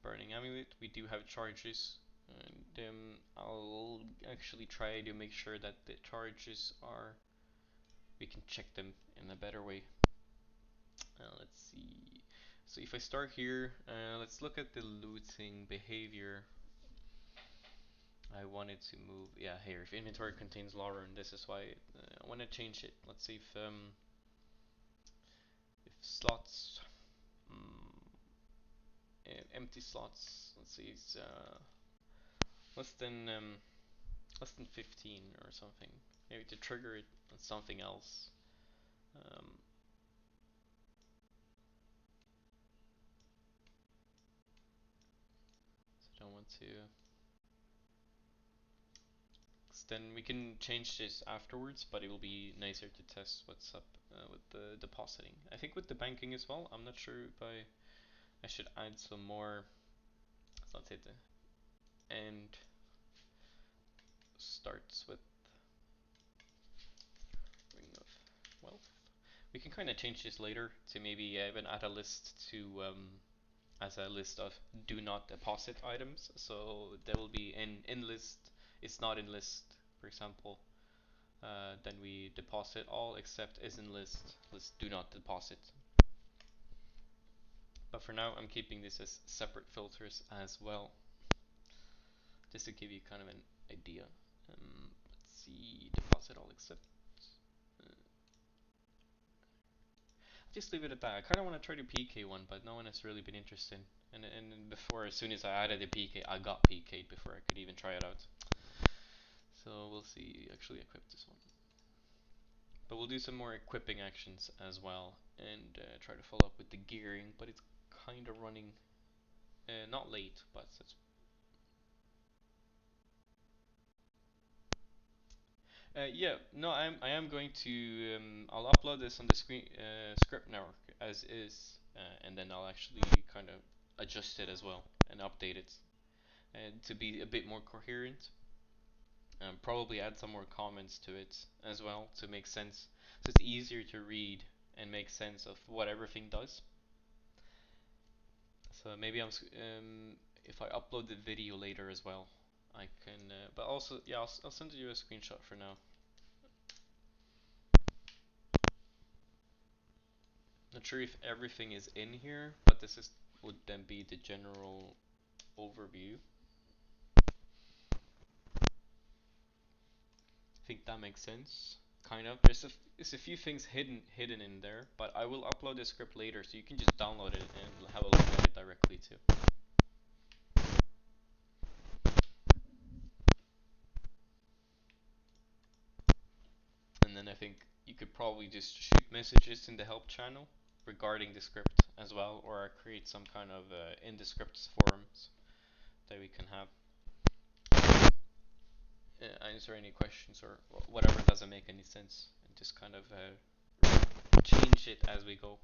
Burning Amulet. We do have charges, and I'll actually try to make sure that the charges are. We can check them in a better way. Let's see. So if I start here, let's look at the looting behavior. I wanted to move, yeah, here. If inventory contains Lauren, this is why I want to change it. Let's see if slots, um, empty slots. Let's see, it's less than um, less than 15 or something. Maybe to trigger it on something else. Um, so I don't want to. Then we can change this afterwards, but it will be nicer to test what's up with the depositing. I think with the banking as well. I'm not sure if I should add some more. So let's say the end starts with Ring of Wealth. We can kind of change this later to maybe even add a list to as a list of do not deposit items. So there will be in list, it's not in list, for example. Then we deposit all except is in list do not deposit. But for now, I'm keeping this as separate filters as well, just to give you kind of an idea. Let's see, deposit all except. Just leave it at that. I kind of want to try the PK one, but no one has really been interested. And before, as soon as I added the PK, I got PK'd before I could even try it out. So we'll see. Actually, equip this one. But we'll do some more equipping actions as well, and try to follow up with the gearing. But it's kind of running, not late, but it's. Yeah, no, I am going to. I'll upload this on the script now as is, and then I'll actually kind of adjust it as well and update it, and to be a bit more coherent. Probably add some more comments to it as well to make sense, so it's easier to read and make sense of what everything does. So maybe if I upload the video later as well, I can. But also, yeah, I'll send you a screenshot for now. Not sure if everything is in here, but this is would then be the general overview. I think that makes sense. Kind of. There's a few things hidden in there, but I will upload the script later, so you can just download it and have a look at it directly too. And then I think you could probably just shoot messages in the help channel regarding the script as well, or create some kind of in the scripts forums that we can have. Answer any questions or whatever doesn't make any sense, and just kind of change it as we go.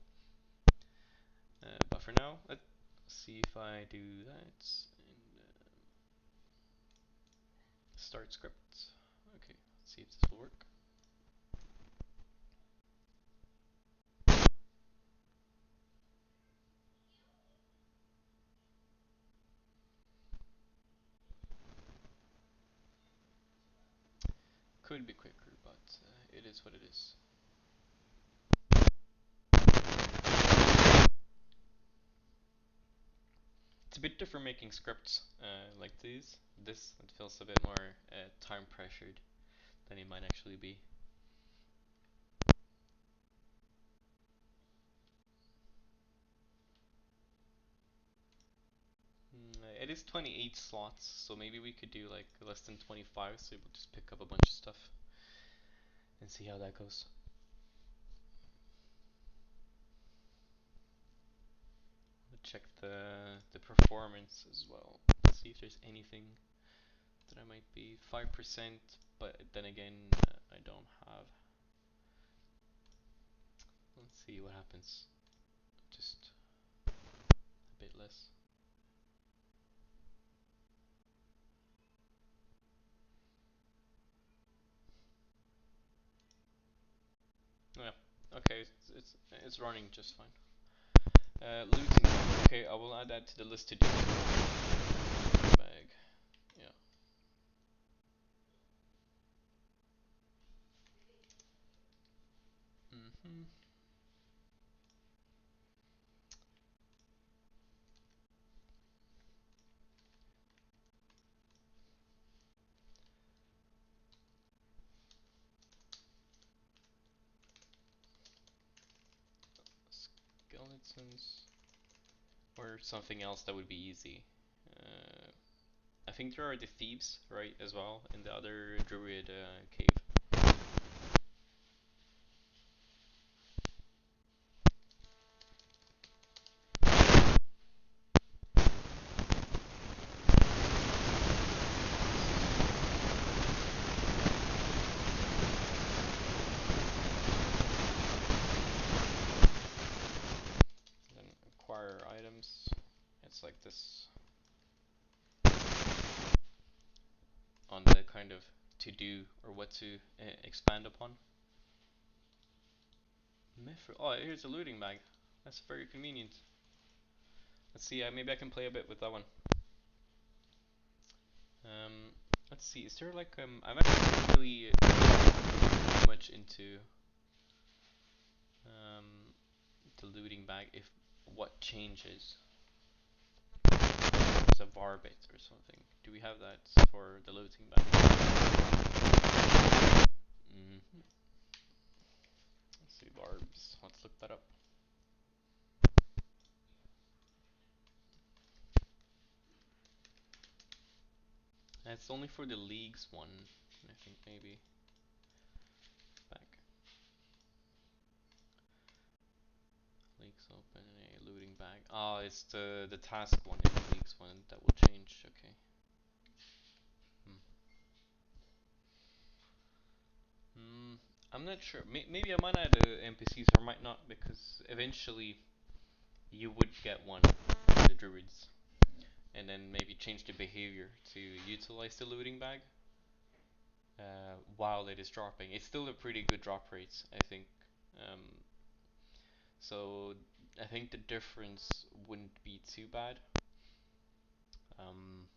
But for now, let's see if I do that. And, start script. Okay, let's see if this will work. Could be quicker, but it is what it is. It's a bit different making scripts like these. This it feels a bit more time pressured than it might actually be. It is 28 slots, so maybe we could do like less than 25, so we'll just pick up a bunch of stuff and see how that goes. Check the performance as well. See if there's anything that I might be 5%, but then again I don't have. Let's see what happens. Just a bit less. Oh, yeah. Okay, it's running just fine. Looting. Okay, I will add that to the list to do. Bag. Yeah. Mhm. Skeletons. Or something else that would be easy. I think there are the thieves, right, as well, in the other druid cave. Then acquire items. It's like this on the kind of to do or what to expand upon. Oh, here's a looting bag. That's very convenient. Let's see. Maybe I can play a bit with that one. Um, let's see. Is there like I'm actually really much into um the looting bag. If what changes? It's a Varbit or something. Do we have that for the looting bag? Let's see, Varbs. Let's look that up. It's only for the leagues one, I think maybe. Back. Leagues open a looting bag. Ah, it's the task one in the leagues one that will change. Okay. I'm not sure. Maybe I might add NPCs or might not, because eventually you would get one in the druids, and then maybe change the behavior to utilize the looting bag while it is dropping. It's still a pretty good drop rate, I think. Um, so I think the difference wouldn't be too bad. Um,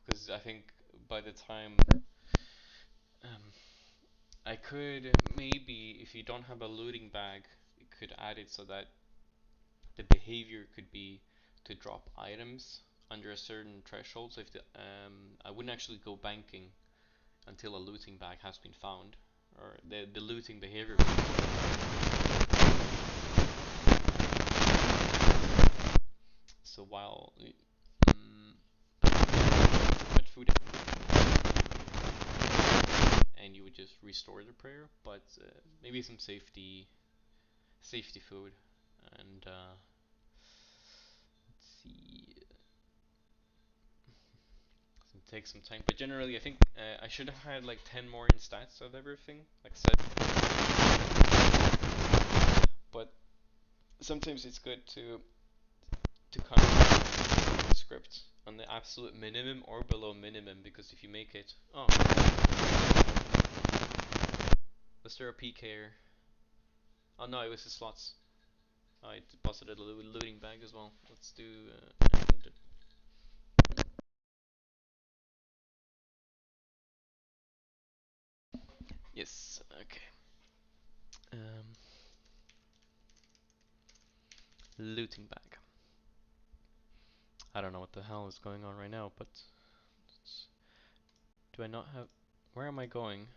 because I think by the time I could maybe, if you don't have a looting bag, you could add it so that the behavior could be to drop items under a certain threshold. So if I wouldn't actually go banking until a looting bag has been found, or the looting behavior. So while much food, and you would just restore the prayer, but maybe some safety food, and let's see. Take some time, but generally I think I should have had like 10 more in stats of everything, like set. But sometimes it's good to kind of script on the absolute minimum or below minimum, because if you make it, oh, was there a PKer? Oh no, it was the slots. I deposited a looting bag as well. Let's do. Yes. Okay. Looting bag. I don't know what the hell is going on right now, but do I not have? Where am I going?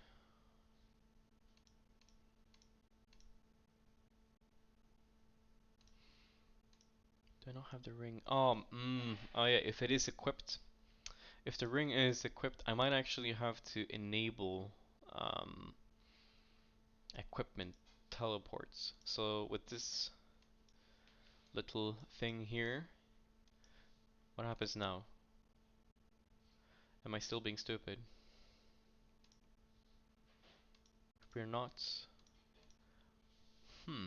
Do I not have the ring? Oh, oh yeah. If it is equipped, if the ring is equipped, I might actually have to enable equipment teleports. So with this little thing here, what happens now? Am I still being stupid? If we're not. But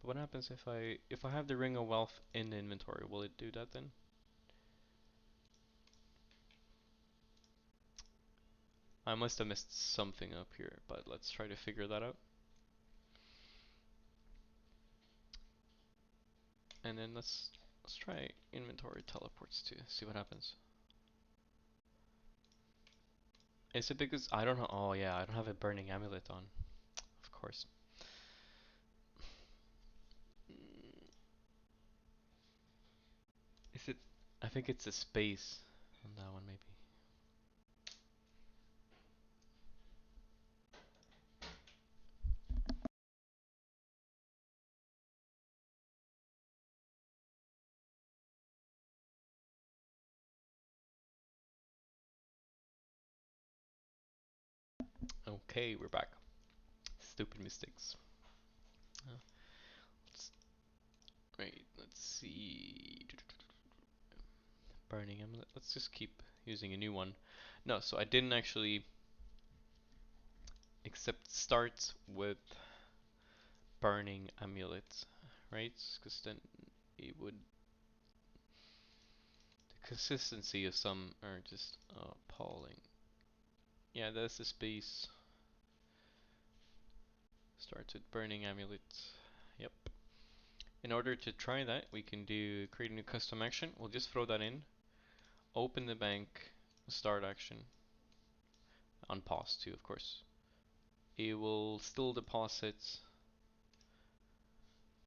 what happens if I have the ring of wealth in the inventory? Will it do that then? I must have messed something up here, but let's try to figure that out. And then let's try inventory teleports too. See what happens. Is it because I don't know? Oh yeah, I don't have a burning amulet on, of course. Is it? I think it's a space on that one maybe. Okay, we're back. Stupid mistakes. Let's see. Burning amulet. Let's just keep using a new one. No, so I didn't actually accept start with burning amulet, right? Because then it would. The consistency of some are just appalling. Yeah, that's the space. Starts with burning amulet. Yep. In order to try that, we can do create a new custom action. We'll just throw that in. Open the bank, start action. On pause too, of course. It will still deposit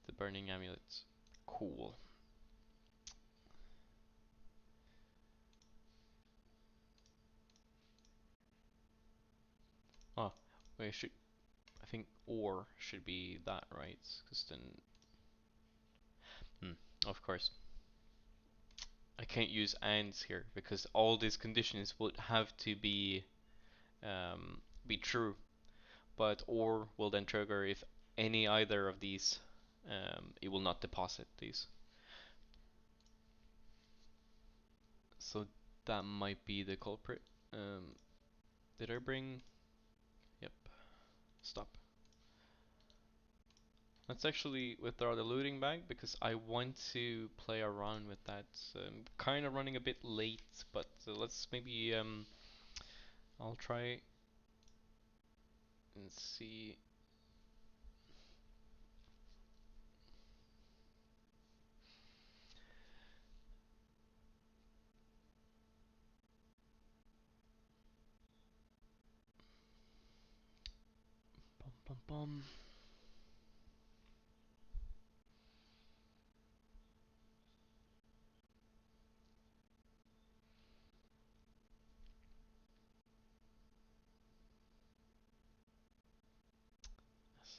the burning amulet. Cool. Oh, wait, I think or should be that, right? Because then, of course, I can't use ands here because all these conditions would have to be true. But or will then trigger if any either of these, it will not deposit these. So that might be the culprit. Did I bring? Yep. Stop. Let's actually withdraw the looting bag because I want to play around with that. Kind of running a bit late, but let's maybe I'll try and see. Bum, bum, bum.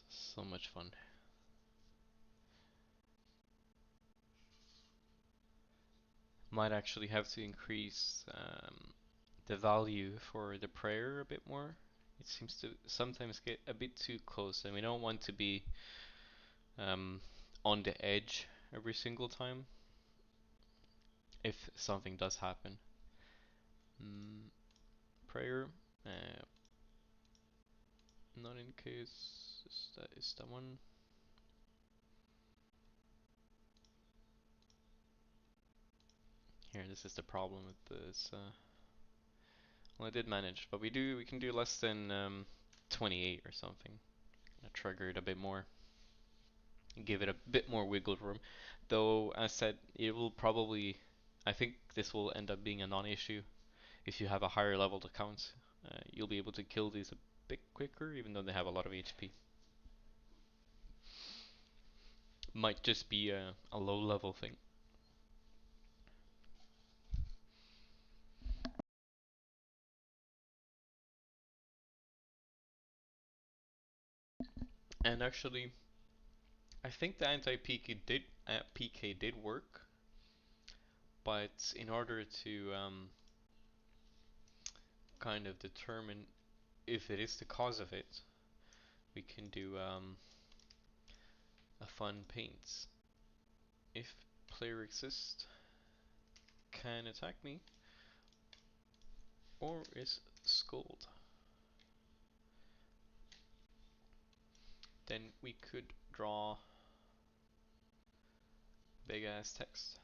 So much fun. Might actually have to increase the value for the prayer a bit more. It seems to sometimes get a bit too close, and we don't want to be um, on the edge every single time if something does happen. Prayer, not in case. Is that one? Here, this is the problem with this. Well, I did manage, but we can do less than 28 or something. I trigger it a bit more, give it a bit more wiggle room. Though, as said, it will probably, I think this will end up being a non-issue if you have a higher level to count. You'll be able to kill these a bit quicker, even though they have a lot of HP. Might just be a low level thing. And actually, I think the anti-PK did work, but in order to kind of determine if it is the cause of it, we can do a fun paint. If player exists, can attack me, or is scold. Then we could draw big ass text.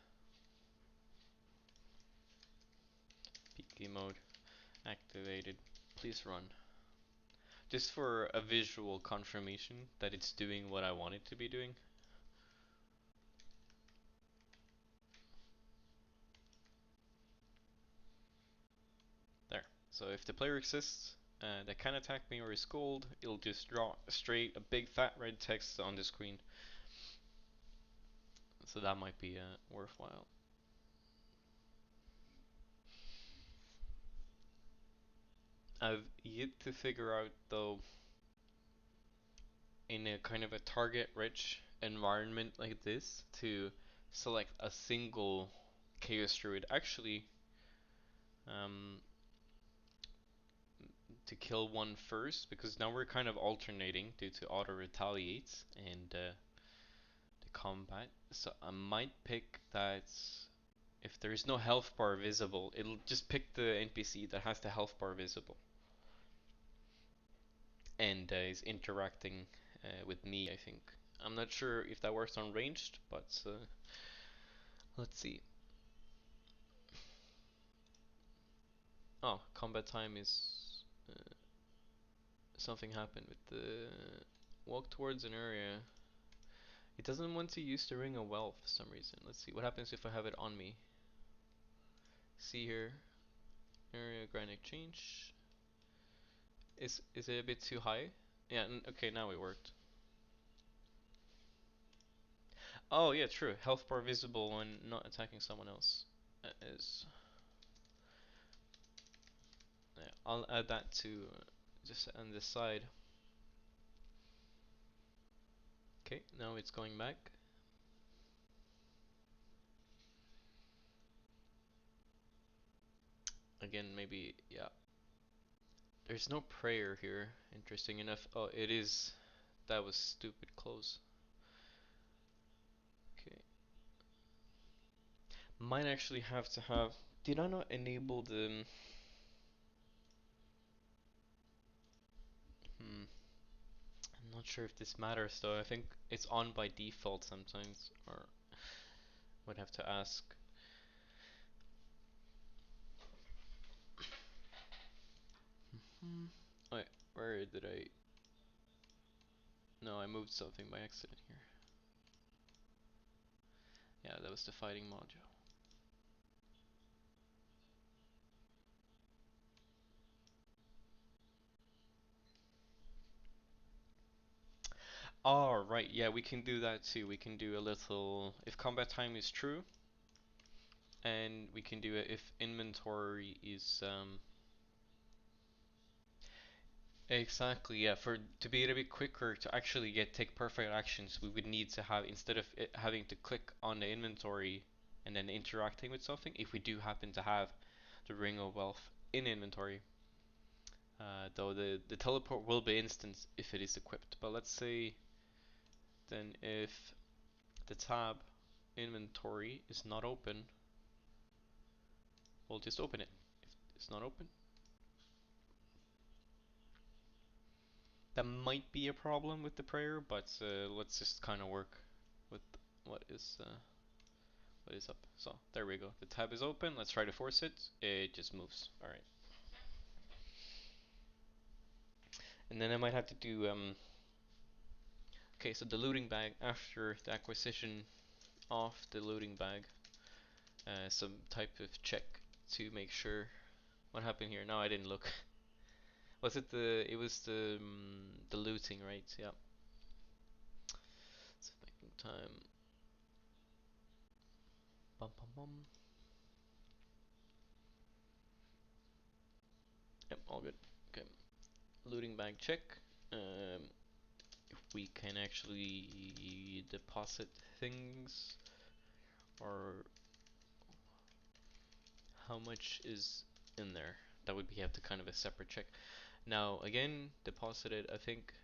PK mode activated. Please run. Just for a visual confirmation that it's doing what I want it to be doing. There. So if the player exists that can attack me or is scold, it'll just draw straight a big fat red text on the screen. So that might be worthwhile. I've yet to figure out though, in a kind of a target rich environment like this, to select a single Chaos Druid actually to kill one first, because now we're kind of alternating due to auto retaliates and the combat. So I might pick that if there is no health bar visible, it'll just pick the NPC that has the health bar visible and is interacting with me, I think. I'm not sure if that works on ranged, but let's see. Oh, combat time is something happened with the walk towards an area. It doesn't want to use the Ring of Wealth for some reason. Let's see what happens if I have it on me. See here, area granic change. Is it a bit too high? Yeah. Okay, now it worked. Oh yeah, true. Health bar visible when not attacking someone else. That is. Yeah, I'll add that to just on this side. Okay, now it's going back. Again, maybe, yeah. There's no prayer here, interesting enough. Oh, it is. That was stupid close. Okay. Might actually have to have. Did I not enable the. Hmm. I'm not sure if this matters though. I think it's on by default sometimes, or would have to ask. Hmm. Wait, where did I? No, I moved something by accident here. Yeah, that was the fighting module. Oh, right, yeah, we can do that too. We can do a little, if combat time is true, and we can do it if inventory is, exactly, yeah, for to be a little bit quicker to actually take perfect actions, we would need to have, instead of it having to click on the inventory and then interacting with something, if we do happen to have the Ring of Wealth in inventory, though the teleport will be instant if it is equipped. But let's say then if the tab inventory is not open, we'll just open it. If it's not open, that might be a problem with the prayer, but let's just kind of work with what is uh, what is up. So there we go. The tab is open. Let's try to force it. It just moves. All right. And then I might have to do okay. So the looting bag after the acquisition of the looting bag, some type of check to make sure what happened here. No, I didn't look. Was it the? It was the looting, right? Yeah. So making time. Bum bum bum. Yep, all good. Okay. Looting bag check. If we can actually deposit things, or how much is in there. That would be have to kind of a separate check. Now again, deposited I think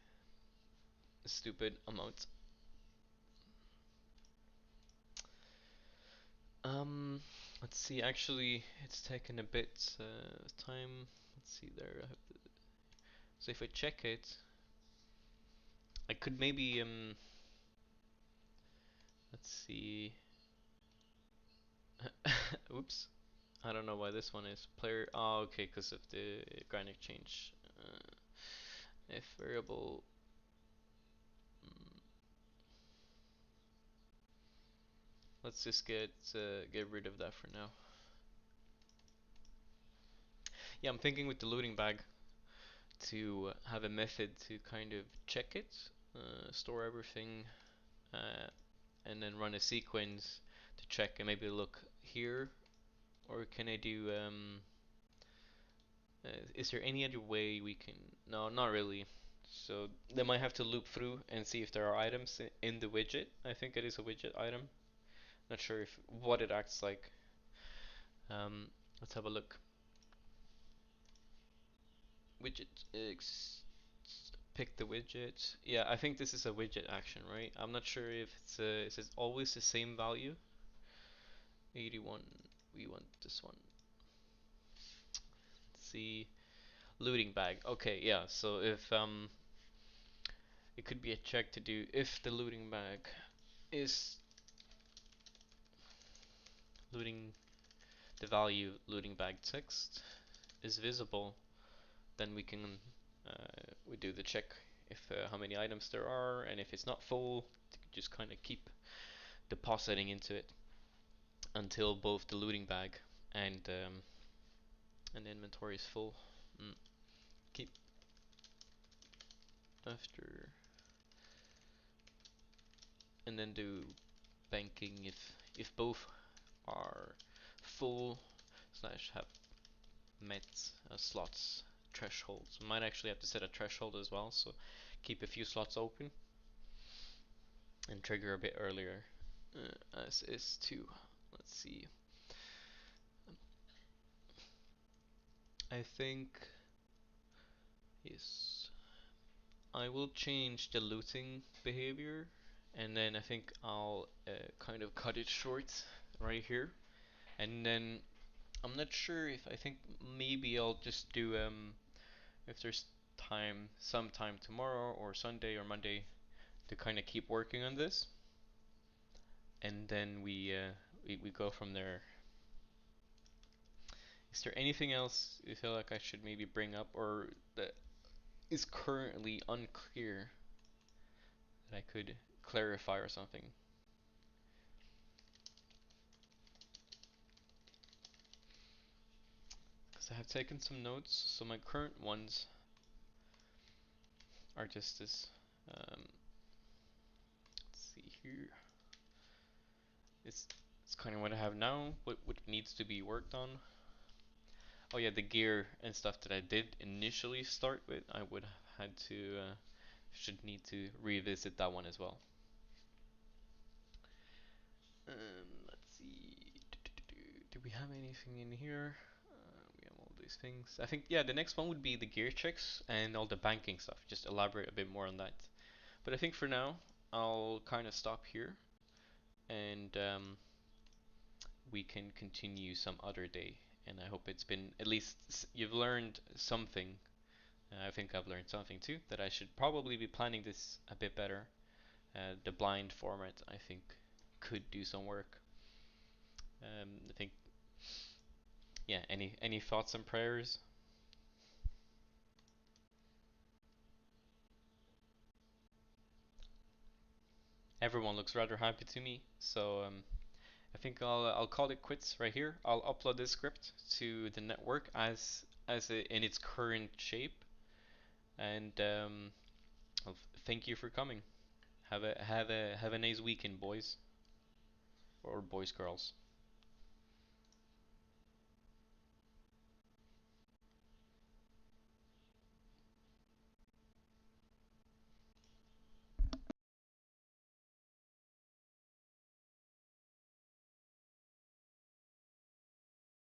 a stupid amount. Let's see. Actually, it's taken a bit time. Let's see there. I have so if I check it, I could maybe let's see. Oops. I don't know why this one is player. Oh, okay, because of the granic change. If variable. Mm, let's just get rid of that for now. Yeah, I'm thinking with the looting bag to have a method to kind of check it, store everything, uh, and then run a sequence to check and maybe look here, or can I do? Is there any other way we can? No, not really. So they might have to loop through and see if there are items in the widget. I think it is a widget item. Not sure if what it acts like. Let's have a look. Widget X. Pick the widget. Yeah, I think this is a widget action, right? I'm not sure if is it always the same value. 81. We want this one. Let's see. Looting bag. Okay, yeah. So if it could be a check to do if the looting bag is looting the value looting bag text is visible, then we can we do the check if how many items there are, and if it's not full, just kind of keep depositing into it until both the looting bag and inventory is full. Mm. Keep after, and then do banking if both are full slash have met slots thresholds. Might actually have to set a threshold as well, so keep a few slots open and trigger a bit earlier, as is too. Let's see. I think yes, I will change the looting behavior, and then I think I'll kind of cut it short right here, and then I'm not sure if I think maybe I'll just do if there's time, sometime tomorrow or Sunday or Monday to kind of keep working on this, and then we go from there. Is there anything else you feel like I should maybe bring up or that is currently unclear that I could clarify or something? Because I have taken some notes, so my current ones are just this. Let's see here. It's it's kind of what I have now. What needs to be worked on? Oh yeah, the gear and stuff that I did initially start with, I would have had to should need to revisit that one as well. Let's see. Do we have anything in here? We have all these things. I think yeah, the next one would be the gear checks and all the banking stuff. Just elaborate a bit more on that. But I think for now, I'll kind of stop here, and we can continue some other day. And I hope it's been at least you've learned something. I think I've learned something too, that I should probably be planning this a bit better. The blind format, I think, could do some work. I think, yeah. Any thoughts and prayers? Everyone looks rather happy to me, so I think I'll call it quits right here. I'll upload this script to the network in its current shape, and well, thank you for coming. Have a nice weekend, boys or boys girls.